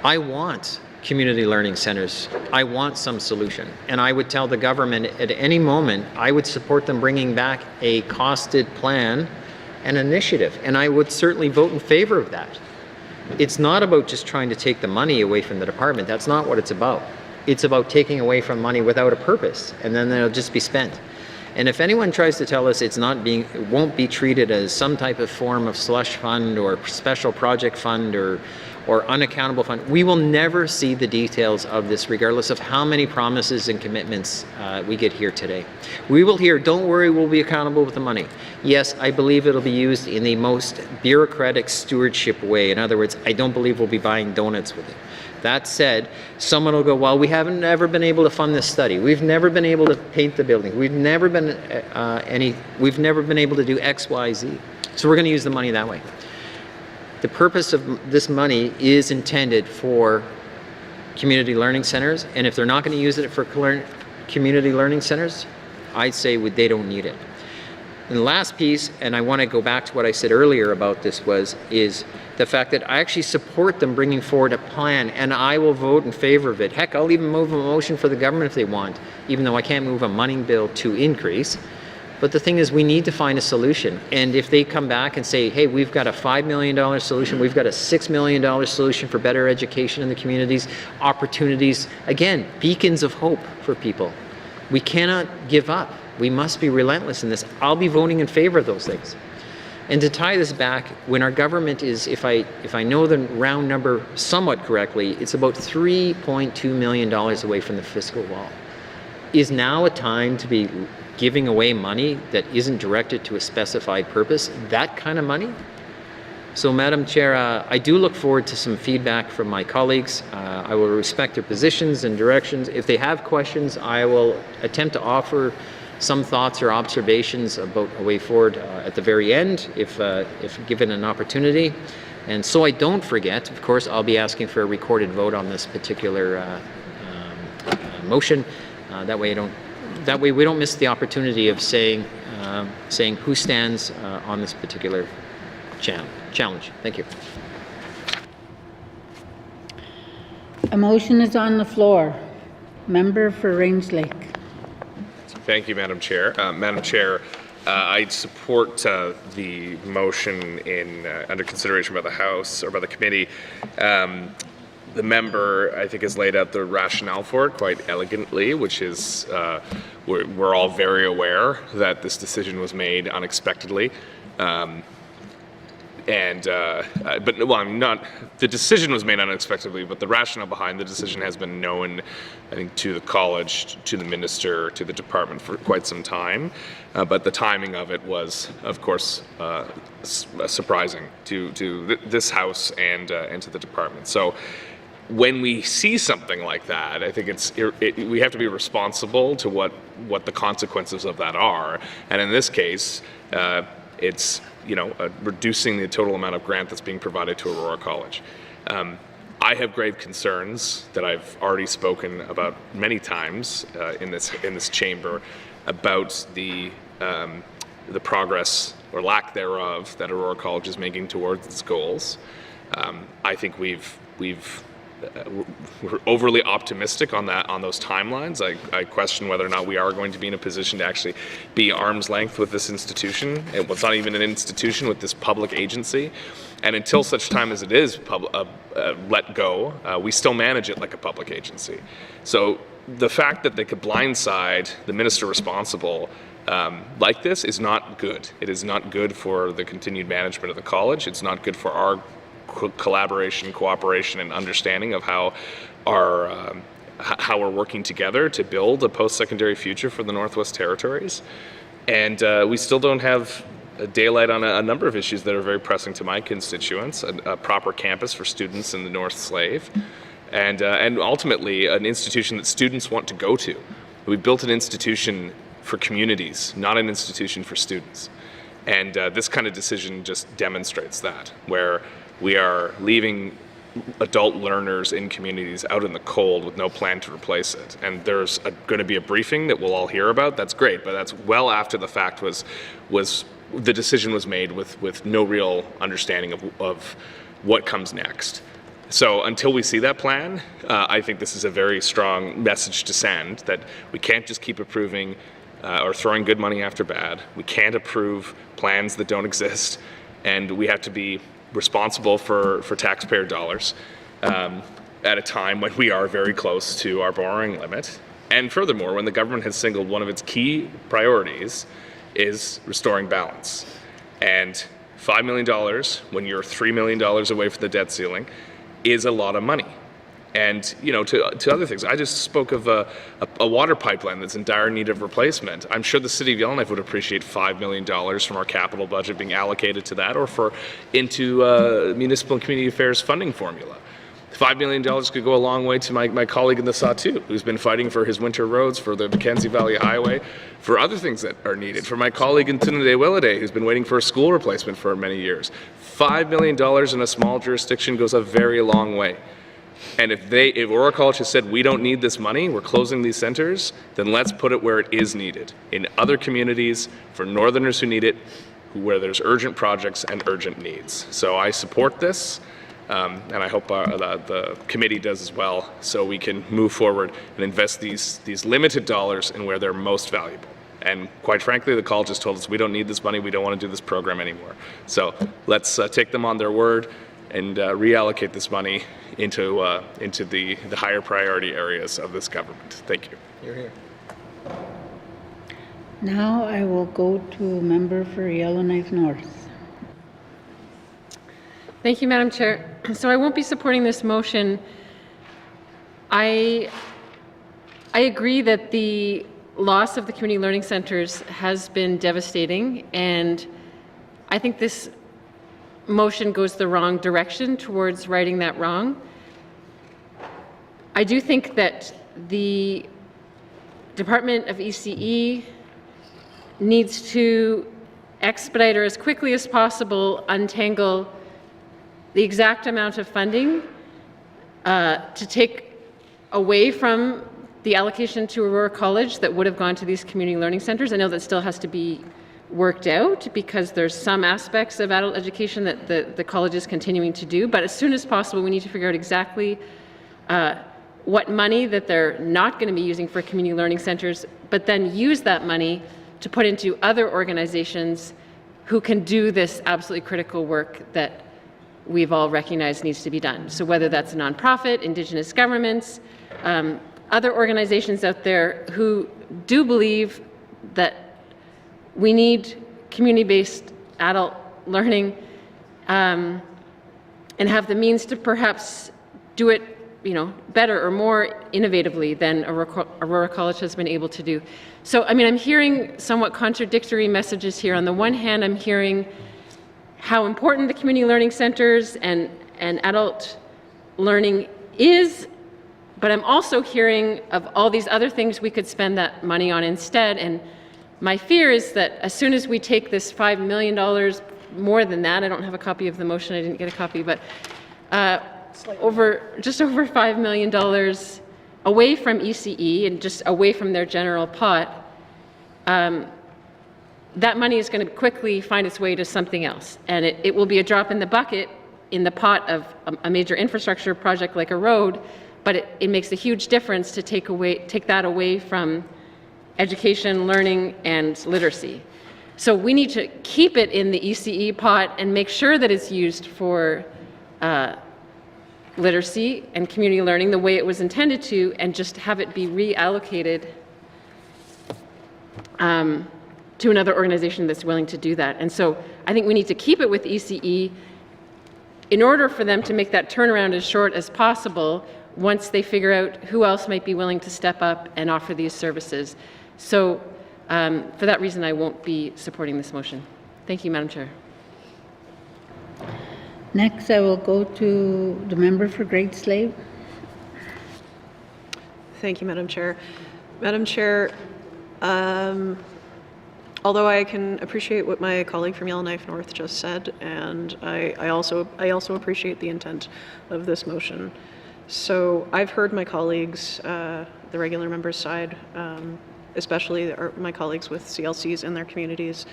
I want community learning centers. I want some solution. And I would tell the government at any moment, I would support them bringing back a costed plan and initiative. And I would certainly vote in favor of that. It's not about just trying to take the money away from the department. That's not what it's about. It's about taking away from money without a purpose, and then it'll just be spent. And if anyone tries to tell us it won't be treated as some type of form of slush fund or special project fund or unaccountable fund, we will never see the details of this, regardless of how many promises and commitments we get here today. We will hear, don't worry, we'll be accountable with the money. Yes, I believe it'll be used in the most bureaucratic stewardship way. In other words, I don't believe we'll be buying donuts with it. That said, someone will go, well, we haven't ever been able to fund this study. We've never been able to paint the building. We've never been able to do X, Y, Z. So we're going to use the money that way. The purpose of this money is intended for community learning centers, and if they're not going to use it for community learning centers, I'd say they don't need it. And the last piece, and I want to go back to what I said earlier about this, is the fact that I actually support them bringing forward a plan, and I will vote in favor of it. Heck, I'll even move a motion for the government if they want, even though I can't move a money bill to increase. But the thing is, we need to find a solution. And if they come back and say, hey, we've got a $5 million solution, we've got a $6 million solution for better education in the communities, opportunities, again, beacons of hope for people. We cannot give up. We must be relentless in this. I'll be voting in favor of those things. And to tie this back, when our government is, if I know the round number somewhat correctly, it's about $3.2 million away from the fiscal wall. Is now a time to be giving away money that isn't directed to a specified purpose, that kind of money? So, Madam Chair, I do look forward to some feedback from my colleagues. I will respect their positions and directions. If they have questions, I will attempt to offer some thoughts or observations about a way forward at the very end, if given an opportunity. And so I don't forget, of course, I'll be asking for a recorded vote on this particular motion. That way we don't miss the opportunity of saying who stands on this particular challenge. Thank you. A motion is on the floor. Member for Range Lake. Thank you, Madam Chair. Madam Chair, I support the motion under consideration by the House or by the committee. The member, I think, has laid out the rationale for it quite elegantly, which is we're all very aware that this decision was made unexpectedly. The decision was made unexpectedly, but the rationale behind the decision has been known, I think, to the college, to the minister, to the department for quite some time. But the timing of it was, of course, surprising to this House and to the department. So when we see something like that, I think we have to be responsible to what the consequences of that are. And in this case, it's reducing the total amount of grant that's being provided to Aurora College. I have grave concerns that I've already spoken about many times in this chamber about the progress or lack thereof that Aurora College is making towards its goals. I think we're overly optimistic on those timelines. I question whether or not we are going to be in a position to actually be arm's length with this institution. It's not even an institution, with this public agency. And until such time as it is let go, we still manage it like a public agency. So the fact that they could blindside the minister responsible like this is not good. It is not good for the continued management of the college. It's not good for our collaboration, cooperation, and understanding of how we're working together to build a post-secondary future for the Northwest Territories. And we still don't have daylight on a number of issues that are very pressing to my constituents: a proper campus for students in the North Slave, and ultimately an institution that students want to go to. We built an institution for communities, not an institution for students. And this kind of decision just demonstrates that, where we are leaving adult learners in communities out in the cold with no plan to replace it. And there's going to be a briefing that we'll all hear about. That's great, but that's well after the fact the decision was made with no real understanding of what comes next. So until we see that plan, I think this is a very strong message to send, that we can't just keep approving or throwing good money after bad. We can't approve plans that don't exist, and we have to be responsible for taxpayer dollars at a time when we are very close to our borrowing limit. And furthermore, when the government has singled one of its key priorities is restoring balance. And $5 million, when you're $3 million away from the debt ceiling, is a lot of money. And, to other things, I just spoke of a water pipeline that's in dire need of replacement. I'm sure the City of Yellowknife would appreciate $5 million from our capital budget being allocated to that, or into municipal and community affairs funding formula. $5 million could go a long way to my colleague in the Sawtoo, who's been fighting for his winter roads, for the Mackenzie Valley Highway, for other things that are needed. For my colleague in Tunade-Willade, who's been waiting for a school replacement for many years. $5 million in a small jurisdiction goes a very long way. And if Aurora College has said we don't need this money, we're closing these centers, then let's put it where it is needed, in other communities, for Northerners who need it, where there's urgent projects and urgent needs. So I support this. And I hope the committee does as well, so we can move forward and invest these limited dollars in where they're most valuable. And quite frankly, the college has told us we don't need this money, we don't want to do this program anymore. So let's take them on their word and reallocate this money into the higher priority areas of this government. Thank you. You're here. Now I will go to member for Yellowknife North. Thank you, Madam Chair. So I won't be supporting this motion. I agree that the loss of the community learning centers has been devastating, and I think this motion goes the wrong direction towards righting that wrong. I do think that the Department of ECE needs to expedite or as quickly as possible untangle the exact amount of funding to take away from the allocation to Aurora College that would have gone to these community learning centers. I know that still has to be worked out because there's some aspects of adult education that the college is continuing to do, but as soon as possible we need to figure out exactly what money that they're not going to be using for community learning centers, but then use that money to put into other organizations who can do this absolutely critical work that we've all recognized needs to be done. So whether that's a nonprofit, Indigenous governments, other organizations out there who do believe that we need community-based adult learning and have the means to perhaps do it better or more innovatively than Aurora College has been able to do. So, I mean, I'm hearing somewhat contradictory messages here. On the one hand, I'm hearing how important the community learning centers and adult learning is, but I'm also hearing of all these other things we could spend that money on instead. And my fear is that as soon as we take this $5 million, more than that, I don't have a copy of the motion, I didn't get a copy, but just over $5 million away from ECE and just away from their general pot, that money is going to quickly find its way to something else. And it will be a drop in the bucket in the pot of a major infrastructure project like a road, but it makes a huge difference to take that away from education, learning, and literacy. So we need to keep it in the ECE pot and make sure that it's used for literacy and community learning the way it was intended to, and just have it be reallocated to another organization that's willing to do that. And so I think we need to keep it with ECE in order for them to make that turnaround as short as possible once they figure out who else might be willing to step up and offer these services. So for that reason, I won't be supporting this motion. Thank you, Madam Chair. Next, I will go to the member for Great Slave. Thank you, Madam Chair. Madam Chair, although I can appreciate what my colleague from Yellowknife North just said, and I also appreciate the intent of this motion. So I've heard my colleagues, the regular members' side, especially my colleagues with CLCs in their communities.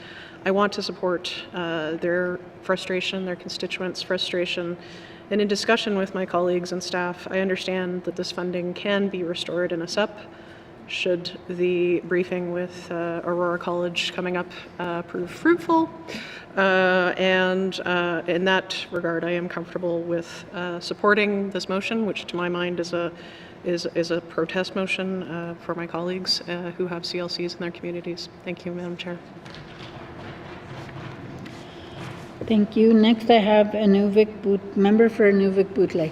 I want to support their frustration, their constituents' frustration. And in discussion with my colleagues and staff, I understand that this funding can be restored in a SUP should the briefing with Aurora College coming up prove fruitful. And in that regard, I am comfortable with supporting this motion, which to my mind is a protest motion for my colleagues who have CLCs in their communities. Thank you, Madam Chair. Thank you. Next, I have member for Inuvik Bootleg.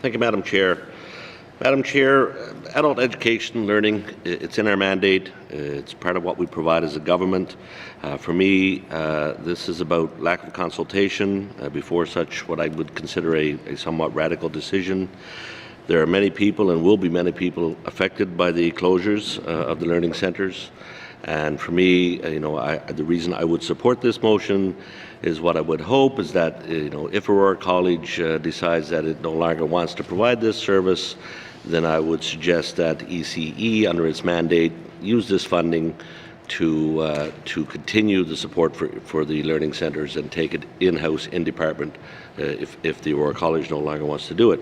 Thank you, Madam Chair. Madam Chair, adult education, learning, it's in our mandate. It's part of what we provide as a government. For me, this is about lack of consultation before such what I would consider a somewhat radical decision. There are many people and will be many people affected by the closures of the learning centres. And for me, the reason I would support this motion is what I would hope is that, if Aurora College decides that it no longer wants to provide this service, then I would suggest that ECE, under its mandate, use this funding to continue the support for the learning centres and take it in-house, in-department, if the Aurora College no longer wants to do it.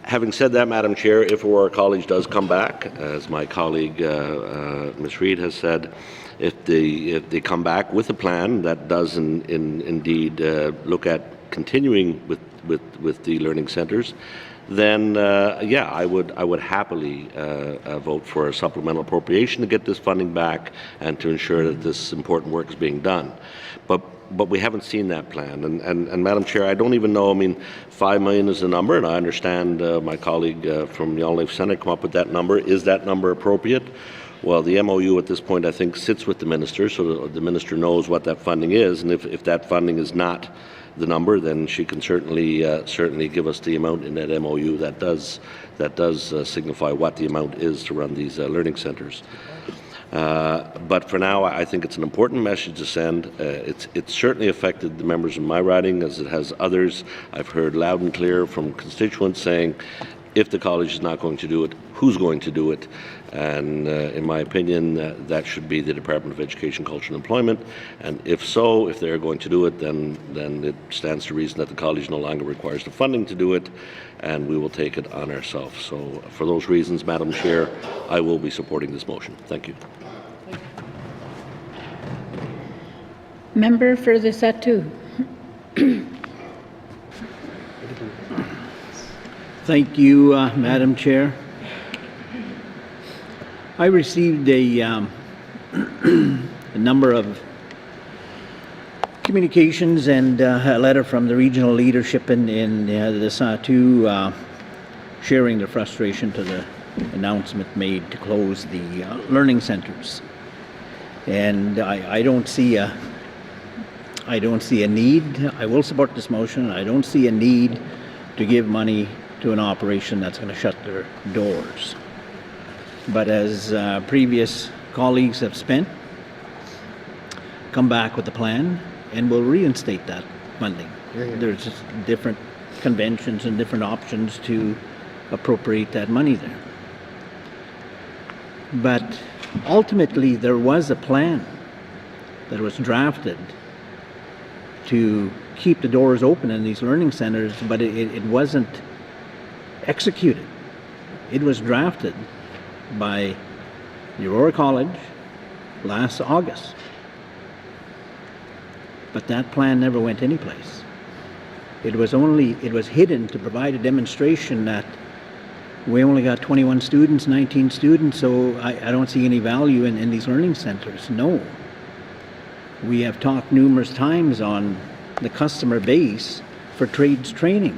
Having said that, Madam Chair, if Aurora College does come back, as my colleague Ms. Reid has said, if they come back with a plan that does indeed look at continuing with the learning centres, then yeah, I would happily vote for a supplemental appropriation to get this funding back and to ensure that this important work is being done. But we haven't seen that plan. And Madam Chair, I don't even know, I mean, $5 million is the number, and I understand my colleague from Yonge Lake Centre come up with that number. Is that number appropriate? Well, the MOU at this point, I think, sits with the minister, so the minister knows what that funding is, and if that funding is not the number, then she can certainly give us the amount in that MOU that does signify what the amount is to run these learning centres. But for now, I think it's an important message to send. It's certainly affected the members of my riding, as it has others. I've heard loud and clear from constituents saying, if the college is not going to do it, who's going to do it? And in my opinion, that should be the Department of Education, Culture and Employment. And if so, if they're going to do it, then it stands to reason that the college no longer requires the funding to do it, and we will take it on ourselves. So for those reasons, Madam Chair, I will be supporting this motion. Thank you. Member for the Satu. Thank you, Madam Chair. I received a number of communications and a letter from the regional leadership in the Satu sharing their frustration to the announcement made to close the learning centres. And I don't see a need. I will support this motion. I don't see a need to give money to an operation that's going to shut their doors. But as previous colleagues have come back with a plan, and we'll reinstate that funding. There's just different conventions and different options to appropriate that money there. But ultimately, there was a plan that was drafted to keep the doors open in these learning centers, but it wasn't executed. It was drafted by the Aurora College last August. But that plan never went anyplace. It was hidden to provide a demonstration that we only got 21 students, 19 students, so I don't see any value in these learning centers. No. We have talked numerous times on the customer base for trades training.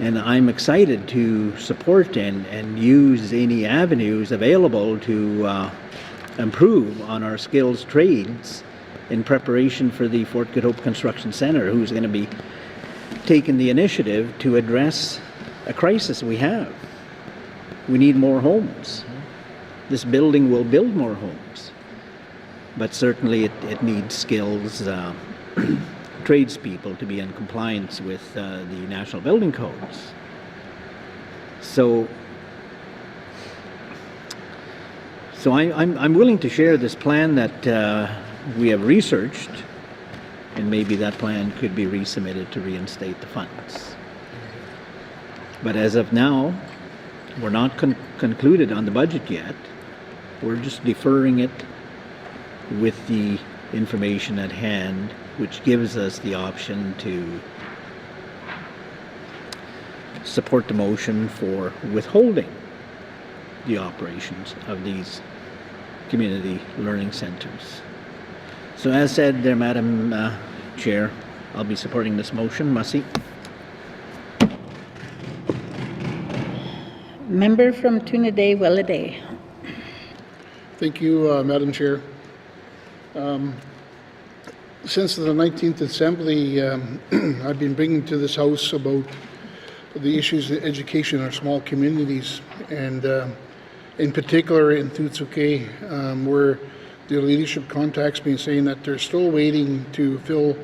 And I'm excited to support and use any avenues available to improve on our skills trades in preparation for the Fort Good Hope Construction Centre, who's going to be taking the initiative to address a crisis we have. We need more homes. This building will build more homes. But certainly it needs skills tradespeople to be in compliance with the National Building Codes. So I'm willing to share this plan that we have researched, and maybe that plan could be resubmitted to reinstate the funds. But as of now, we're not concluded on the budget yet. We're just deferring it with the information at hand, which gives us the option to support the motion for withholding the operations of these community learning centers. So as said there, Madam Chair, I'll be supporting this motion. Masi. Member from Trinidad Welladay. Thank you, Madam Chair. Since the 19th Assembly, I've been bringing to this House about the issues of education in our small communities, and in particular in Tutsuke, where the leadership contacts me saying that they're still waiting to fill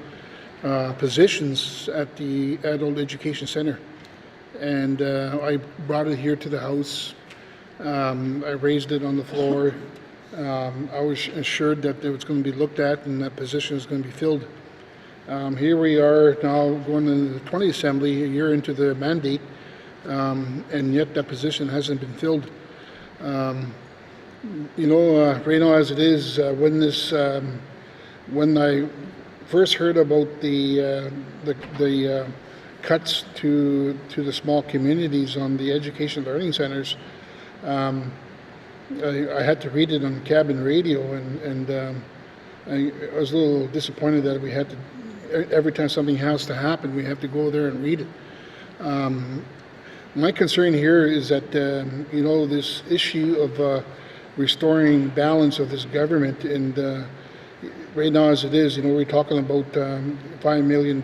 positions at the Adult Education Center. And I brought it here to the House. I raised it on the floor. I was assured that it was going to be looked at and that position is going to be filled. Here we are now going to the 20th Assembly, a year into the mandate, and yet that position hasn't been filled. Right now as it is, when I first heard about the cuts to the small communities on the education learning centers, I had to read it on cabin radio, and I was a little disappointed that we had to, every time something has to happen, we have to go there and read it. My concern here is that, this issue of restoring balance of this government, and right now as it is, we're talking about $5 million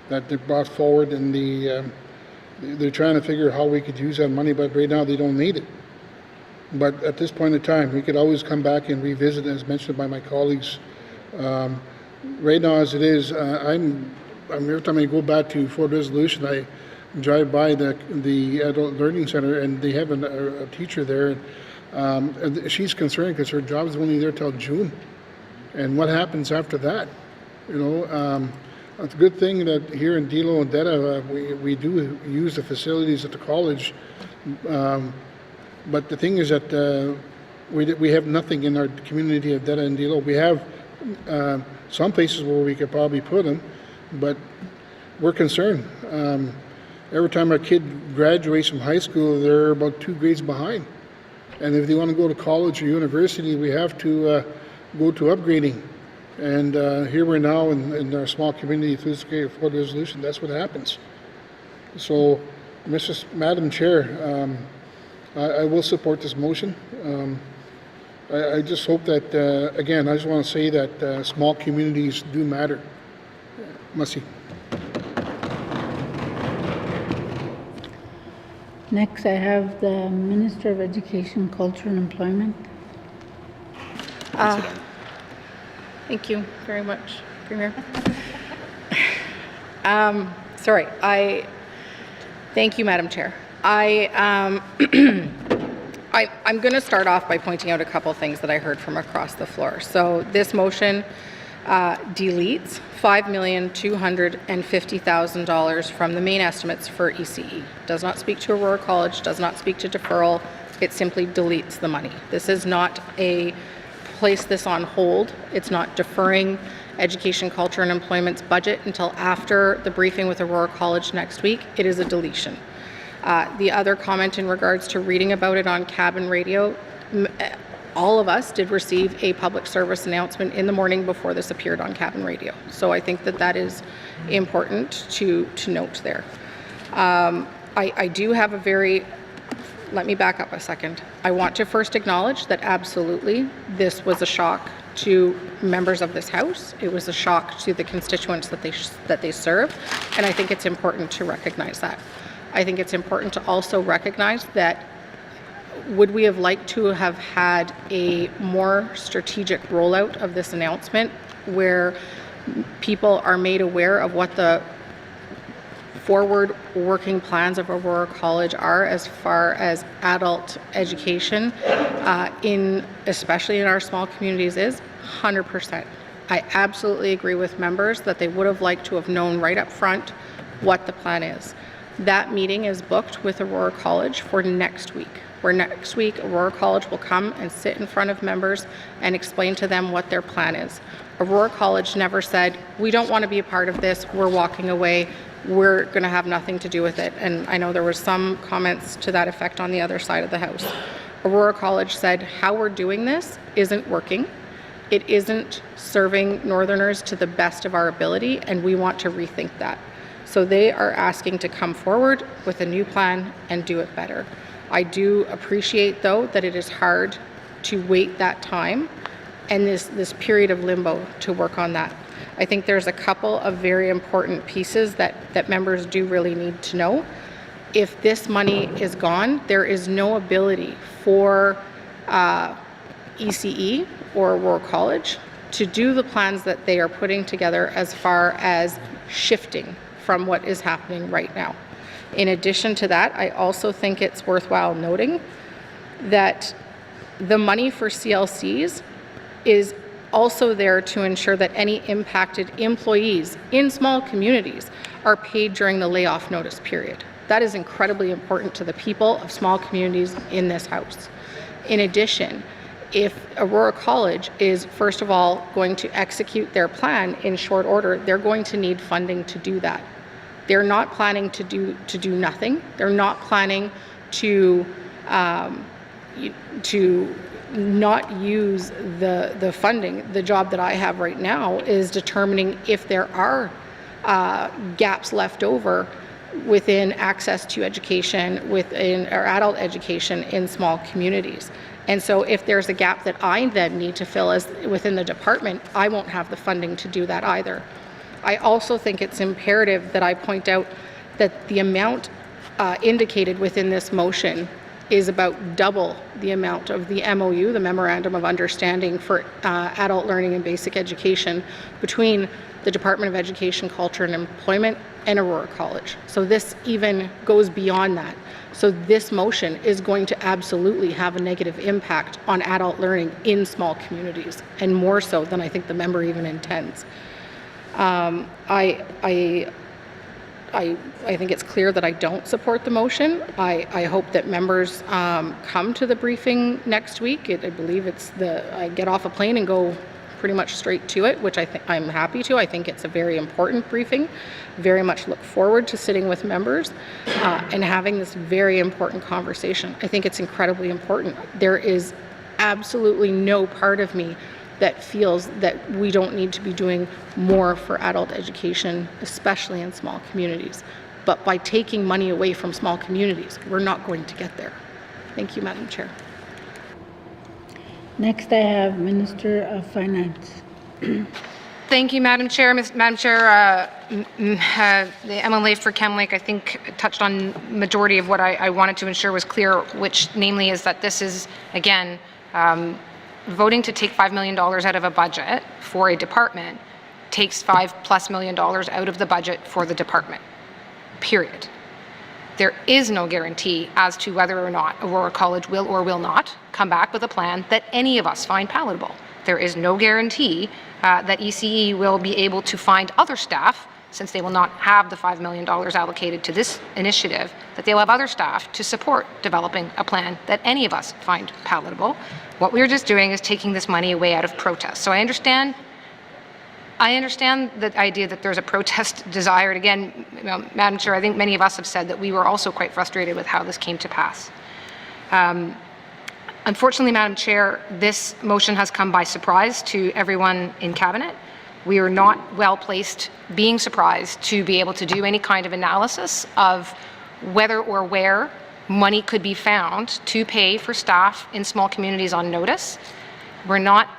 that they brought forward, and they're trying to figure out how we could use that money, but right now they don't need it. But at this point in time, we could always come back and revisit, as mentioned by my colleagues. Right now, as it is, every time I go back to Fort Resolution, I drive by the Adult Learning Center, and they have a teacher there, and she's concerned because her job is only there till June. And what happens after that? It's a good thing that here in Dilo and Deta, we do use the facilities at the college. But the thing is that we have nothing in our community of Deta and Dilo. We have some places where we could probably put them, but we're concerned. Every time our kid graduates from high school, they're about 2 grades behind. And if they want to go to college or university, we have to go to upgrading. And here we're now in our small community through the Fort Resolution. That's what happens. So, Madam Chair, I will support this motion. I just hope that, again, I just want to say that small communities do matter. Merci. Next, I have the Minister of Education, Culture and Employment. Thank you very much, Premier. Thank you, Madam Chair. I'm going to start off by pointing out a couple things that I heard from across the floor. So this motion deletes $5,250,000 from the main estimates for ECE. Does not speak to Aurora College, does not speak to deferral. It simply deletes the money. This is not a place this on hold. It's not deferring Education, Culture and Employment's budget until after the briefing with Aurora College next week. It is a deletion. The other comment in regards to reading about it on cabin radio, all of us did receive a public service announcement in the morning before this appeared on cabin radio. So I think that is important to note there. I do have let me back up a second. I want to first acknowledge that absolutely this was a shock to members of this House. It was a shock to the constituents that they serve, and I think it's important to recognize that. I think it's important to also recognize that would we have liked to have had a more strategic rollout of this announcement where people are made aware of what the forward working plans of Aurora College are as far as adult education, especially in our small communities, is 100%. I absolutely agree with members that they would have liked to have known right up front what the plan is. That meeting is booked with Aurora College for next week, where next week Aurora College will come and sit in front of members and explain to them what their plan is. Aurora College never said, we don't want to be a part of this, we're walking away, we're going to have nothing to do with it. And I know there were some comments to that effect on the other side of the House. Aurora College said, how we're doing this isn't working. It isn't serving Northerners to the best of our ability, and we want to rethink that. So they are asking to come forward with a new plan and do it better. I do appreciate, though, that it is hard to wait that time and this period of limbo to work on that. I think there's a couple of very important pieces that members do really need to know. If this money is gone, there is no ability for ECE or Aurora College to do the plans that they are putting together as far as shifting from what is happening right now. In addition to that, I also think it's worthwhile noting that the money for CLCs is also there to ensure that any impacted employees in small communities are paid during the layoff notice period. That is incredibly important to the people of small communities in this House. In addition, if Aurora College is, first of all, going to execute their plan in short order, they're going to need funding to do that. They're not planning to do nothing. They're not planning to not use the funding. The job that I have right now is determining if there are gaps left over within access to education, within our adult education in small communities. And so if there's a gap that I then need to fill as within the department, I won't have the funding to do that either. I also think it's imperative that I point out that the amount indicated within this motion is about double the amount of the MOU, the Memorandum of Understanding for Adult Learning and Basic Education, between the Department of Education, Culture and Employment and Aurora College. So this even goes beyond that. So this motion is going to absolutely have a negative impact on adult learning in small communities, and more so than I think the member even intends. I think it's clear that I don't support the motion. I hope that members come to the briefing next week. I believe I get off a plane and go pretty much straight to it, which I'm happy to. I think it's a very important briefing. Very much look forward to sitting with members and having this very important conversation. I think it's incredibly important. There is absolutely no part of me that feels that we don't need to be doing more for adult education, especially in small communities. But by taking money away from small communities, we're not going to get there. Thank you, Madam Chair. Next, I have Minister of Finance. Thank you, Madam Chair. Madam Chair, the MLA for Chem Lake, I think, touched on majority of what I wanted to ensure was clear, which namely is that this is, again, voting to take $5 million out of a budget for a department takes $5+ million out of the budget for the department, period. There is no guarantee as to whether or not Aurora College will or will not come back with a plan that any of us find palatable. There is no guarantee that ECE will be able to find other staff, since they will not have the $5 million allocated to this initiative, that they'll have other staff to support developing a plan that any of us find palatable. What we're just doing is taking this money away out of protest. So I understand the idea that there's a protest desire. And again, Madam Chair, I think many of us have said that we were also quite frustrated with how this came to pass. Unfortunately, Madam Chair, this motion has come by surprise to everyone in Cabinet. We are not well placed, being surprised, to be able to do any kind of analysis of whether or where money could be found to pay for staff in small communities on notice. We're not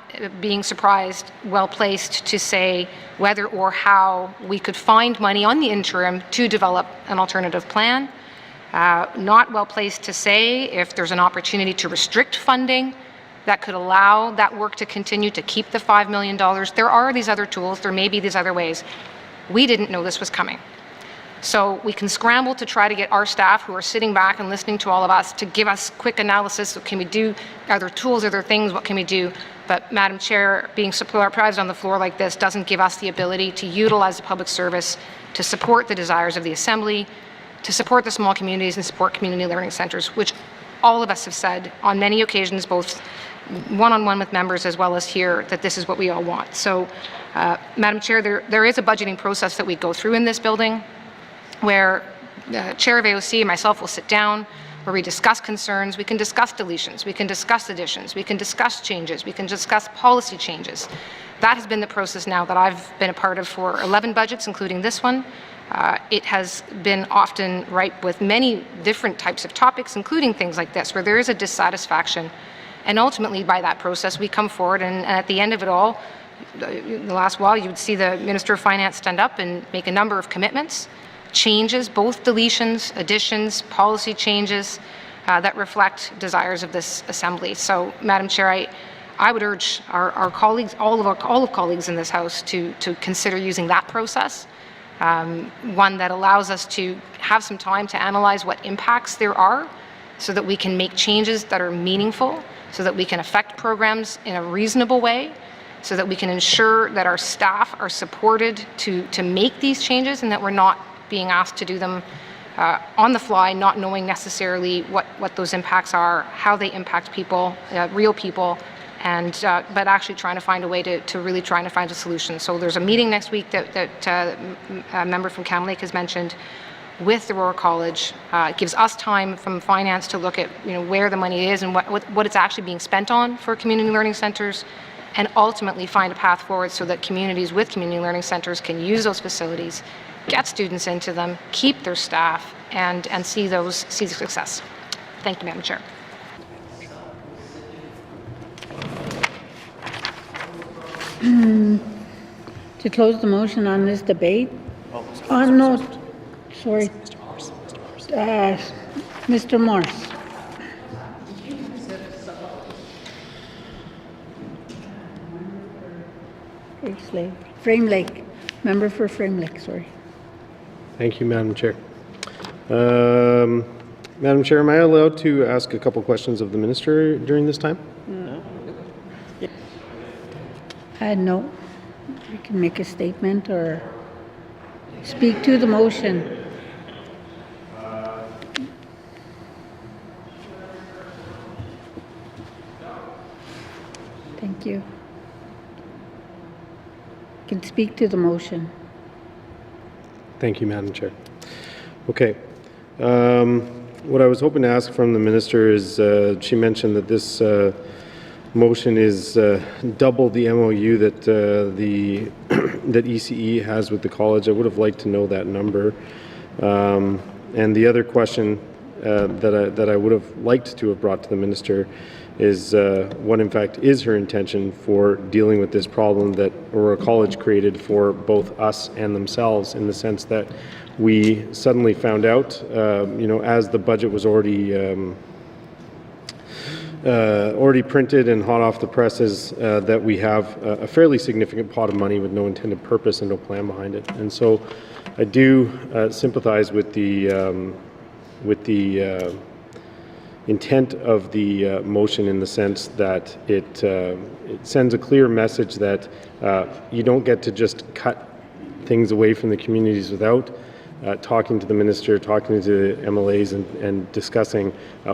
being surprised, well placed to say whether or how we could find money on the interim to develop an alternative plan. Not well placed to say if there's an opportunity to restrict funding that could allow that work to continue to keep the $5 million. There are these other tools, there may be these other ways. We didn't know this was coming. So we can scramble to try to get our staff who are sitting back and listening to all of us to give us quick analysis. What can we do? Are there tools? Are there things? What can we do? But Madam Chair, being surprised on the floor like this doesn't give us the ability to utilize the public service to support the desires of the Assembly, to support the small communities and support community learning centres, which all of us have said on many occasions, both one-on-one with members as well as here, that this is what we all want. So, Madam Chair, there is a budgeting process that we go through in this building, where the Chair of AOC and myself will sit down, where we discuss concerns, we can discuss deletions, we can discuss additions, we can discuss changes, we can discuss policy changes. That has been the process now that I've been a part of for 11 budgets, including this one. It has been often ripe with many different types of topics, including things like this, where there is a dissatisfaction. And ultimately, by that process, we come forward, and at the end of it all, in the last while, you would see the Minister of Finance stand up and make a number of commitments, changes, both deletions, additions, policy changes that reflect desires of this Assembly. So, Madam Chair, I would urge our colleagues, all of colleagues in this House, to consider using that process, one that allows us to have some time to analyze what impacts there are, so that we can make changes that are meaningful, so that we can affect programs in a reasonable way, so that we can ensure that our staff are supported to make these changes, and that we're not being asked to do them on the fly, not knowing necessarily what those impacts are, how they impact people, real people, and but actually trying to find a way to really trying to find a solution. So there's a meeting next week that a member from Cam Lake has mentioned with the Aurora College. It gives us time from finance to look at where the money is and what it's actually being spent on for community learning centres, and ultimately find a path forward so that communities with community learning centres can use those facilities, get students into them, keep their staff, and see the success. Thank you, Madam Chair. To close the motion on this debate? No, sorry. Mr. Morse. Frame Lake. Member for Frame Lake, sorry. Thank you, Madam Chair. Madam Chair, am I allowed to ask a couple questions of the Minister during this time? No. No. You can make a statement or speak to the motion. Thank you. You can speak to the motion. Thank you, Madam Chair. Okay. What I was hoping to ask from the Minister is, she mentioned that this motion is double the MOU that that ECE has with the college. I would have liked to know that number. And the other question that I would have liked to have brought to the Minister is what in fact is her intention for dealing with this problem that Aurora College created for both us and themselves, in the sense that we suddenly found out, as the budget was already printed and hot off the presses, that we have a fairly significant pot of money with no intended purpose and no plan behind it. And so I do sympathize with the intent of the motion, in the sense that it sends a clear message that you don't get to just cut things away from the communities without talking to the Minister, talking to the MLAs, and discussing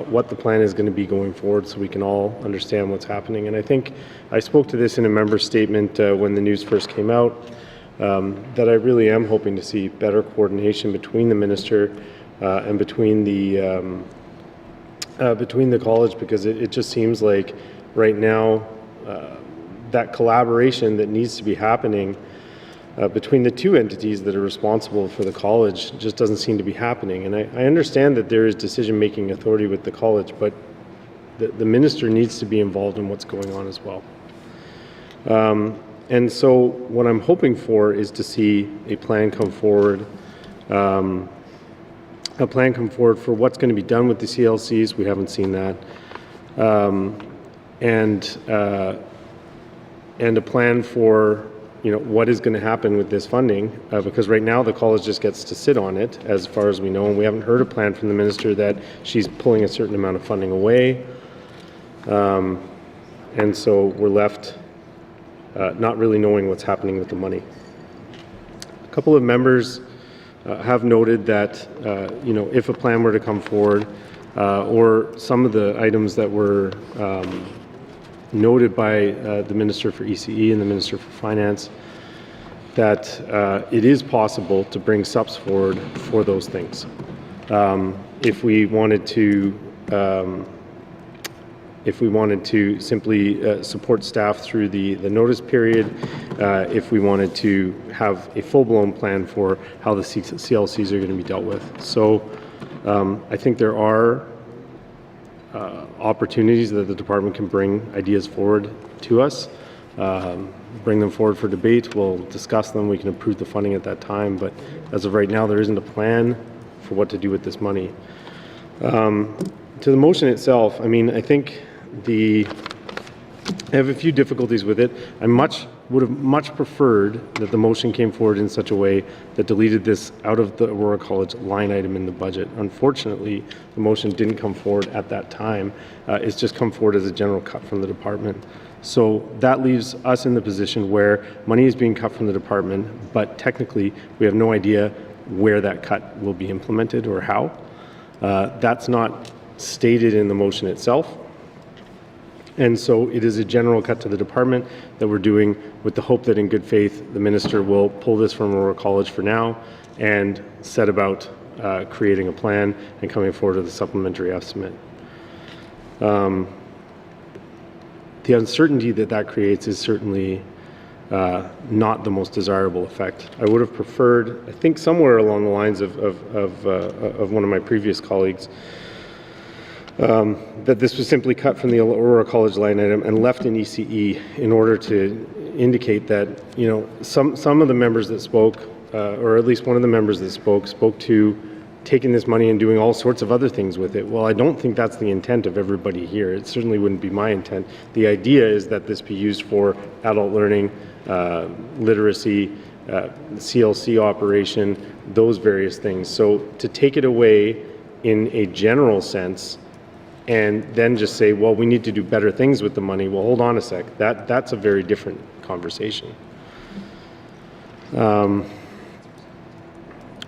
what the plan is going to be going forward, so we can all understand what's happening. And I think I spoke to this in a member statement when the news first came out, that I really am hoping to see better coordination between the Minister and between the college, because it just seems like right now that collaboration that needs to be happening between the two entities that are responsible for the college just doesn't seem to be happening. And I understand that there is decision-making authority with the college, but the Minister needs to be involved in what's going on as well. And so what I'm hoping for is to see a plan come forward, for what's going to be done with the CLCs. We haven't seen that. And a plan for what is going to happen with this funding, because right now the college just gets to sit on it, as far as we know, and we haven't heard a plan from the Minister that she's pulling a certain amount of funding away. And so we're left not really knowing what's happening with the money. A couple of members have noted that, if a plan were to come forward, or some of the items that were noted by the Minister for ECE and the Minister for Finance, that it is possible to bring subs forward for those things. If we wanted to if we wanted to simply support staff through the notice period, if we wanted to have a full-blown plan for how the CLCs are going to be dealt with. So I think there are opportunities that the department can bring ideas forward to us, bring them forward for debate. We'll discuss them. We can approve the funding at that time. But as of right now, there isn't a plan for what to do with this money. To the motion itself, I mean, I think I have a few difficulties with it. I would have much preferred that the motion came forward in such a way that deleted this out of the Aurora College line item in the budget. Unfortunately, the motion didn't come forward at that time. It's just come forward as a general cut from the department. So that leaves us in the position where money is being cut from the department, but technically we have no idea where that cut will be implemented or how. That's not stated in the motion itself. And so it is a general cut to the department that we're doing with the hope that in good faith the minister will pull this from Aurora College for now and set about creating a plan and coming forward with a supplementary estimate. The uncertainty that creates is certainly not the most desirable effect. I would have preferred, I think somewhere along the lines of one of my previous colleagues, that this was simply cut from the Aurora College line item and left in ECE in order to indicate that, you know, some of the members that spoke, or at least one of the members that spoke to taking this money and doing all sorts of other things with it. Well, I don't think that's the intent of everybody here. It certainly wouldn't be my intent. The idea is that this be used for adult learning, literacy, CLC operation, those various things. So to take it away in a general sense and then just say, well, we need to do better things with the money. Well, hold on a sec. That's a very different conversation.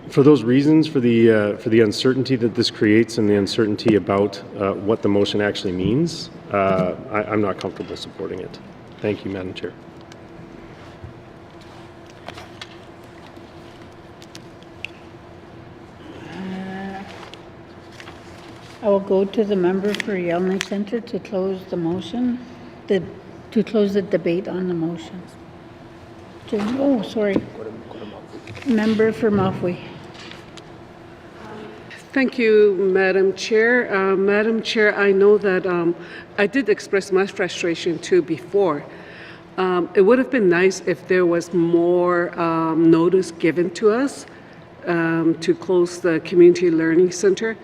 For those reasons, for the uncertainty that this creates and the uncertainty about what the motion actually means, I'm not comfortable supporting it. Thank you, Madam Chair. I will go to the member for Yellowknife Centre to close the motion, to close the debate on the motion. Oh, sorry. Member for Mafway. Thank you, Madam Chair. Madam Chair, I know that I did express my frustration too before. It would have been nice if there was more notice given to us to close the Community Learning Center.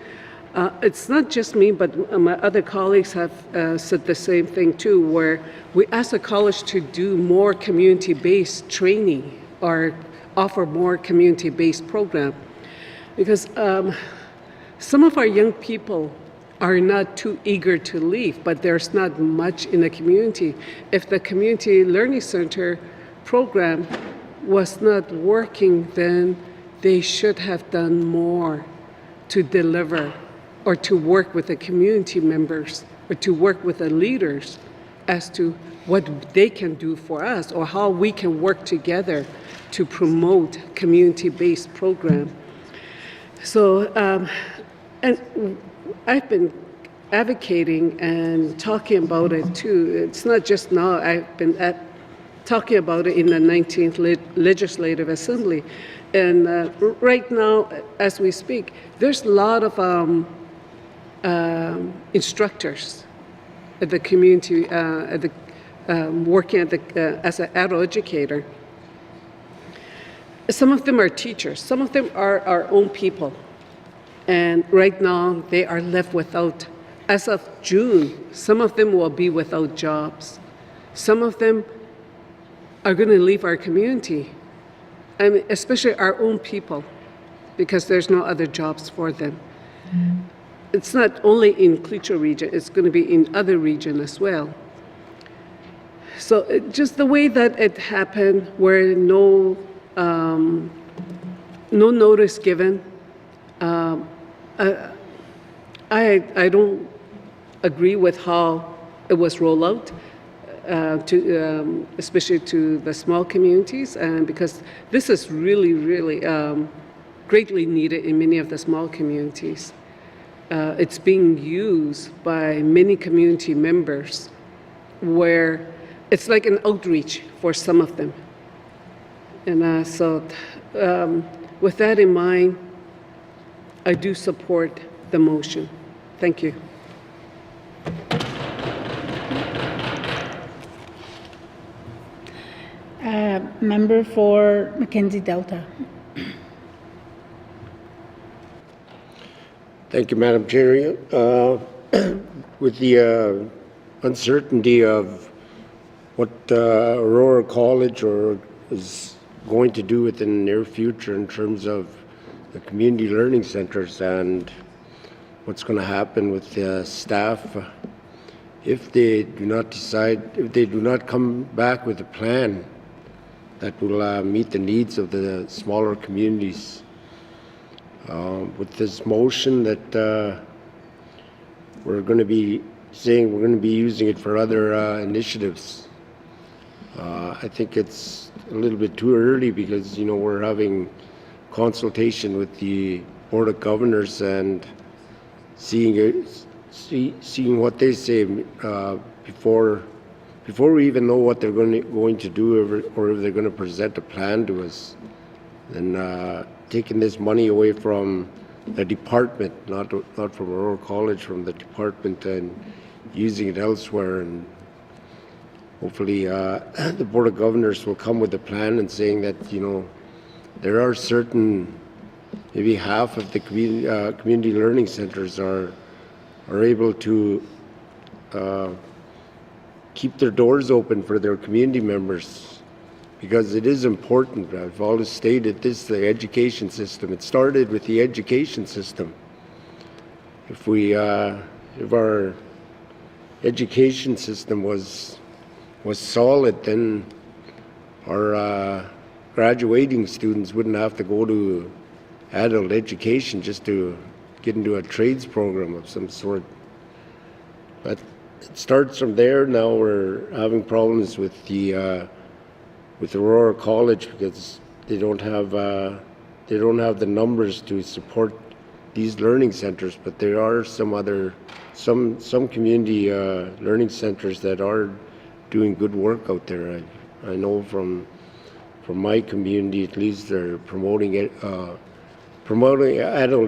It's not just me, but my other colleagues have said the same thing too, where we ask the college to do more community-based training or offer more community-based program. Because some of our young people are not too eager to leave, but there's not much in the community. If the Community Learning Center program was not working, then they should have done more to deliver or to work with the community members or to work with the leaders as to what they can do for us or how we can work together to promote community-based program. So, and I've been advocating and talking about it too. It's not just now, I've been talking about it in the 19th Legislative Assembly. And right now, as we speak, there's a lot of instructors at the community, working at as an adult educator. Some of them are teachers. Some of them are our own people. And right now, they are left without, as of June, some of them will be without jobs. Some of them are going to leave our community, I mean, especially our own people, because there's no other jobs for them. It's not only in Klitschko region, it's going to be in other regions as well. So just the way that it happened, where no notice given, I don't agree with how it was rolled out, especially to the small communities, and because this is really, really greatly needed in many of the small communities. it's being used by many community members where it's like an outreach for some of them. And with that in mind, I do support the motion. Thank you. Member for Mackenzie Delta. Thank you, Madam Chair. With the uncertainty of what Aurora College is going to do within the near future in terms of the community learning centers and what's going to happen with the staff, if they do not come back with a plan that will meet the needs of the smaller communities. With this motion that we're going to be saying we're going to be using it for other initiatives, I think it's a little bit too early because, you know, we're having consultation with the Board of Governors and seeing what they say before we even know what they're going to do or if they're going to present a plan to us. And taking this money away from the department, not from Aurora College, from the department, and using it elsewhere. And hopefully the Board of Governors will come with a plan and saying that, you know, there are certain, maybe half of the community learning centers are able to keep their doors open for their community members, because it is important. I've always stated this, the education system. It started with the education system. If our education system was solid, then our graduating students wouldn't have to go to adult education just to get into a trades program of some sort. But it starts from there. Now we're having problems with Aurora College because they don't have the numbers to support these learning centers. But there are some community learning centers that are doing good work out there. I know from my community, at least, they're promoting adult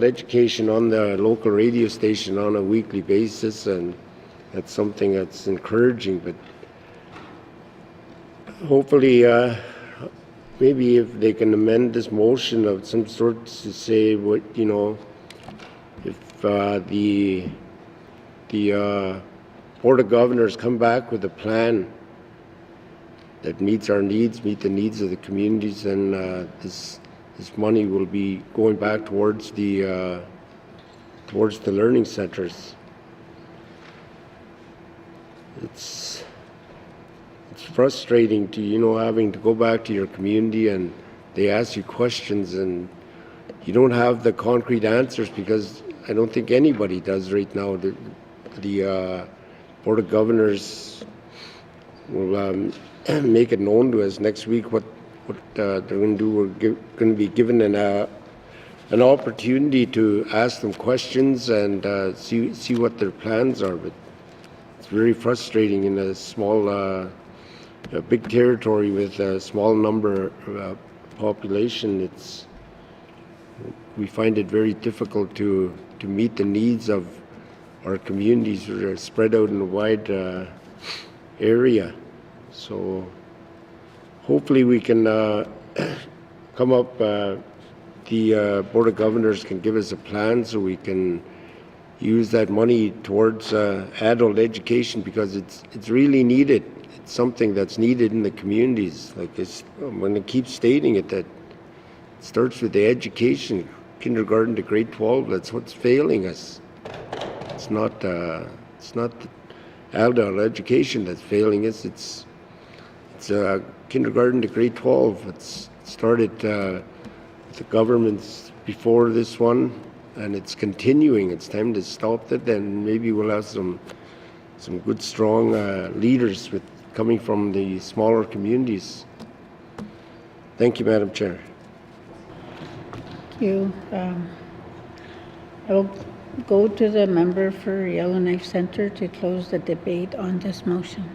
education on the local radio station on a weekly basis, and that's something that's encouraging. But hopefully, maybe if they can amend this motion of some sort to say what, you know, if the Board of Governors come back with a plan that meets our needs, meet the needs of the communities, then this money will be going back towards the learning centers. It's frustrating to, you know, having to go back to your community and they ask you questions and you don't have the concrete answers, because I don't think anybody does right now. The Board of Governors will make it known to us next week what they're going to do. We're going to be given an opportunity to ask them questions and see what their plans are. But it's very frustrating in a small, a big territory with a small number of population. We find it very difficult to meet the needs of our communities that are spread out in a wide area. So hopefully we can come up, the Board of Governors can give us a plan so we can use that money towards adult education, because it's really needed. It's something that's needed in the communities. Like this, when I keep stating it, that it starts with the education, kindergarten to grade 12. That's what's failing us. It's not adult education that's failing us. It's kindergarten to grade 12. It's started with the governments before this one, and it's continuing. It's time to stop that, and maybe we'll have some good, strong leaders coming from the smaller communities. Thank you, Madam Chair. Thank you. I will go to the member for Yellowknife Center to close the debate on this motion.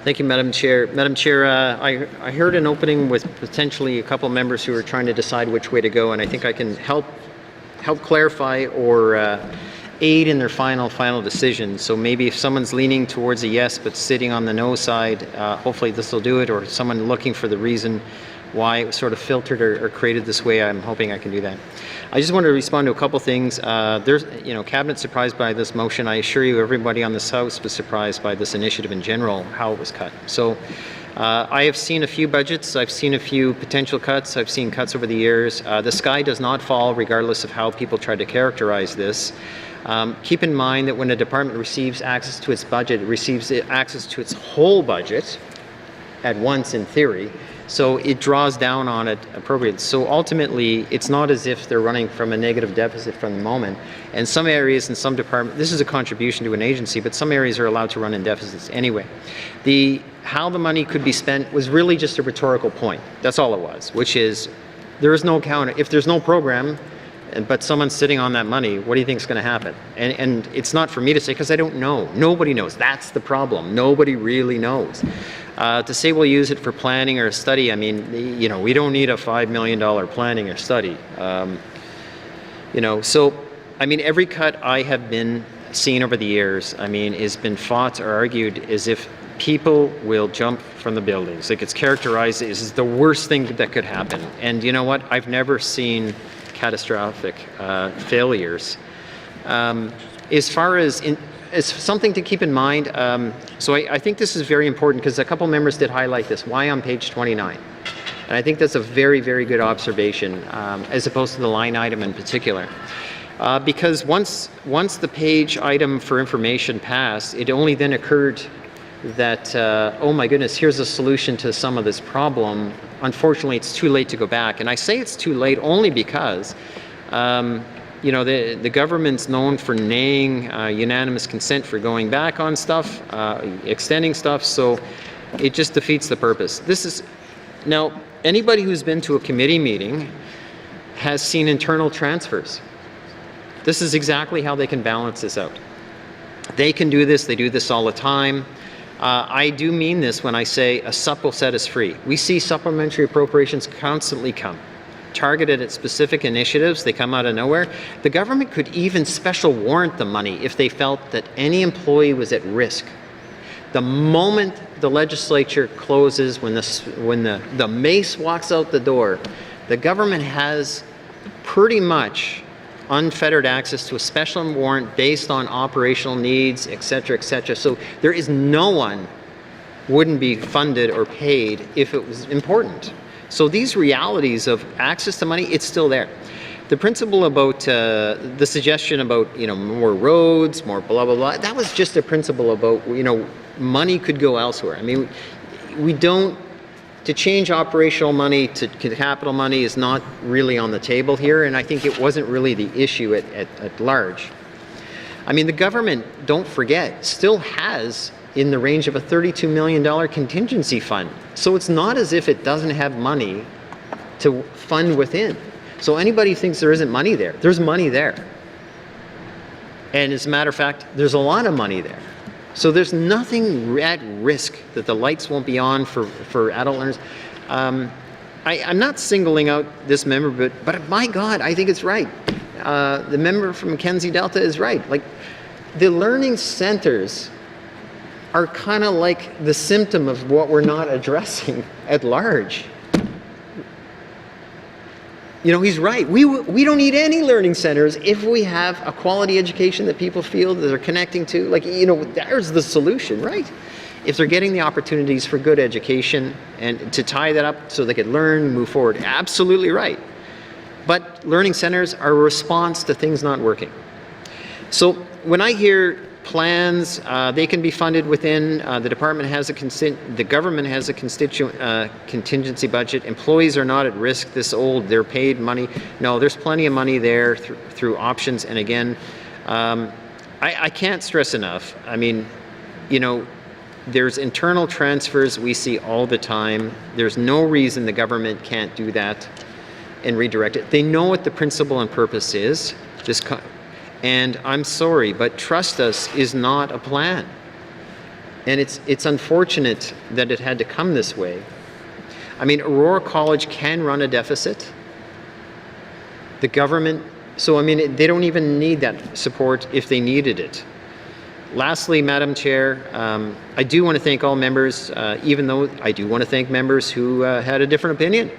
Thank you, Madam Chair. Madam Chair, I heard an opening with potentially a couple members who are trying to decide which way to go, and I think I can help clarify or aid in their final decision. So maybe if someone's leaning towards a yes but sitting on the no side, hopefully this will do it, or someone looking for the reason why it was sort of filtered or created this way, I'm hoping I can do that. I just wanted to respond to a couple things. There's, Cabinet surprised by this motion. I assure you everybody on this House was surprised by this initiative in general, how it was cut. So I have seen a few budgets. I've seen a few potential cuts. I've seen cuts over the years. The sky does not fall regardless of how people try to characterize this. Keep in mind that when a department receives access to its budget, it receives access to its whole budget at once in theory. So it draws down on it appropriately. So ultimately, it's not as if they're running from a negative deficit from the moment. And some areas and some departments, this is a contribution to an agency, but some areas are allowed to run in deficits anyway. How the money could be spent was really just a rhetorical point. That's all it was, which is there is no counter. If there's no program, but someone's sitting on that money, what do you think is going to happen? And it's not for me to say, because I don't know. Nobody knows. That's the problem. Nobody really knows. To say we'll use it for planning or a study, I mean, we don't need a $5 million planning or study. So, I mean, every cut I have been seeing over the years, I mean, has been fought or argued as if people will jump from the buildings. Like, it's characterized as the worst thing that could happen. And you know what? I've never seen catastrophic failures. As far as something to keep in mind, so I think this is very important because a couple members did highlight this. Why on page 29? And I think that's a very, very good observation, as opposed to the line item in particular. Because once the page item for information passed, it only then occurred that, oh my goodness, here's a solution to some of this problem. Unfortunately, it's too late to go back. And I say it's too late only because the government's known for naying unanimous consent for going back on stuff, extending stuff, so it just defeats the purpose. Now, anybody who's been to a committee meeting has seen internal transfers. This is exactly how they can balance this out. They can do this, they do this all the time. I do mean this when I say a SUP will set us free. We see supplementary appropriations constantly come, targeted at specific initiatives. They come out of nowhere. The government could even special warrant the money if they felt that any employee was at risk. The moment the legislature closes, when the mace walks out the door, the government has pretty much unfettered access to a special warrant based on operational needs, et cetera, et cetera. So there is no one wouldn't be funded or paid if it was important. So these realities of access to money, it's still there. The principle about the suggestion about more roads, more blah blah blah, that was just a principle about money could go elsewhere. I mean, we don't. To change operational money to capital money is not really on the table here, and I think it wasn't really the issue at large. I mean, the government, don't forget, still has in the range of a $32 million contingency fund. So it's not as if it doesn't have money to fund within. So anybody who thinks there isn't money there, there's money there. And as a matter of fact, there's a lot of money there. So there's nothing at risk that the lights won't be on for adult learners. I'm not singling out this member, but my God, I think it's right. The member from Mackenzie Delta is right. Like, the learning centers are kind of like the symptom of what we're not addressing at large. He's right. We don't need any learning centers if we have a quality education that people feel that they're connecting to. There's the solution, right? If they're getting the opportunities for good education and to tie that up so they could learn, move forward, absolutely right. But learning centers are a response to things not working. So when I hear plans, they can be funded within, the department has the government has a contingency budget. Employees are not at risk this old, they're paid money. No, there's plenty of money there through options. And again, I can't stress enough. I mean, there's internal transfers we see all the time. There's no reason the government can't do that and redirect it. They know what the principle and purpose is. And I'm sorry, but trust us is not a plan. And it's unfortunate that it had to come this way. I mean, Aurora College can run a deficit. The government, so I mean, they don't even need that support if they needed it. Lastly, Madam Chair, I do want to thank all members, even though I do want to thank members who had a different opinion.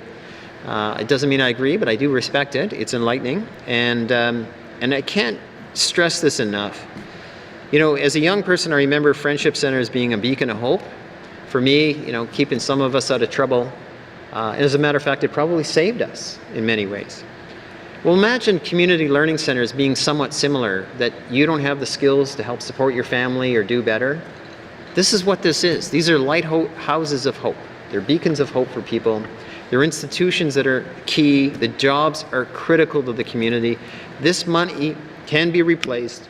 It doesn't mean I agree, but I do respect it. It's enlightening. And I can't stress this enough. You know, as a young person, I remember Friendship Center as being a beacon of hope. For me, you know, keeping some of us out of trouble. As a matter of fact, it probably saved us in many ways. Well, imagine community learning centers being somewhat similar, that you don't have the skills to help support your family or do better. This is what this is. These are lighthouses of hope. They're beacons of hope for people. They're institutions that are key. The jobs are critical to the community. This money can be replaced.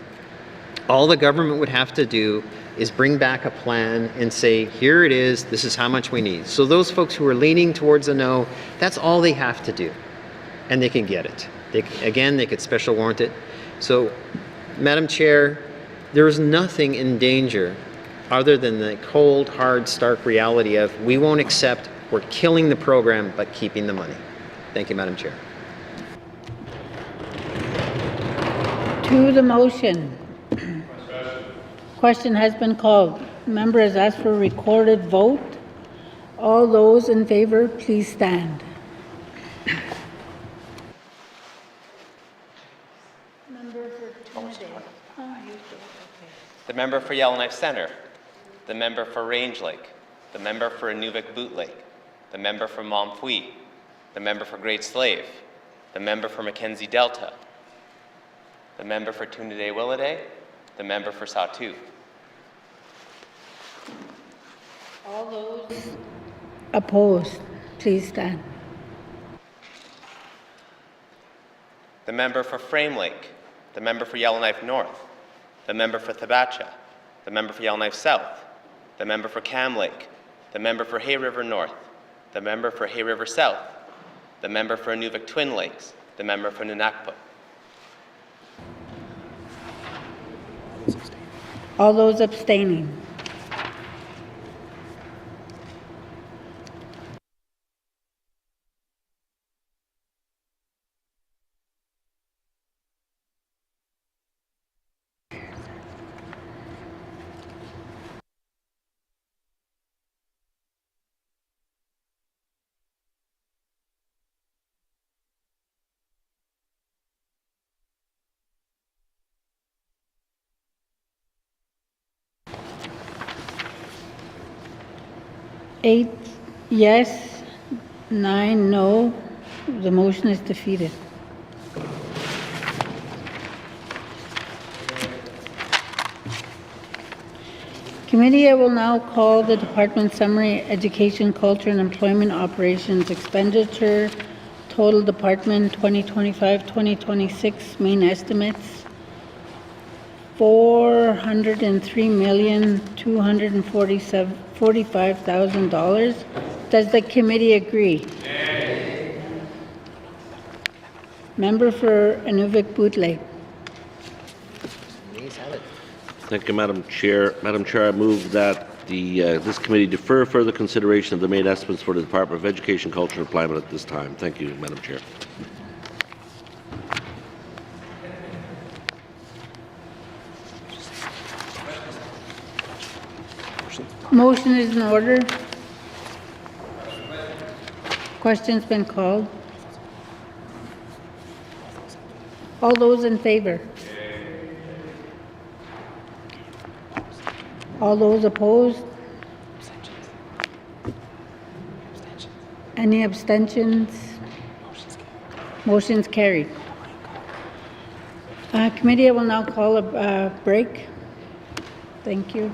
All the government would have to do is bring back a plan and say, here it is, this is how much we need. So those folks who are leaning towards a no, that's all they have to do. And they can get it. They could special warrant it. So, Madam Chair, there is nothing in danger other than the cold, hard, stark reality of we won't accept, we're killing the program, but keeping the money. Thank you, Madam Chair. To the motion. Question has been called. Member has asked for a recorded vote. All those in favor, please stand. The member for Yellowknife Centre, the member for Range Lake, the member for Inuvik Boot Lake, the member for Montpuy, the member for Great Slave, the member for Mackenzie Delta, the member for Tundaday-Willaday, the member for Sawtooth. All those opposed, please stand. The member for Frame Lake, the member for Yellowknife North, the member for Thabatcha, the member for Yellowknife South, the member for Cam Lake, the member for Hay River North, the member for Hay River South, the member for Inuvik Twin Lakes, the member for Nunakput. All those abstaining. Eight yes, 9 no. The motion is defeated. Committee, I will now call the Department Summary, Education, Culture and Employment Operations Expenditure, Total Department 2025-2026 Main Estimates. $403,245,000. Does the committee agree? Yes. Member for Inuvik Boot Lake. Thank you, Madam Chair. Madam Chair, I move that this committee defer further consideration of the main estimates for the Department of Education, Culture and Employment at this time. Thank you, Madam Chair. Motion is in order. Question's been called. All those in favor? All those opposed? Any abstentions? Motion's carried. Committee, I will now call a break. Thank you.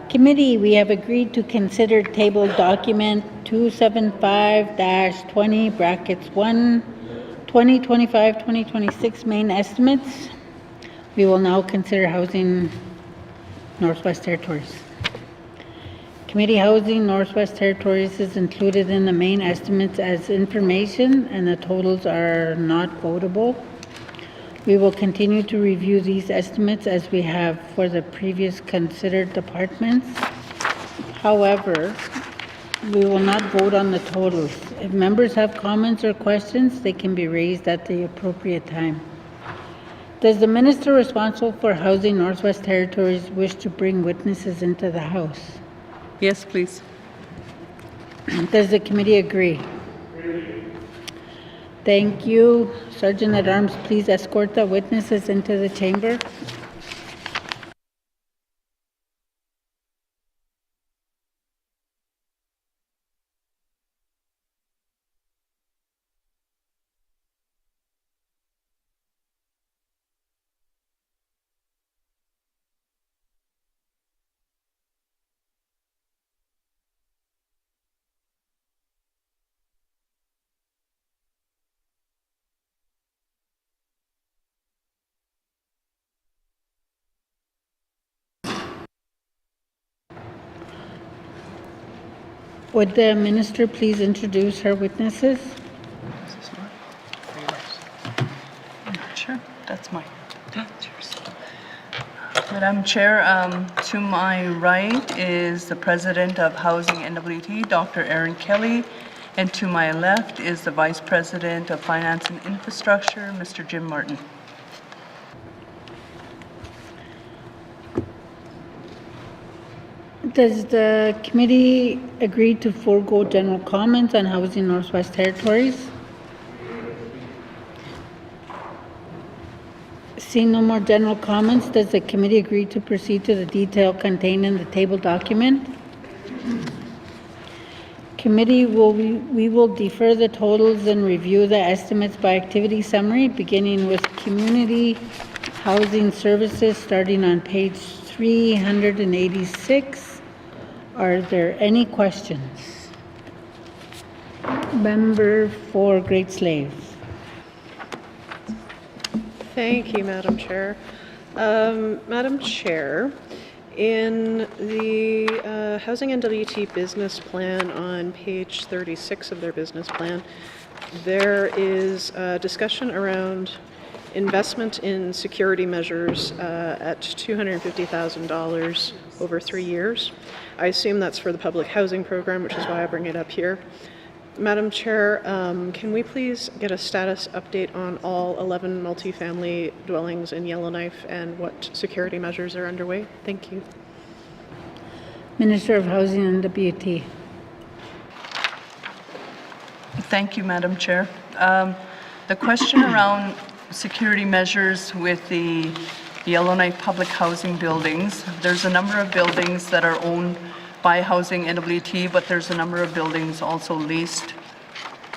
Committee, we have agreed to consider table document 275-20 brackets 1, 2025-2026 main estimates. We will now consider Housing Northwest Territories. Committee Housing Northwest Territories is included in the main estimates as information, and the totals are not votable. We will continue to review these estimates as we have for the previous considered departments. However, we will not vote on the totals. If members have comments or questions, they can be raised at the appropriate time. Does the minister responsible for Housing Northwest Territories wish to bring witnesses into the House? Yes, please. Does the committee agree? Thank you. Sergeant at Arms, please escort the witnesses into the chamber. Would the minister please introduce her witnesses? Sure, that's mine. That's yours. Madam Chair, to my right is the President of Housing NWT, Dr. Aaron Kelly, and to my left is the Vice President of Finance and Infrastructure, Mr. Jim Martin. Does the committee agree to forego general comments on Housing Northwest Territories? Seeing no more general comments, does the committee agree to proceed to the detail contained in the table document? Committee, we will defer the totals and review the estimates by activity summary, beginning with community housing services, starting on page 386. Are there any questions? Member for Great Slave. Thank you, Madam Chair. Madam Chair, in the Housing NWT business plan on page 36 of their business plan, there is a discussion around investment in security measures at $250,000 over 3 years. I assume that's for the public housing program, which is why I bring it up here. Madam Chair, can we please get a status update on all 11 multifamily dwellings in Yellowknife and what security measures are underway? Thank you. Minister of Housing and WT. Thank you, Madam Chair. The question around security measures with the Yellowknife public housing buildings, there's a number of buildings that are owned by Housing NWT, but there's a number of buildings also leased,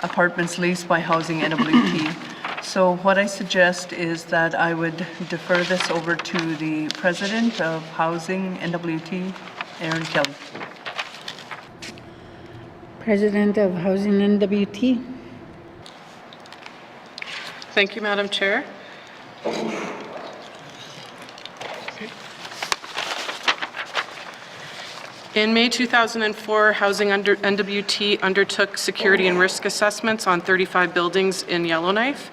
apartments leased by Housing NWT. So what I suggest is that I would defer this over to the President of Housing NWT, Aaron Kelly. President of Housing NWT. Thank you, Madam Chair. In May 2004, Housing NWT undertook security and risk assessments on 35 buildings in Yellowknife.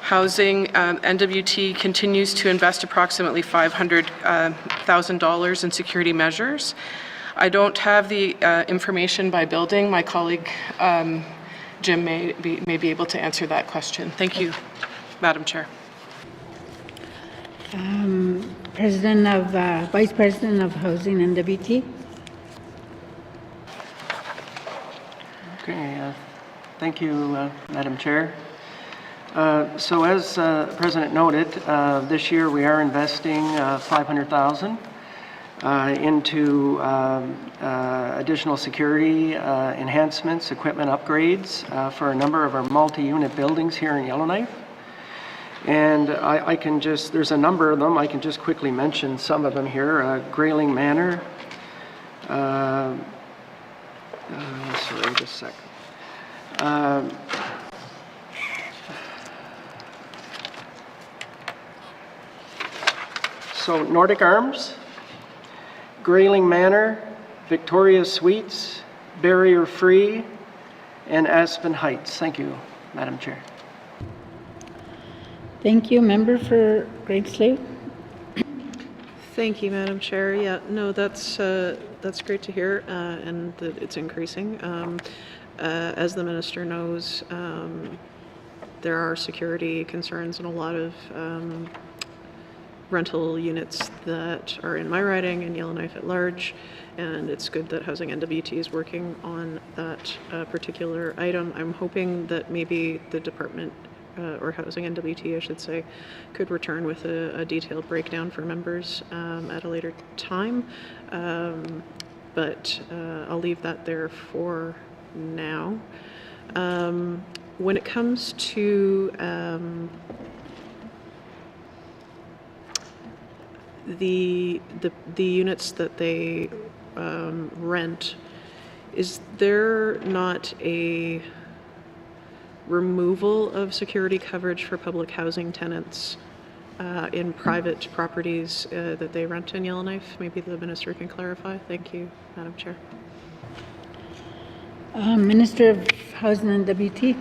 Housing NWT continues to invest approximately $500,000 in security measures. I don't have the information by building. My colleague Jim may be able to answer that question. Thank you, Madam Chair. Vice President of Housing NWT. Okay, thank you, Madam Chair. So as President noted, this year we are investing $500,000 into additional security enhancements, equipment upgrades for a number of our multi-unit buildings here in Yellowknife. And I can just, there's a number of them, I can just quickly mention some of them here. Grayling Manor, sorry, just a second. So Nordic Arms, Grayling Manor, Victoria Suites, Barrier Free, and Aspen Heights. Thank you, Madam Chair. Thank you. Member for Great Slave. Thank you, Madam Chair. Yeah, no, that's great to hear, and that it's increasing. As the minister knows, there are security concerns in a lot of rental units that are in my riding and Yellowknife at large, and it's good that Housing NWT is working on that particular item. I'm hoping that maybe the department, or Housing NWT I should say, could return with a detailed breakdown for members at a later time, but I'll leave that there for now. When it comes to the units that they rent, is there not a removal of security coverage for public housing tenants in private properties that they rent in Yellowknife? Maybe the minister can clarify. Thank you, Madam Chair. Minister of Housing and WT.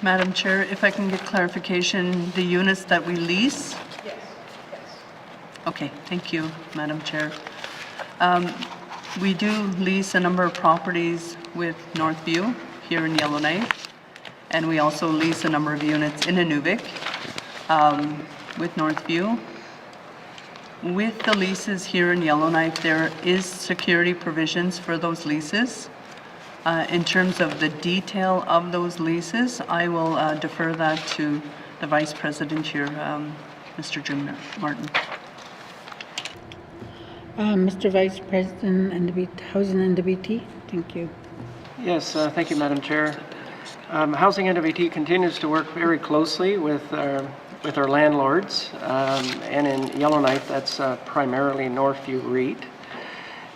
Madam Chair, if I can get clarification, the units that we lease? Yes. Okay, thank you, Madam Chair. We do lease a number of properties with Northview here in Yellowknife, and we also lease a number of units in Inuvik with Northview. With the leases here in Yellowknife, there is security provisions for those leases. In terms of the detail of those leases, I will defer that to the Vice President here, Mr. Jim Martin. Mr. Vice President, Housing NWT. Thank you. Yes, thank you, Madam Chair. Housing NWT continues to work very closely with our landlords, and in Yellowknife, that's primarily Northview REIT.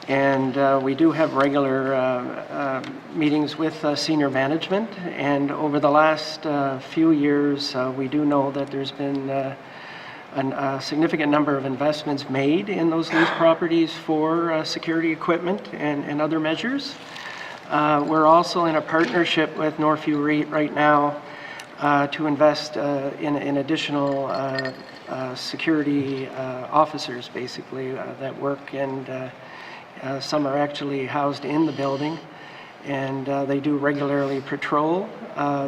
And we do have regular meetings with senior management, and over the last few years, we do know that there's been a significant number of investments made in those leased properties for security equipment and other measures. We're also in a partnership with Northview REIT right now to invest in additional security officers, basically, that work, and some are actually housed in the building, and they do regularly patrol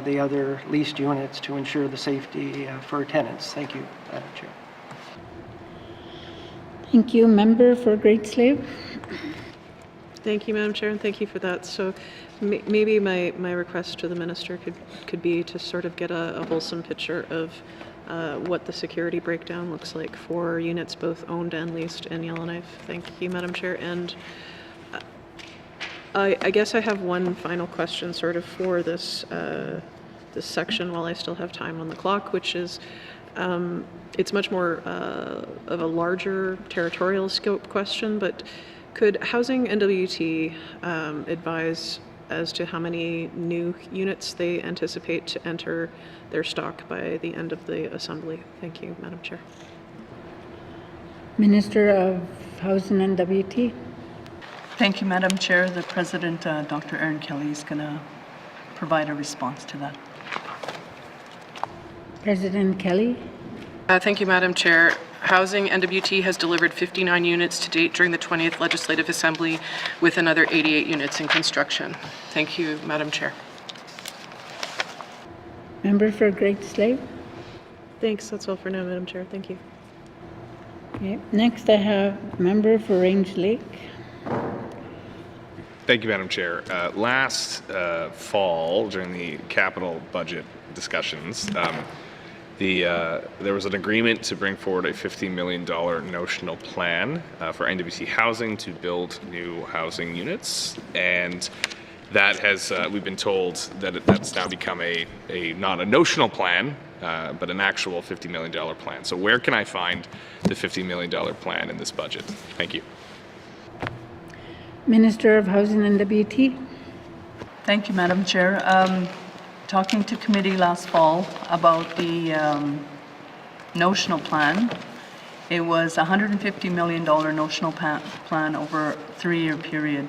the other leased units to ensure the safety for tenants. Thank you, Madam Chair. Thank you. Member for Great Slave. Thank you, Madam Chair, and thank you for that. So maybe my request to the minister could be to sort of get a wholesome picture of what the security breakdown looks like for units both owned and leased in Yellowknife. Thank you, Madam Chair. And I guess I have one final question sort of for this section while I still have time on the clock, which is it's much more of a larger territorial scope question, but could Housing NWT advise as to how many new units they anticipate to enter their stock by the end of the Assembly? Thank you, Madam Chair. Minister of Housing and WT. Thank you, Madam Chair. The President, Dr. Erin Kelly, is going to provide a response to that. President Kelly. Thank you, Madam Chair. Housing NWT has delivered 59 units to date during the 20th Legislative Assembly, with another 88 units in construction. Thank you, Madam Chair. Member for Great Slave. Thanks. That's all for now, Madam Chair. Thank you. Okay. Next, I have member for Range Lake. Thank you, Madam Chair. Last fall, during the capital budget discussions, there was an agreement to bring forward a $50 million notional plan for NWT Housing to build new housing units, and that has we've been told that that's now become a not a notional plan, but an actual $50 million plan. So where can I find the $50 million plan in this budget? Thank you. Minister of Housing and WT. Thank you, Madam Chair. Talking to committee last fall about the notional plan, it was a $150 million notional plan over a 3-year period.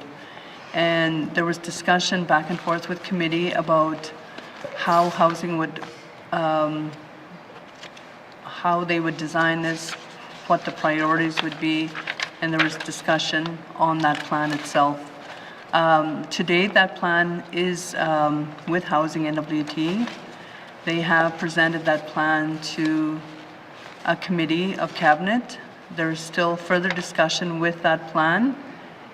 And there was discussion back and forth with committee about how housing would, how they would design this, what the priorities would be, and there was discussion on that plan itself. To date, that plan is with Housing NWT. They have presented that plan to a committee of cabinet. There's still further discussion with that plan.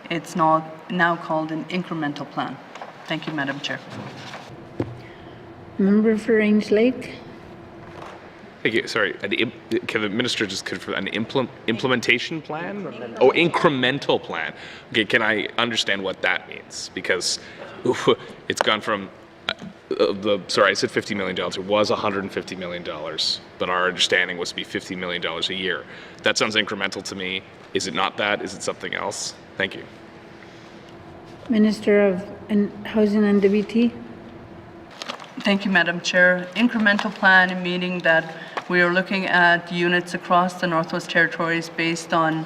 It's now called an incremental plan. Thank you, Madam Chair. Member for Range Lake. Thank you. Sorry, can the minister just confirm an implementation plan? Oh, incremental plan. Okay, can I understand what that means? Because it's gone from sorry, I said $50 million. It was $150 million, but our understanding was to be $50 million a year. That sounds incremental to me. Is it not that? Is it something else? Thank you. Minister of Housing and WT. Thank you, Madam Chair. Incremental plan, meaning that we are looking at units across the Northwest Territories based on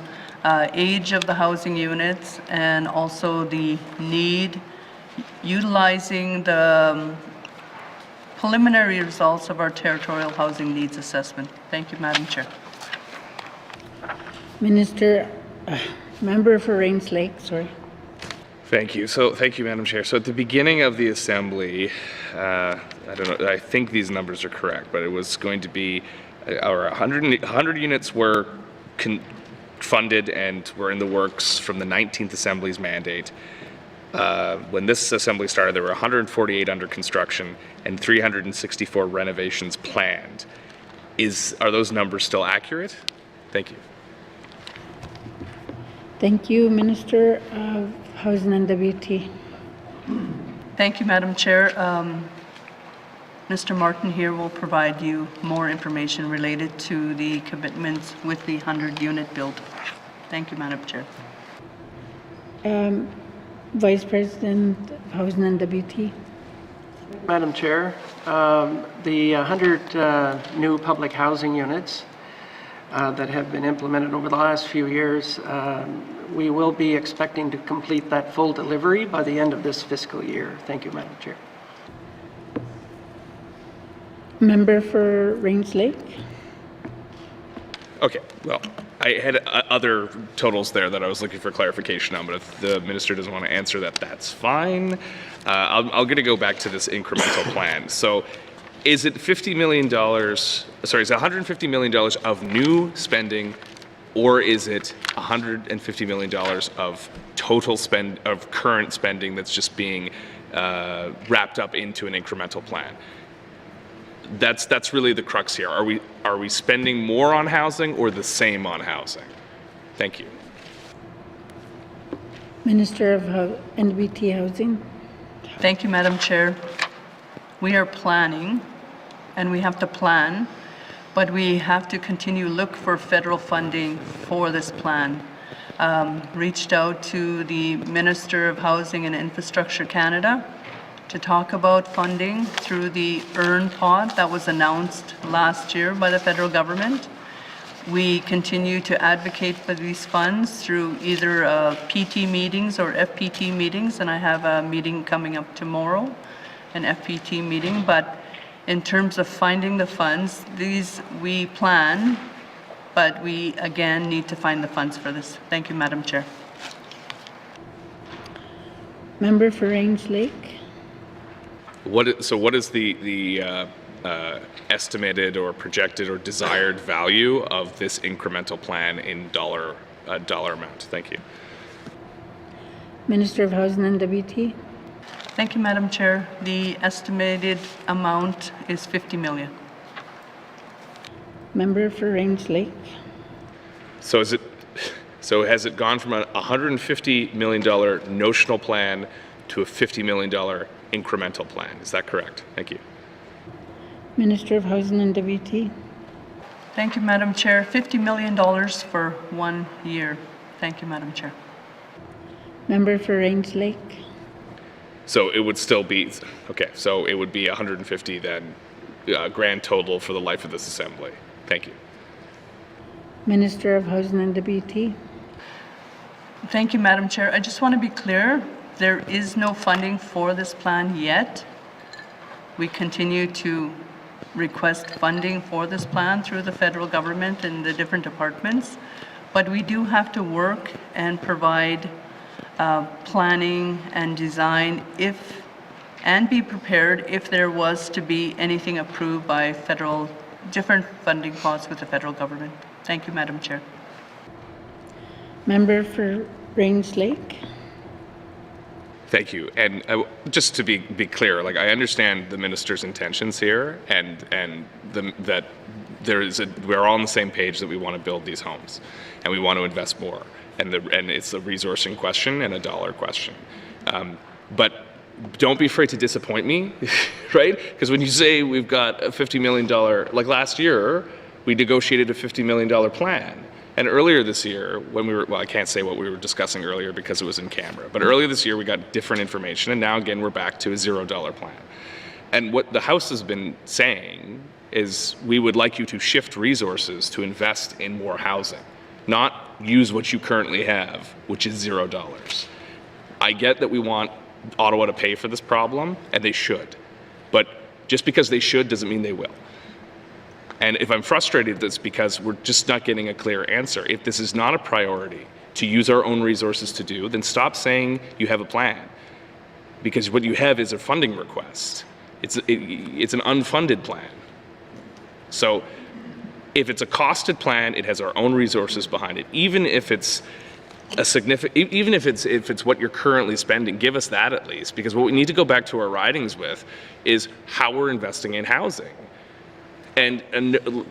age of the housing units and also the need, utilizing the preliminary results of our territorial housing needs assessment. Thank you, Madam Chair. Member for Rains Lake, sorry. Thank you. So, thank you, Madam Chair. So, at the beginning of the assembly, I don't know, I think these numbers are correct, but it was going to be, 100 units were funded and were in the works from the 19th Assembly's mandate. When this assembly started, there were 148 under construction and 364 renovations planned. Are those numbers still accurate? Thank you. Thank you, Minister of Housing and WT. Thank you, Madam Chair. Mr. Martin here will provide you more information related to the commitments with the 100-unit build. Thank you, Madam Chair. Vice President of Housing and WT. Madam Chair, the 100 new public housing units that have been implemented over the last few years, we will be expecting to complete that full delivery by the end of this fiscal year. Thank you, Madam Chair. Member for Rains Lake. Okay, well, I had other totals there that I was looking for clarification on, but if the minister doesn't want to answer that, that's fine. I'm going to go back to this incremental plan. So is it $50 million, sorry, is it $150 million of new spending, or is it $150 million of total spend, of current spending that's just being wrapped up into an incremental plan? That's really the crux here. Are we spending more on housing or the same on housing? Thank you. Minister of NWT Housing. Thank you, Madam Chair. We are planning, and we have to plan, but we have to continue look for federal funding for this plan. Reached out to the Minister of Housing and Infrastructure Canada to talk about funding through the EARN pod that was announced last year by the federal government. We continue to advocate for these funds through either PT meetings or FPT meetings, and I have a meeting coming up tomorrow, an FPT meeting. But in terms of finding the funds, these we plan, but we again need to find the funds for this. Thank you, Madam Chair. Member for Range Lake. What is the estimated or projected or desired value of this incremental plan in dollar amount? Thank you. Minister of Housing and WT. Thank you, Madam Chair. The estimated amount is $50 million. Member for Range Lake. So has it gone from a $150 million notional plan to a $50 million incremental plan? Is that correct? Thank you. Minister of Housing and WT. Thank you, Madam Chair. $50 million for 1 year. Thank you, Madam Chair. Member for Range Lake. So it would still be, okay, so it would be 150 then, grand total for the life of this assembly. Thank you. Minister of Housing and WT. Thank you, Madam Chair. I just want to be clear, there is no funding for this plan yet. We continue to request funding for this plan through the federal government and the different departments, but we do have to work and provide planning and design and be prepared if there was to be anything approved by different funding pots with the federal government. Thank you, Madam Chair. Member for Range Lake. Thank you. And just to be clear, like I understand the minister's intentions here, and that we're all on the same page that we want to build these homes, and we want to invest more, and it's a resourcing question and a dollar question. But don't be afraid to disappoint me, right? Because when you say we've got a $50 million, like last year, we negotiated a $50 million plan. And earlier this year, when I can't say what we were discussing earlier because it was in camera, but earlier this year we got different information, and now again we're back to a $0 plan. And what the House has been saying is we would like you to shift resources to invest in more housing, not use what you currently have, which is $0. I get that we want Ottawa to pay for this problem, and they should. But just because they should doesn't mean they will. And if I'm frustrated, that's because we're just not getting a clear answer. If this is not a priority to use our own resources to do, then stop saying you have a plan. Because what you have is a funding request. It's an unfunded plan. So if it's a costed plan, it has our own resources behind it. Even if it's even if it's what you're currently spending, give us that at least. Because what we need to go back to our ridings with is how we're investing in housing. And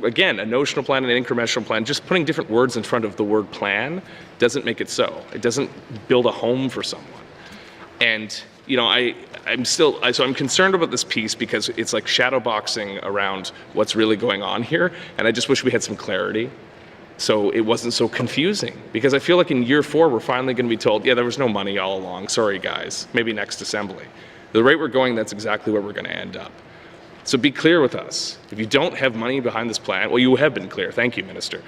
again, a notional plan and an incremental plan, just putting different words in front of the word plan doesn't make it so. It doesn't build a home for someone. And you know, I'm concerned about this piece because it's like shadow boxing around what's really going on here. And I just wish we had some clarity so it wasn't so confusing. Because I feel like in year 4, we're finally going to be told, yeah, there was no money all along. Sorry, guys. Maybe next assembly. The rate we're going, that's exactly where we're going to end up. So be clear with us. If you don't have money behind this plan, well, you have been clear. Thank you, Minister.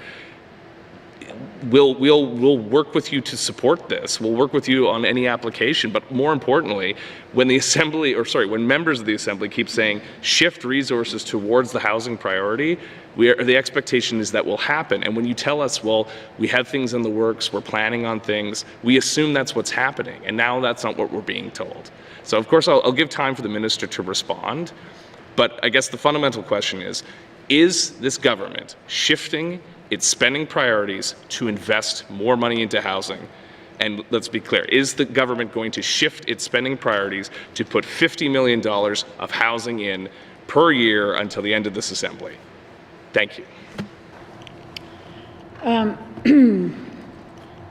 We'll work with you to support this. We'll work with you on any application. But more importantly, when when members of the Assembly keep saying shift resources towards the housing priority, the expectation is that will happen. And when you tell us, well, we have things in the works, we're planning on things, we assume that's what's happening. And now that's not what we're being told. So of course, I'll give time for the Minister to respond. But I guess the fundamental question is this government shifting its spending priorities to invest more money into housing? And let's be clear, is the government going to shift its spending priorities to put $50 million of housing in per year until the end of this assembly? Thank you.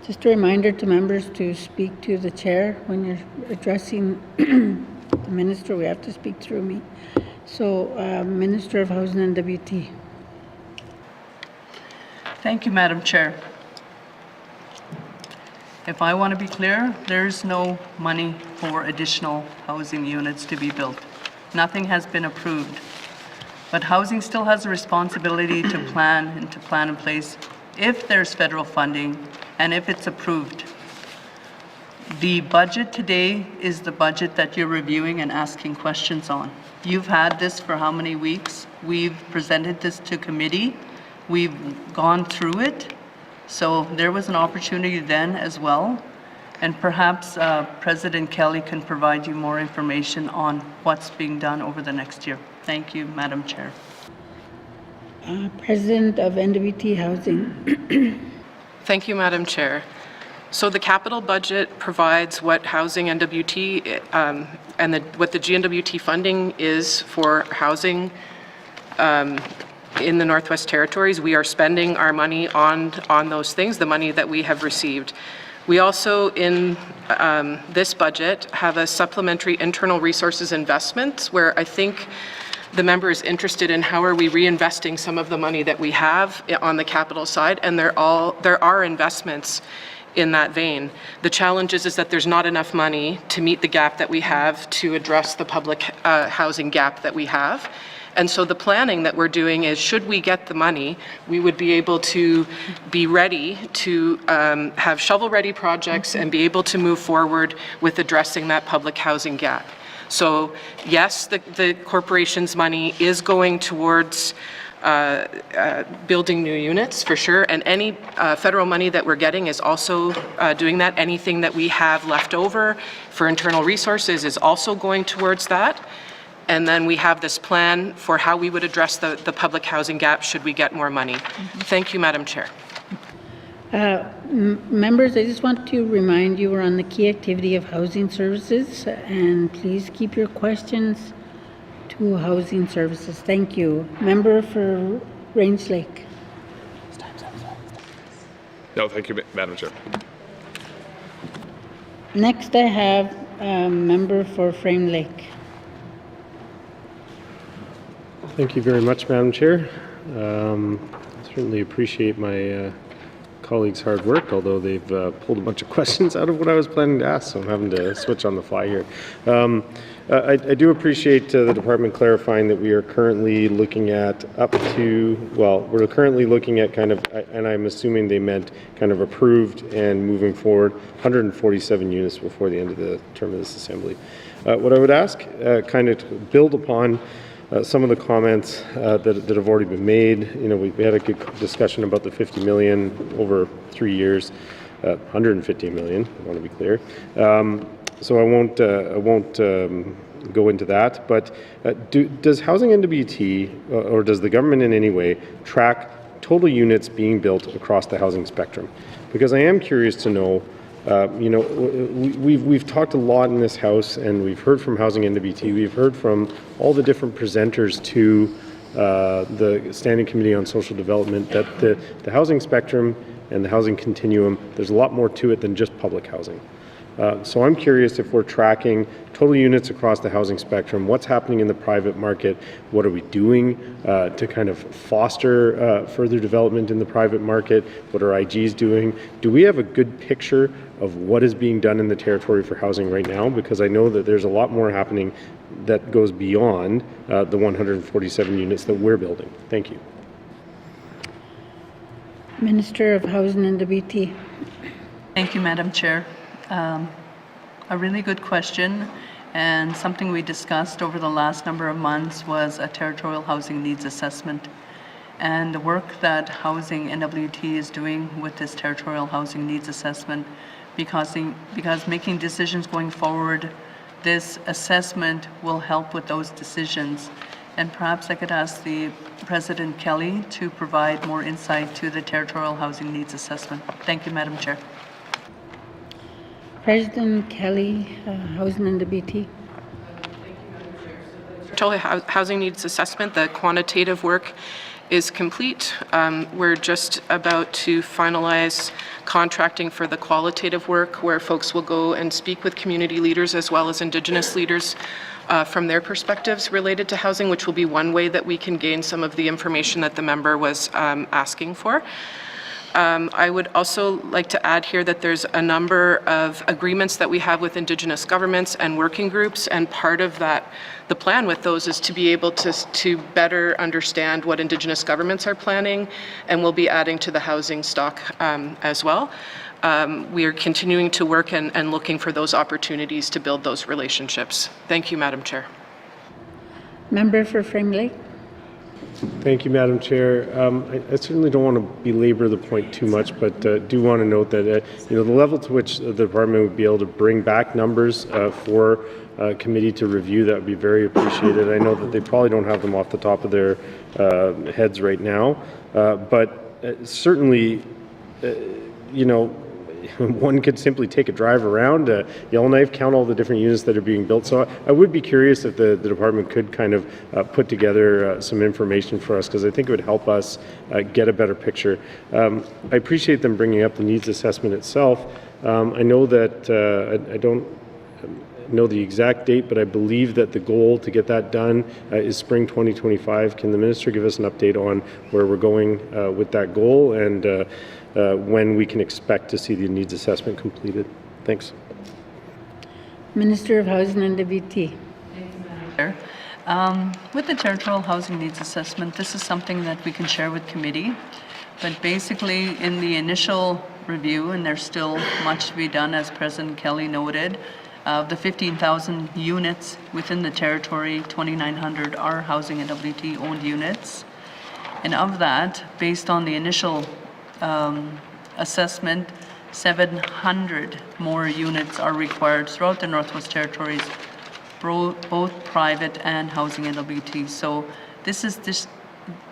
Just a reminder to members to speak to the chair when you're addressing the minister. We have to speak through me. So, Minister of Housing and WT. Thank you, Madam Chair. If I want to be clear, there's no money for additional housing units to be built. Nothing has been approved. But housing still has a responsibility to plan in place if there's federal funding and if it's approved. The budget today is the budget that you're reviewing and asking questions on. You've had this for how many weeks? We've presented this to committee. We've gone through it. So there was an opportunity then as well. And perhaps President Kelly can provide you more information on what's being done over the next year. Thank you, Madam Chair. President of NWT Housing. Thank you, Madam Chair. So the capital budget provides what housing NWT what the GNWT funding is for housing in the Northwest Territories. We are spending our money on those things, the money that we have received. We also, in this budget, have a supplementary internal resources investment where I think the member is interested in how are we reinvesting some of the money that we have on the capital side, and there are investments in that vein. The challenge is that there's not enough money to meet the gap that we have to address the public housing gap that we have. And so the planning that we're doing is, should we get the money, we would be able to be ready to have shovel-ready projects and be able to move forward with addressing that public housing gap. So yes, the corporation's money is going towards building new units, for sure, and any federal money that we're getting is also doing that. Anything that we have left over for internal resources is also going towards that. And then we have this plan for how we would address the public housing gap should we get more money. Thank you, Madam Chair. Members, I just want to remind you we're on the key activity of housing services, and please keep your questions to housing services. Thank you. Member for Range Lake. No, thank you, Madam Chair. Next, I have a member for Frame Lake. Thank you very much, Madam Chair. Certainly appreciate my colleagues' hard work, although they've pulled a bunch of questions out of what I was planning to ask, so I'm having to switch on the fly here. I do appreciate the department clarifying that we are currently looking at we're currently looking at kind of, and I'm assuming they meant kind of approved and moving forward, 147 units before the end of the term of this Assembly. What I would ask, kind of to build upon some of the comments that have already been made. You know, we had a good discussion about the 50 million over 3 years, 150 million, I want to be clear. So I won't go into that, but does Housing NWT, or does the government in any way track total units being built across the housing spectrum? Because I am curious to know, you know, we've talked a lot in this House, and we've heard from Housing NWT, we've heard from all the different presenters to the Standing Committee on Social Development that the housing spectrum and the housing continuum, there's a lot more to it than just public housing. So I'm curious if we're tracking total units across the housing spectrum, what's happening in the private market, what are we doing to kind of foster further development in the private market, what are IGs doing? Do we have a good picture of what is being done in the territory for housing right now? Because I know that there's a lot more happening that goes beyond the 147 units that we're building. Thank you. Minister of Housing and NWT. Thank you, Madam Chair. A really good question, and something we discussed over the last number of months was a territorial housing needs assessment. And the work that Housing NWT is doing with this territorial housing needs assessment, because making decisions going forward, this assessment will help with those decisions. And perhaps I could ask the President Kelly to provide more insight to the territorial housing needs assessment. Thank you, Madam Chair. President Kelly, Housing NWT. Housing needs assessment, the quantitative work is complete. We're just about to finalize contracting for the qualitative work, where folks will go and speak with community leaders as well as Indigenous leaders from their perspectives related to housing, which will be one way that we can gain some of the information that the member was asking for. I would also like to add here that there's a number of agreements that we have with Indigenous governments and working groups, and part of that, the plan with those is to be able to better understand what Indigenous governments are planning, and we'll be adding to the housing stock as well. We are continuing to work and looking for those opportunities to build those relationships. Thank you, Madam Chair. Member for Frame Lake. Thank you, Madam Chair. I certainly don't want to belabor the point too much, but do want to note that you know, the level to which the department would be able to bring back numbers for committee to review, that would be very appreciated. I know that they probably don't have them off the top of their heads right now, but certainly, you know, one could simply take a drive around Yellowknife, count all the different units that are being built. So I would be curious if the department could kind of put together some information for us, because I think it would help us get a better picture. I appreciate them bringing up the needs assessment itself. I know that know the exact date, but I believe that the goal to get that done is spring 2025. Can the minister give us an update on where we're going with that goal and when we can expect to see the needs assessment completed? Thanks. Minister of Housing and WT. With the territorial housing needs assessment, this is something that we can share with committee. But basically, in the initial review, and there's still much to be done, as President Kelly noted, of the 15,000 units within the territory, 2,900 are housing and WT owned units. And of that, based on the initial assessment, 700 more units are required throughout the Northwest Territories, both private and housing and WT. So this is just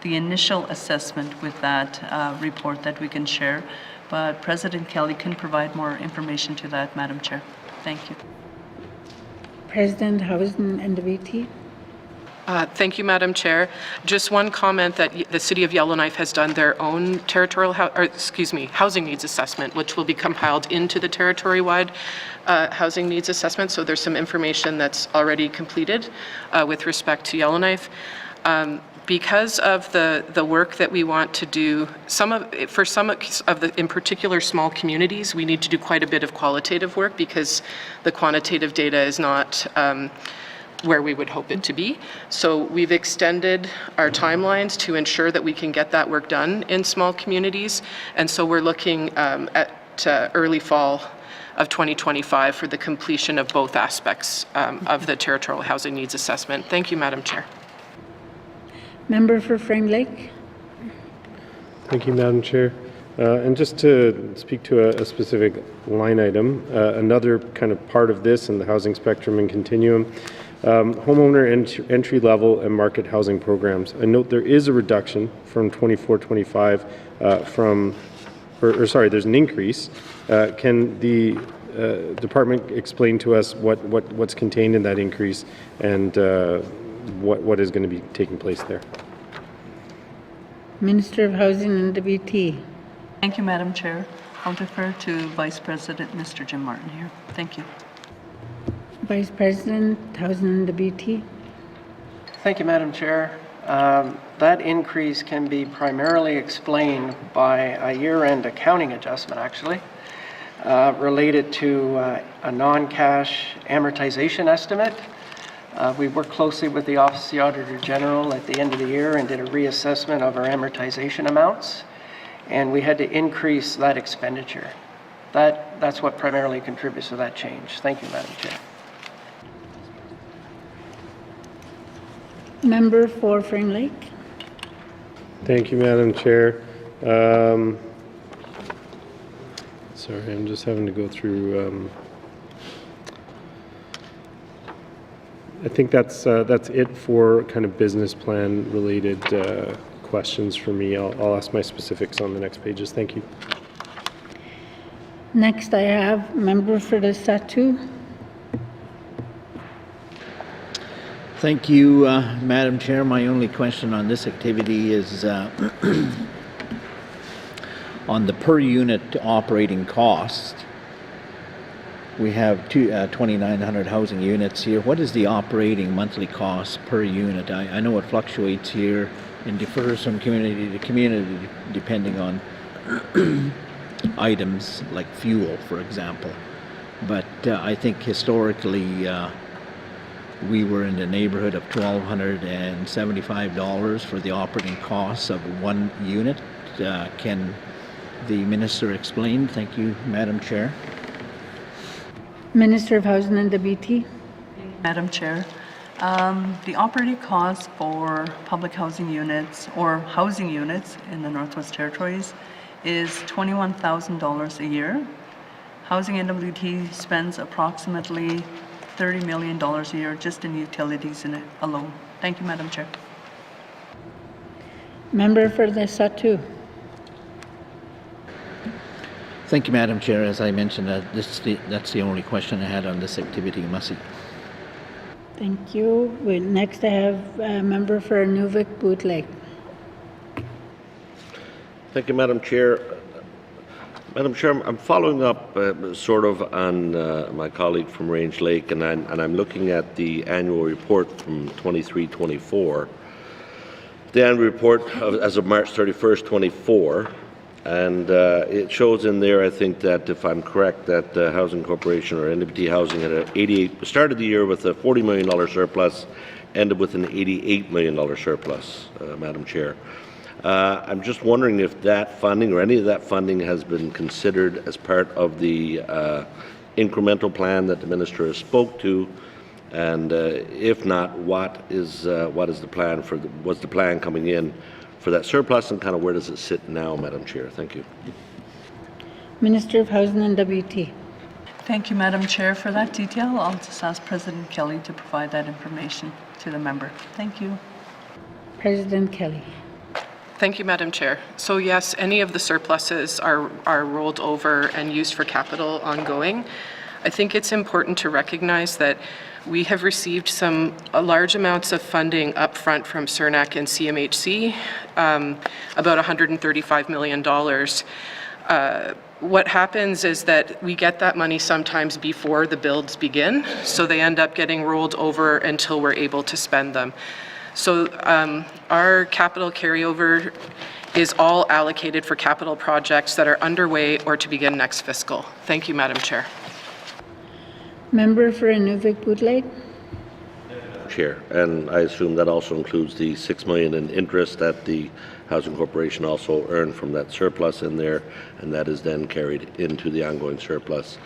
the initial assessment with that report that we can share. But President Kelly can provide more information to that, Madam Chair. Thank you. President, Housing and WT. Thank you, Madam Chair. Just one comment that the City of Yellowknife has done their own housing needs assessment, which will be compiled into the territory-wide housing needs assessment. So there's some information that's already completed with respect to Yellowknife. Because of the work that we want to do, for some of the, in particular, small communities, we need to do quite a bit of qualitative work because the quantitative data is not where we would hope it to be. So we've extended our timelines to ensure that we can get that work done in small communities. And so we're looking at early fall of 2025 for the completion of both aspects of the territorial housing needs assessment. Thank you, Madam Chair. Member for Frame Lake. Thank you, Madam Chair. And just to speak to a specific line item, another kind of part of this in the housing spectrum and continuum, homeowner entry level and market housing programs. I note there is a reduction from 24-25 there's an increase. Can the department explain to us what's contained in that increase and what is going to be taking place there? Minister of Housing and WT. Thank you, Madam Chair. I'll defer to Vice President Mr. Jim Martin here. Thank you. Vice President, Housing and WT. Thank you, Madam Chair. That increase can be primarily explained by a year-end accounting adjustment, actually, related to a non-cash amortization estimate. We worked closely with the Office of the Auditor General at the end of the year and did a reassessment of our amortization amounts, and we had to increase that expenditure. That's what primarily contributes to that change. Thank you, Madam Chair. Member for Frame Lake. Thank you, Madam Chair. Sorry, I'm just having to go through. I think that's it for kind of business plan related questions for me. I'll ask my specifics on the next pages. Thank you. Next, I have member for the Satu. Thank you, Madam Chair. My only question on this activity is on the per unit operating cost. We have 2,900 housing units here. What is the operating monthly cost per unit? I know it fluctuates here and differs from community to community depending on items like fuel, for example. But I think historically we were in the neighborhood of $1,275 for the operating costs of one unit. Can the minister explain? Thank you, Madam Chair. Minister of Housing and WT. Madam Chair, the operating cost for public housing units or housing units in the Northwest Territories is $21,000 a year. Housing NWT spends approximately $30 million a year just in utilities in it alone. Thank you, Madam Chair. Member for the Satu. Thank you, Madam Chair. As I mentioned, that's the only question I had on this activity, Mussy. Thank you. Next, I have a member for Nuvik Boot Lake. Thank you, Madam Chair. Madam Chair, I'm following up sort of on my colleague from Range Lake, and I'm looking at the annual report from 23-24. The annual report as of March 31st, 24, and it shows in there, I think that if I'm correct, that Housing Corporation or NWT Housing had started the year with a $40 million surplus, ended with an $88 million surplus, Madam Chair. I'm just wondering if that funding or any of that funding has been considered as part of the incremental plan that the minister has spoke to, and if not, what is the plan for what's the plan coming in for that surplus, and kind of where does it sit now, Madam Chair? Thank you. Minister of Housing and WT. Thank you, Madam Chair, for that detail. I'll just ask President Kelly to provide that information to the member. Thank you. President Kelly. Thank you, Madam Chair. So yes, any of the surpluses are rolled over and used for capital ongoing. I think it's important to recognize that we have received large amounts of funding upfront from CERNAC and CMHC, about $135 million. What happens is that we get that money sometimes before the builds begin, so they end up getting rolled over until we're able to spend them. So our capital carryover is all allocated for capital projects that are underway or to begin next fiscal. Thank you, Madam Chair. Member for Inuvik-Bootleg. Chair, and I assume that also includes the $6 million in interest that the Housing Corporation also earned from that surplus in there, and that is then carried into the ongoing surplus.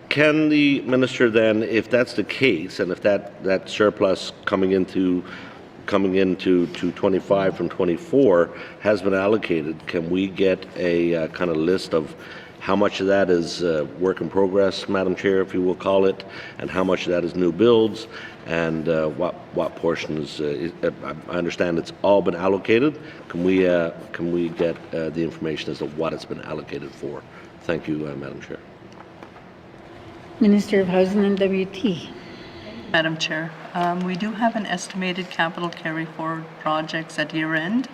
Can the minister then, if that's the case, and if that surplus coming into 25 from 24 has been allocated, can we get a kind of list of how much of that is work in progress, Madam Chair, if you will call it, and how much of that is new builds, and what portion is? I understand it's all been allocated. Can we get the information as to what it's been allocated for? Thank you, Madam Chair. Minister of Housing and WT. Madam Chair, we do have an estimated capital carry forward projects at year end,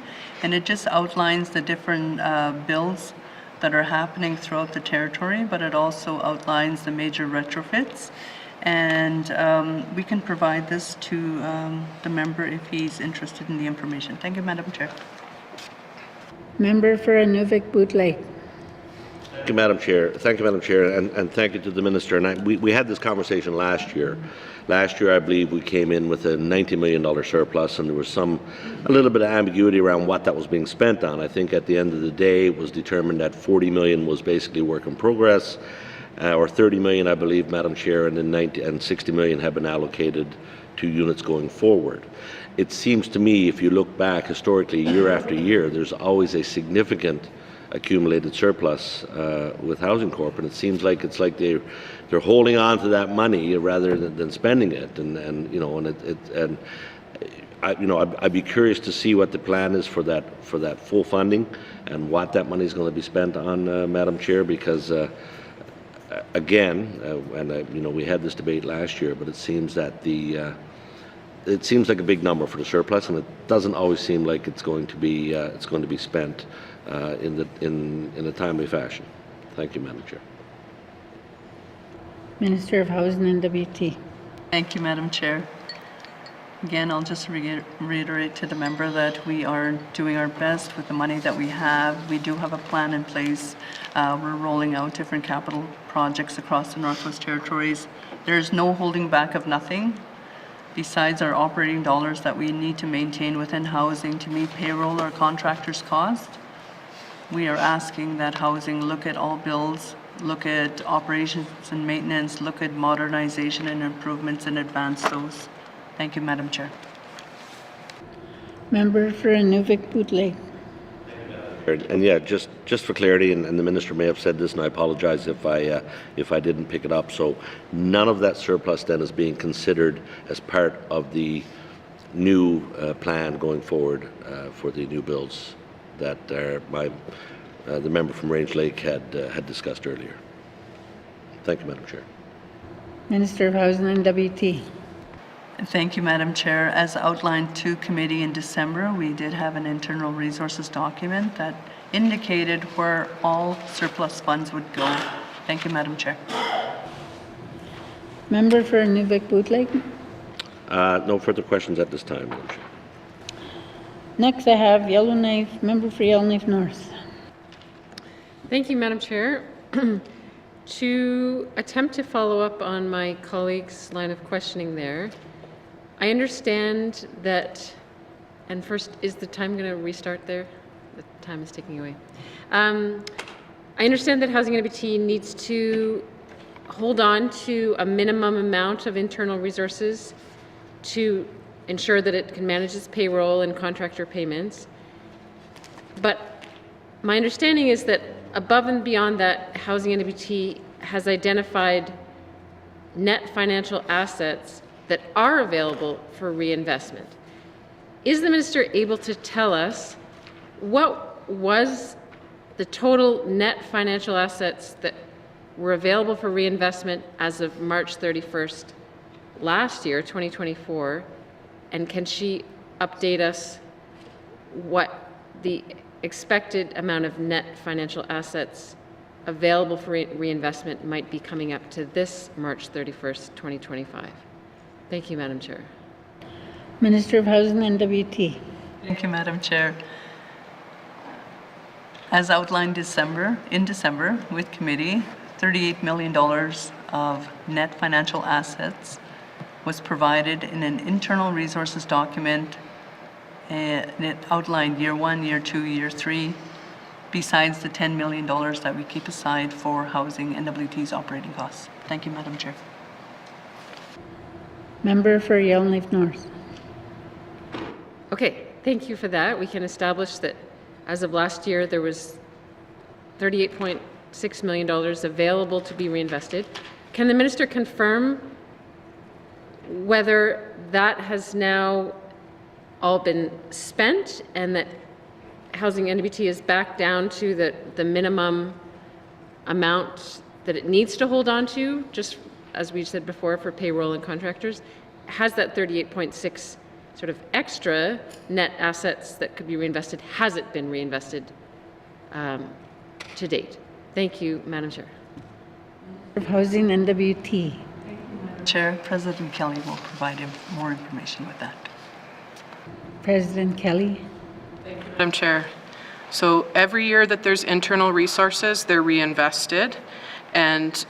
and it just outlines the different builds that are happening throughout the territory, but it also outlines the major retrofits. And we can provide this to the member if he's interested in the information. Thank you, Madam Chair. Member for Inuvik-Bootleg. Thank you, Madam Chair. Thank you, Madam Chair, and thank you to the minister. And we had this conversation last year. Last year, I believe we came in with a $90 million surplus, and there was a little bit of ambiguity around what that was being spent on. I think at the end of the day, it was determined that $40 million was basically work in progress, or $30 million, I believe, Madam Chair, and then $60 million have been allocated to units going forward. It seems to me, if you look back historically, year after year, there's always a significant accumulated surplus with Housing Corp, and it seems like they're holding on to that money rather than spending it, I'd be curious to see what the plan is for that full funding and what that money is going to be spent on, Madam Chair, because we had this debate last year, but it seems that it seems like a big number for the surplus, and it doesn't always seem like it's going to be spent in a timely fashion. Thank you, Madam Chair. Minister of Housing and WT. Thank you, Madam Chair. Again, I'll just reiterate to the member that we are doing our best with the money that we have. We do have a plan in place. We're rolling out different capital projects across the Northwest Territories. There's no holding back of nothing besides our operating dollars that we need to maintain within housing to meet payroll or contractors' cost. We are asking that housing look at all bills, look at operations and maintenance, look at modernization and improvements, and advance those. Thank you, Madam Chair. Member for Inuvik-Bootleg. And yeah, just for clarity, and the minister may have said this, and I apologize if I didn't pick it up. So none of that surplus then is being considered as part of the new plan going forward for the new builds that the member from Range Lake had discussed earlier. Thank you, Madam Chair. Minister of Housing and WT. Thank you, Madam Chair. As outlined to committee in December, we did have an internal resources document that indicated where all surplus funds would go. Thank you, Madam Chair. Member for Nuvik-Bootleg. No further questions at this time, Madam Chair. Next, I have Yellowknife, member for Yellowknife North. Thank you, Madam Chair. To attempt to follow up on my colleague's line of questioning there, I understand that, and first, is the time going to restart there? The time is ticking away. I understand that Housing NWT needs to hold on to a minimum amount of internal resources to ensure that it can manage its payroll and contractor payments. But my understanding is that above and beyond that, Housing NWT has identified net financial assets that are available for reinvestment. Is the minister able to tell us what was the total net financial assets that were available for reinvestment as of March 31st last year, 2024, and can she update us what the expected amount of net financial assets available for reinvestment might be coming up to this March 31st, 2025? Thank you, Madam Chair. Minister of Housing and WT. Thank you, Madam Chair. As outlined in December with committee, $38 million of net financial assets was provided in an internal resources document, and it outlined year 1, year 2, year 3, besides the $10 million that we keep aside for Housing NWT's operating costs. Thank you, Madam Chair. Member for Yellowknife North. Okay, thank you for that. We can establish that as of last year, there was $38.6 million available to be reinvested. Can the minister confirm whether that has now all been spent and that Housing NWT is back down to the minimum amount that it needs to hold on to, just as we said before, for payroll and contractors? Has that 38.6 sort of extra net assets that could be reinvested, has it been reinvested to date? Thank you, Madam Chair. Of Housing and WT. Chair, President Kelly will provide him more information with that. President Kelly. Madam Chair. So every year that there's internal resources, they're reinvested. And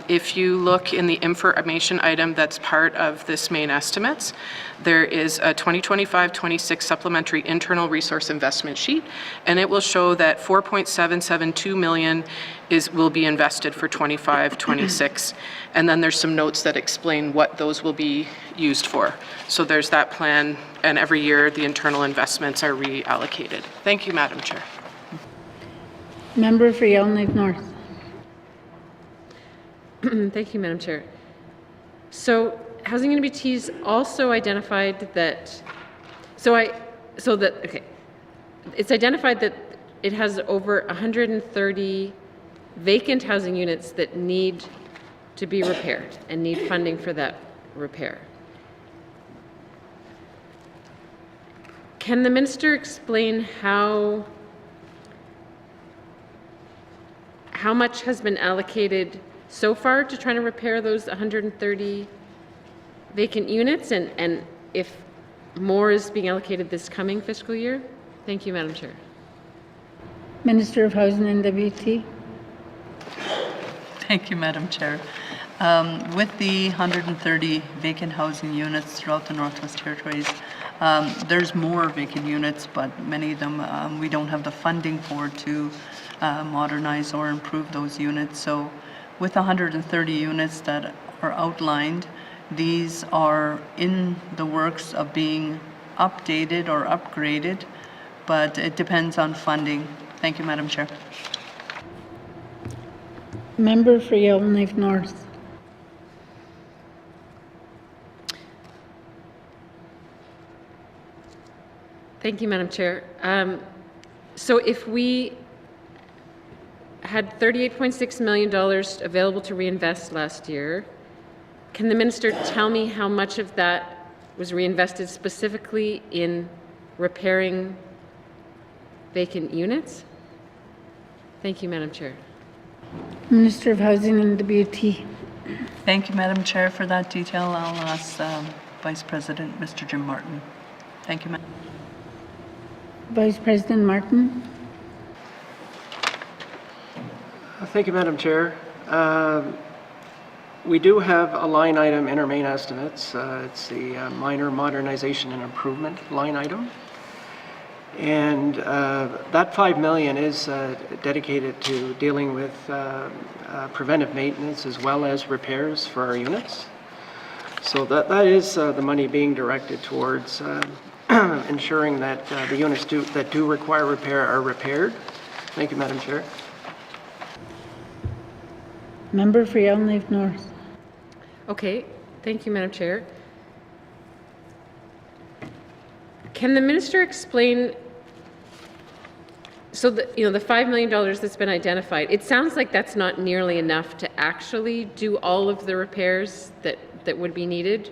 if you look in the information item that's part of this main estimates, there is a 2025-26 supplementary internal resource investment sheet, and it will show that $4.772 million will be invested for 25-26. And then there's some notes that explain what those will be used for. So there's that plan, and every year the internal investments are reallocated. Thank you, Madam Chair. Member for Yellowknife North. Thank you, Madam Chair. So Housing NWT's also identified that, it's identified that it has over 130 vacant housing units that need to be repaired and need funding for that repair. Can the minister explain how much has been allocated so far to trying to repair those 130 vacant units, and if more is being allocated this coming fiscal year? Thank you, Madam Chair. Minister of Housing and WT. Thank you, Madam Chair. With the 130 vacant housing units throughout the Northwest Territories, there's more vacant units, but many of them we don't have the funding for to modernize or improve those units. So with 130 units that are outlined, these are in the works of being updated or upgraded, but it depends on funding. Thank you, Madam Chair. Member for Yellowknife North. Thank you, Madam Chair. So if we had $38.6 million available to reinvest last year, can the minister tell me how much of that was reinvested specifically in repairing vacant units? Thank you, Madam Chair. Minister of Housing and WT. Thank you, Madam Chair, for that detail. I'll ask Vice President Mr. Jim Martin. Thank you, Madam. Vice President Martin. Thank you, Madam Chair. We do have a line item in our main estimates. It's the minor modernization and improvement line item. And that $5 million is dedicated to dealing with preventive maintenance as well as repairs for our units. So that is the money being directed towards ensuring that the units that do require repair are repaired. Thank you, Madam Chair. Member for Yellowknife North. Okay, thank you, Madam Chair. Can the minister explain, so the $5 million that's been identified, it sounds like that's not nearly enough to actually do all of the repairs that would be needed.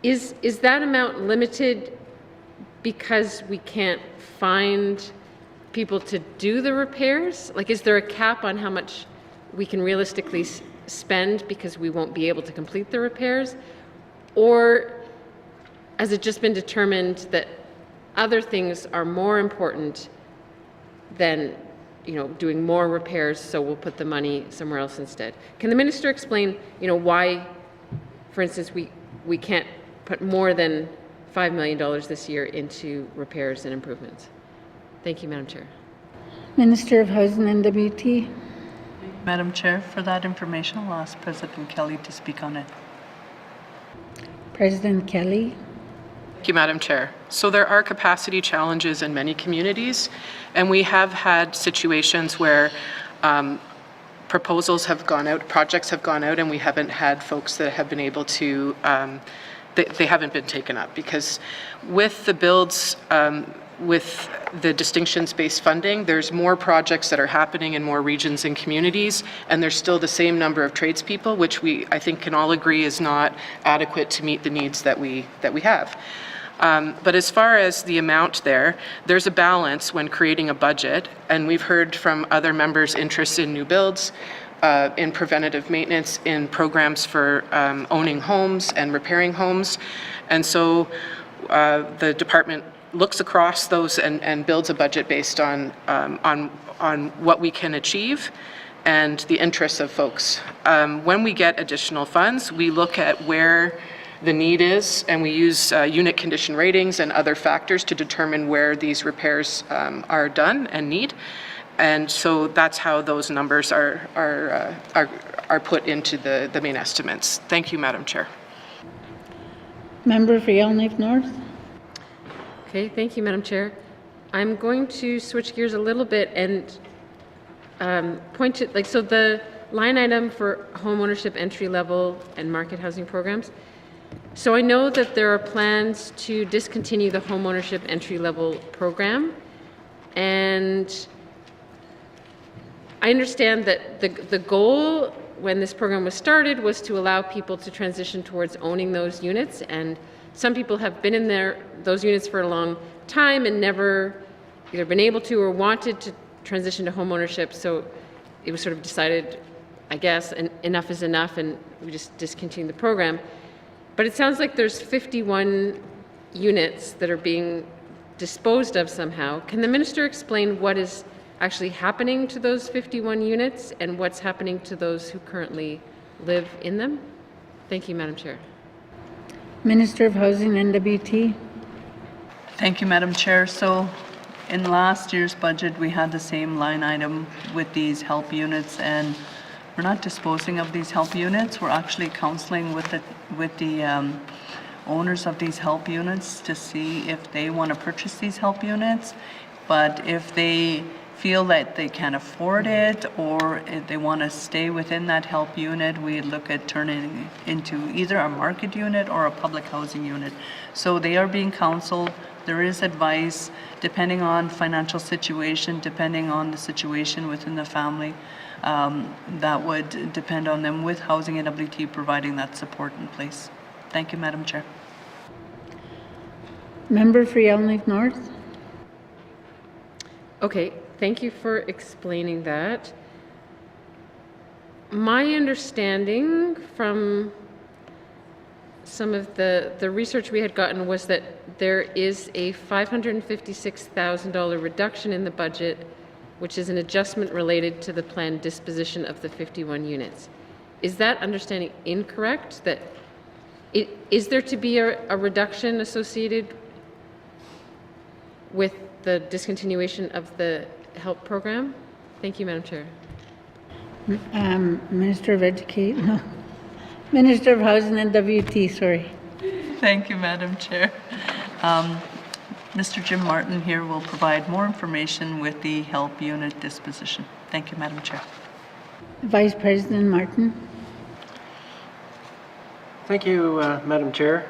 Is that amount limited because we can't find people to do the repairs? Like, is there a cap on how much we can realistically spend because we won't be able to complete the repairs? Or has it just been determined that other things are more important than doing more repairs, so we'll put the money somewhere else instead? Can the minister explain why, for instance, we can't put more than $5 million this year into repairs and improvements? Thank you, Madam Chair. Minister of Housing and WT. Madam Chair, for that information, I'll ask President Kelly to speak on it. President Kelly. Thank you, Madam Chair. So there are capacity challenges in many communities, and we have had situations where proposals have gone out, projects have gone out, and we haven't had folks that have been able to, they haven't been taken up, because with the builds, with the distinctions-based funding, there's more projects that are happening in more regions and communities, and there's still the same number of tradespeople, which I think can all agree is not adequate to meet the needs that we have. But as far as the amount there's a balance when creating a budget, and we've heard from other members' interests in new builds, in preventative maintenance, in programs for owning homes and repairing homes. And so the department looks across those and builds a budget based on what we can achieve and the interests of folks. When we get additional funds, we look at where the need is, and we use unit condition ratings and other factors to determine where these repairs are done and need. And so that's how those numbers are put into the main estimates. Thank you, Madam Chair. Member for Yellowknife North. Okay, thank you, Madam Chair. I'm going to switch gears a little bit and point to, so the line item for home ownership entry level and market housing programs. So I know that there are plans to discontinue the home ownership entry level program, and I understand that the goal when this program was started was to allow people to transition towards owning those units, and some people have been in those units for a long time and never either been able to or wanted to transition to home ownership, so it was sort of decided, I guess, enough is enough, and we just discontinued the program. But it sounds like there's 51 units that are being disposed of somehow. Can the minister explain what is actually happening to those 51 units and what's happening to those who currently live in them? Thank you, Madam Chair. Minister of Housing and WT. Thank you, Madam Chair. So in last year's budget, we had the same line item with these help units, and we're not disposing of these help units. We're actually counseling with the owners of these help units to see if they want to purchase these help units. But if they feel that they can't afford it, or if they want to stay within that help unit, we look at turning it into either a market unit or a public housing unit. So they are being counseled. There is advice depending on financial situation, depending on the situation within the family. That would depend on them, with Housing and WT providing that support in place. Thank you, Madam Chair. Member for Yellowknife North. Okay, Thank you for explaining that. My understanding from some of the research we had gotten was that there is a $556,000 reduction in the budget, which is an adjustment related to the planned disposition of the 51 units. Is that understanding incorrect? That is there to be a reduction associated with the discontinuation of the HELP program? Thank you, Madam Chair. Minister of Education, no. Minister of Housing and WT, sorry. Thank you, Madam Chair. Mr. Jim Martin here will provide more information with the HELP unit disposition. Thank you, Madam Chair. Vice President Martin. Thank you, Madam Chair.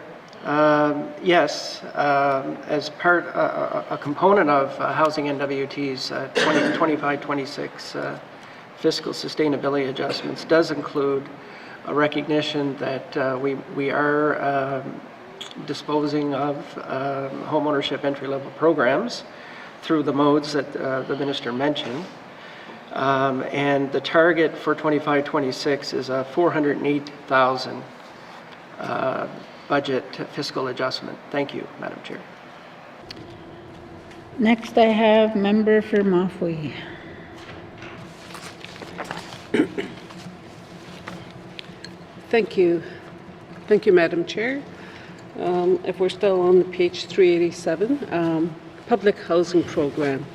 Yes, as part, a component of Housing NWT's 25-26 fiscal sustainability adjustments does include a recognition that we are disposing of homeownership entry-level programs through the modes that the Minister mentioned. And the target for 25-26 is a $408,000 budget fiscal adjustment. Thank you, Madam Chair. Next, I have member for Mafwee. Thank you. Thank you, Madam Chair. If we're still on page 387, public housing program.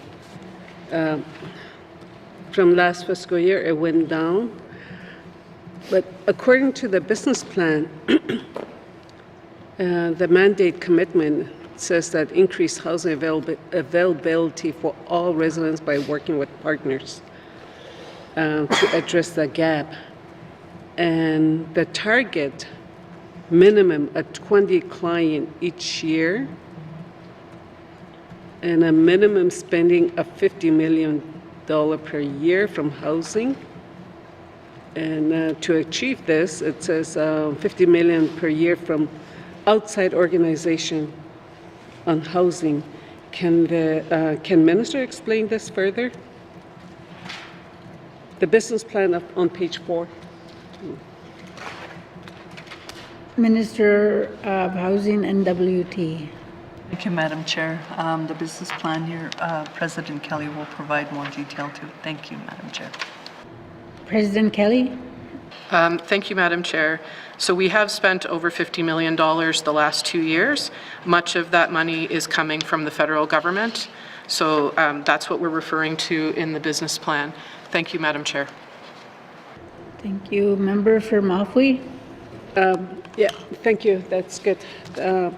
From last fiscal year, it went down. But according to the business plan, the mandate commitment says that increased housing availability for all residents by working with partners to address the gap. And the target minimum at 20 clients each year and a minimum spending of $50 million per year from housing. And to achieve this, it says $50 million per year from outside organization on housing. Can Minister explain this further? The business plan on page 4. Minister of Housing and WT. Thank you, Madam Chair. The business plan here, President Kelly will provide more detail to. Thank you, Madam Chair. President Kelly. Thank you, Madam Chair. So we have spent over $50 million the last 2 years. Much of that money is coming from the federal government. So that's what we're referring to in the business plan. Thank you, Madam Chair. Thank you. Member for Mafwee. Yeah, thank you. That's good. The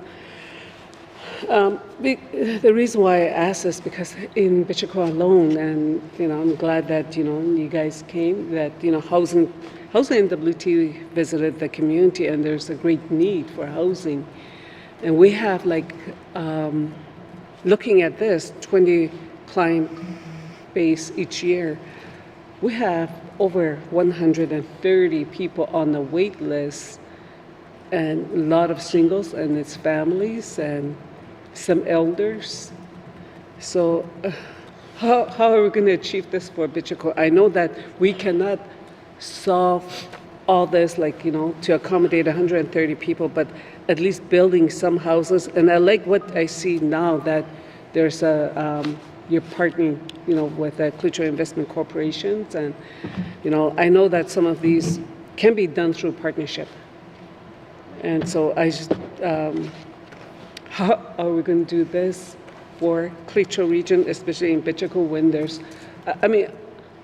reason why I asked is because in Bichico alone, and I'm glad that you guys came. That Housing NWT visited the community, and there's a great need for housing, and we have looking at this 20 client base each year. We have over 130 people on the wait list, and a lot of singles and its families and some elders. So how are we going to achieve this for Bichico? I know that we cannot solve all this to accommodate 130 people, but at least building some houses. And I like what I see now, that there's you're partnering with the Klutro Investment Corporations, and I know that some of these can be done through partnership. And so I just, how are we going to do this for Klutro region, especially in Bichico, when there's,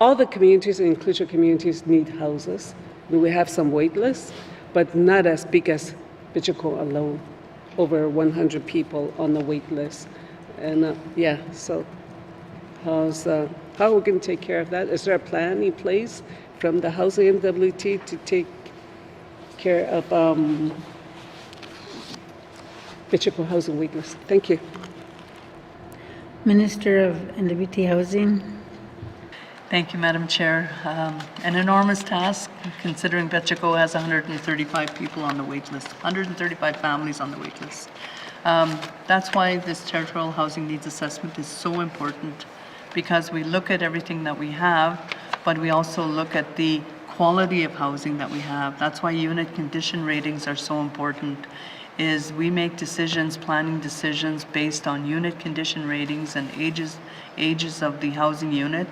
all the communities in Klutro communities need houses. We have some wait lists, but not as big as Bichico alone, over 100 people on the wait list. And so how are we going to take care of that? Is there a plan in place from the Housing NWT to take care of Bichico housing weakness? Thank you. Minister of NWT Housing. Thank you, Madam Chair. An enormous task, considering Bichico has 135 people on the wait list, 135 families on the wait list. That's why this territorial housing needs assessment is so important, because we look at everything that we have, but we also look at the quality of housing that we have. That's why unit condition ratings are so important, is we make decisions, planning decisions based on unit condition ratings and ages of the housing unit.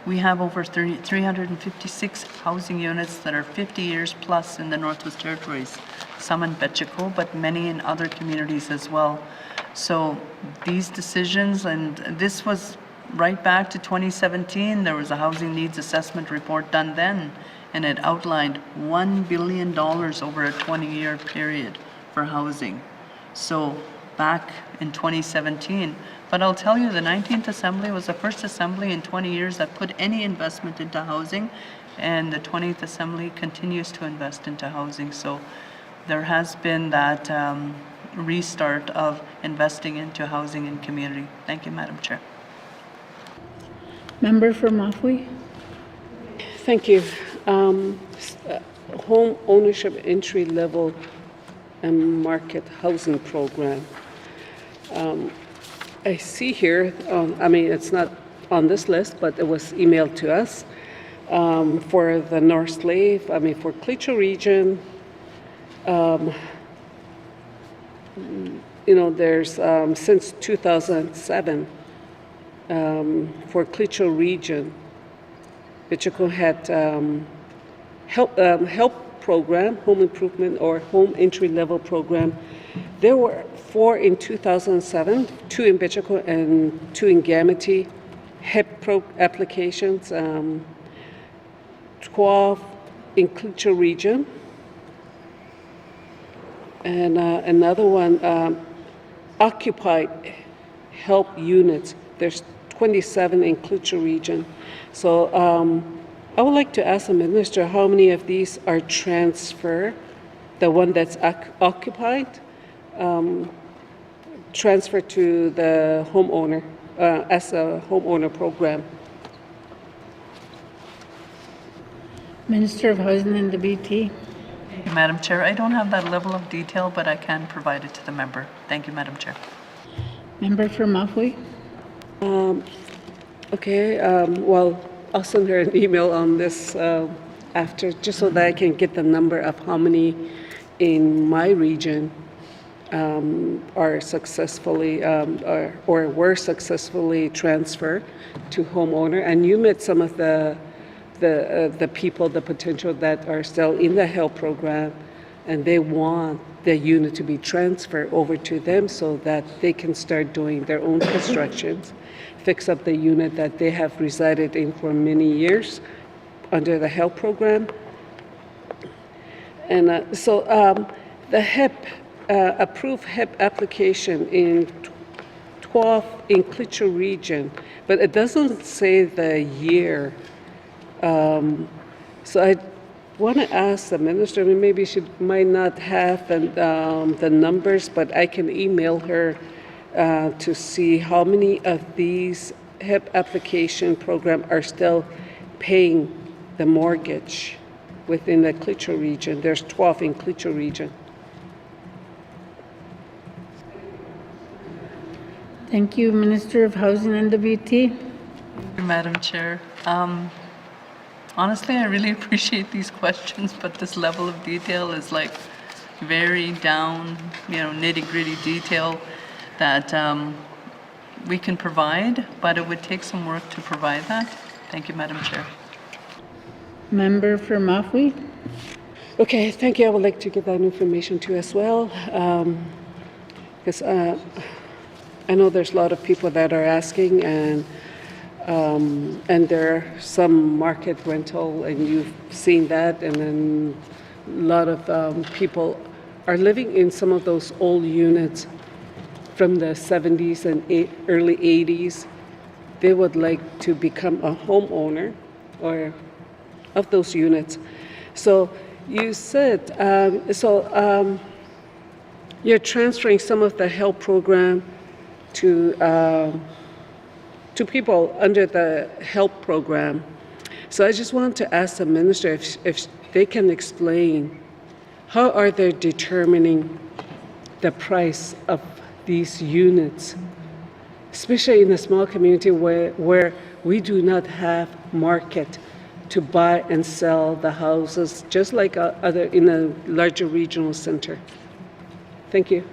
We have over 356 housing units that are 50 years plus in the Northwest Territories, some in Betchiko, but many in other communities as well. So these decisions, and this was right back to 2017, there was a housing needs assessment report done then, and it outlined $1 billion over a 20-year period for housing. So back in 2017. But I'll tell you, the 19th Assembly was the first assembly in 20 years that put any investment into housing, and the 20th Assembly continues to invest into housing. So there has been that restart of investing into housing and community. Thank you, Madam Chair. Member for Mafui. Thank you. Home ownership entry level and market housing program. I see here, I mean, it's not on this list, but it was emailed to us for the North Slave, I mean, for Cleacho region. You know, there's since 2007 for Cleacho region, Betchiko had help program, home improvement or home entry level program. There were 4 in 2007, 2 in Betchiko and 2 in Gamity, HEP applications, 12 in Cleacho region, and another one, occupied help units. There's 27 in Cleacho region. So I would like to ask the minister how many of these are transferred, the one that's occupied, transferred to the homeowner as a homeowner program. Minister of Housing and WT. Madam Chair, I don't have that level of detail, but I can provide it to the member. Thank you, Madam Chair. Member for Mafui. Okay, well, I'll send her an email on this after, just so that I can get the number of how many in my region are successfully or were successfully transferred to homeowner. And you met some of the people, the potential that are still in the HELP program, and they want the unit to be transferred over to them so that they can start doing their own constructions, fix up the unit that they have resided in for many years under the HELP program. And so the HEP, approved HEP application in 12 in Cleacho region, but it doesn't say the year. So I want to ask the minister, I mean, maybe she might not have the numbers, but I can email her to see how many of these HEP application program are still paying the mortgage within the Cleacho region. There's 12 in Cleacho region. Thank you, Minister of Housing and WT. Madam Chair. Honestly, I really appreciate these questions, but this level of detail is like very down, nitty-gritty detail that we can provide, but it would take some work to provide that. Thank you, Madam Chair. Member for Mafui. Okay, thank you. I would like to get that information too as well, because I know there's a lot of people that are asking, and there are some market rental, and you've seen that, and then a lot of people are living in some of those old units from the 70s and early 80s. They would like to become a homeowner or of those units. So you said, you're transferring some of the HELP program to people under the HELP program. So I just wanted to ask the minister if they can explain how are they determining the price of these units. especially in a small community where we do not have market to buy and sell the houses, just like other in a larger regional center. Thank you.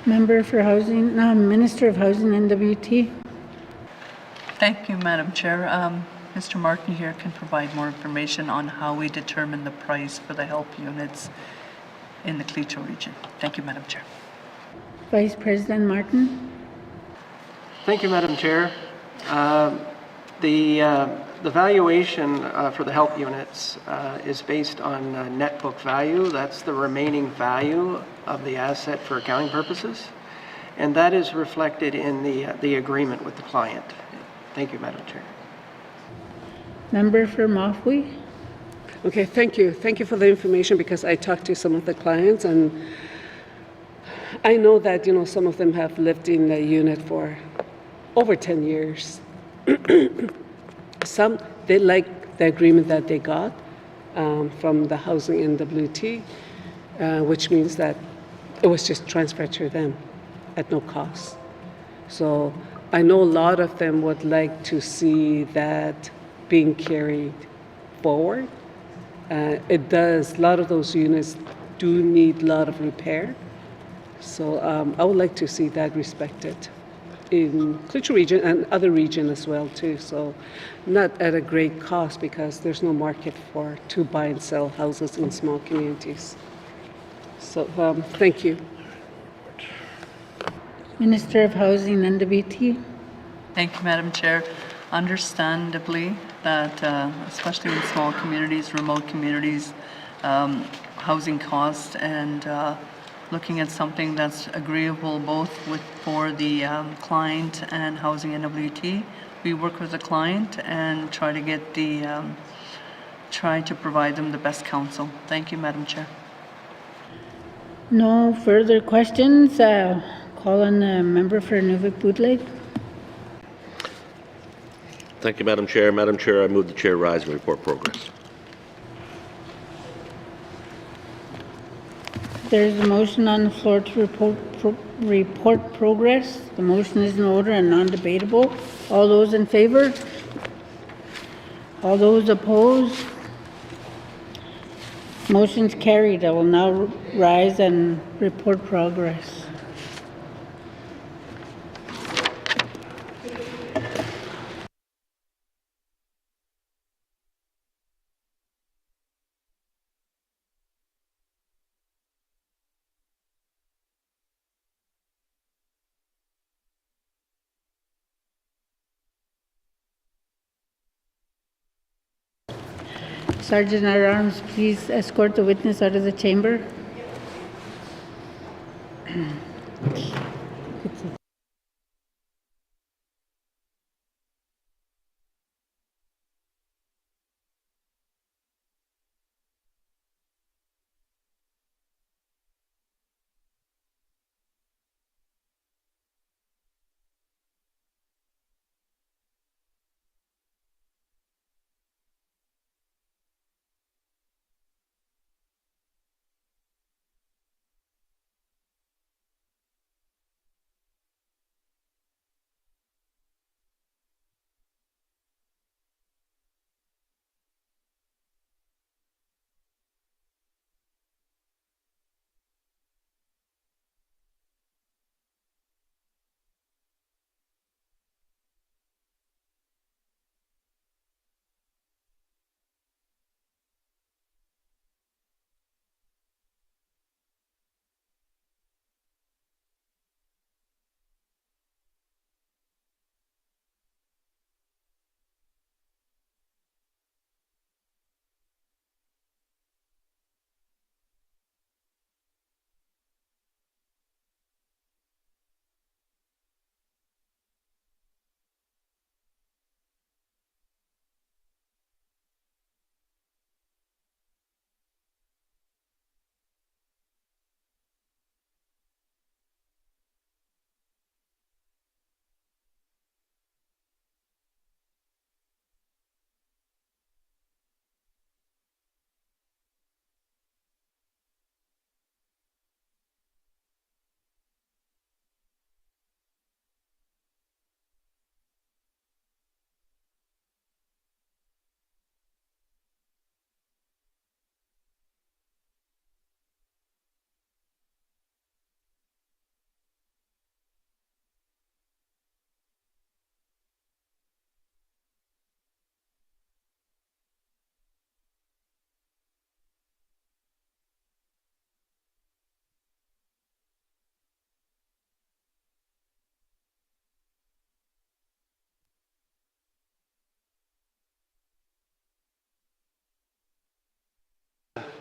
Member for Housing, Minister of Housing, NWT. Thank you, Madam Chair. Mr. Martin here can provide more information on how we determine the price for the help units in the Cleacho region. Thank you, Madam Chair. Vice President Martin. Thank you, Madam Chair. The valuation for the help units is based on net book value. That's the remaining value of the asset for accounting purposes. And that is reflected in the agreement with the client. Thank you, Madam Chair. Member for Mafui. Okay, thank you. Thank you for the information, because I talked to some of the clients and I know that, some of them have lived in the unit for over 10 years. Some, they like the agreement that they got from the Housing NWT, which means that it was just transferred to them at no cost. So I know a lot of them would like to see that being carried forward. It does, a lot of those units do need a lot of repair. So I would like to see that respected in Cleacho region and other region as well too. So not at a great cost, because there's no market to buy and sell houses in small communities. So thank you. Minister of Housing, NWT. Thank you, Madam Chair. Understandably, that especially in small communities, remote communities, housing costs, and looking at something that's agreeable both for the client and Housing NWT. We work with the client and try to provide them the best counsel. Thank you, Madam Chair. No further questions. Call on the member for Nuvik-Bootleg. Thank you, Madam Chair. Madam Chair, I move the chair rise and report progress. There's a motion on the floor to report progress. The motion is in order and non-debatable. All those in favor? All those opposed? Motion's carried. I will now rise and report progress. Sergeant at Arms, please escort the witness out of the chamber.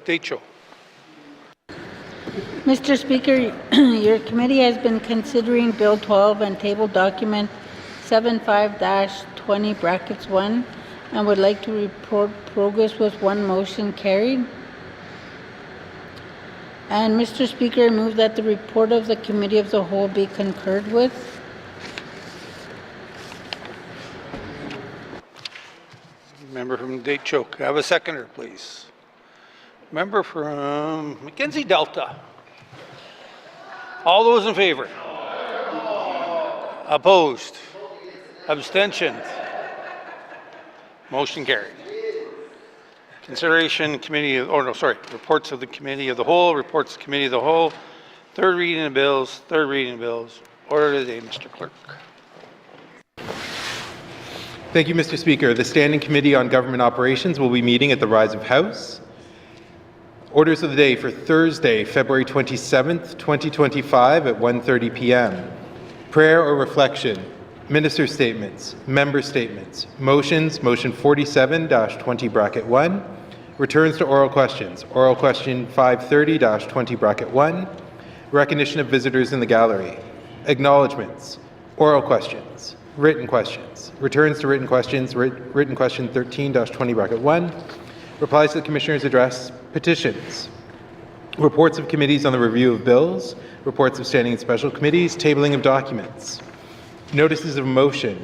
Decho. Mr. Speaker, your committee has been considering Bill 12 and table document 75-20(1) and would like to report progress with one motion carried. And Mr. Speaker, I move that the report of the Committee of the Whole be concurred with. Member from Decho. Can I have a seconder, please? Member from Mackenzie Delta. All those in favor? Opposed? Abstentions? Motion carried. Consideration committee, reports of the Committee of the Whole, reports of the Committee of the Whole, third reading of bills, Order of the day, Mr. Clerk. Thank you, Mr. Speaker. The Standing Committee on Government Operations will be meeting at the Rise of House. Orders of the day for Thursday, February 27th, 2025 at 1:30 p.m. Prayer or reflection, minister statements, member statements, motions, motion 47-20(1), returns to oral questions, oral question 530-20(1), recognition of visitors in the gallery, acknowledgements, oral questions, written questions, returns to written questions, written question 13-20(1), replies to the Commissioner's address, petitions, reports of committees on the review of bills, reports of standing and special committees, tabling of documents, notices of motion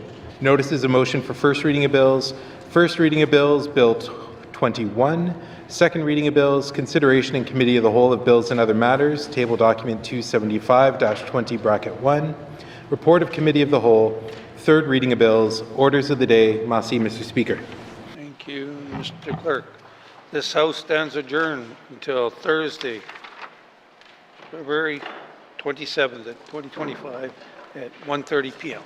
for first reading of bills, Bill 21, second reading of bills, consideration in Committee of the Whole of bills and other matters, table document 275-20(1), report of Committee of the Whole, third reading of bills, orders of the day. Merci, Mr. Speaker. Thank you, Mr. Clerk. This House stands adjourned until Thursday, February 27th, 2025 at 1:30 p.m.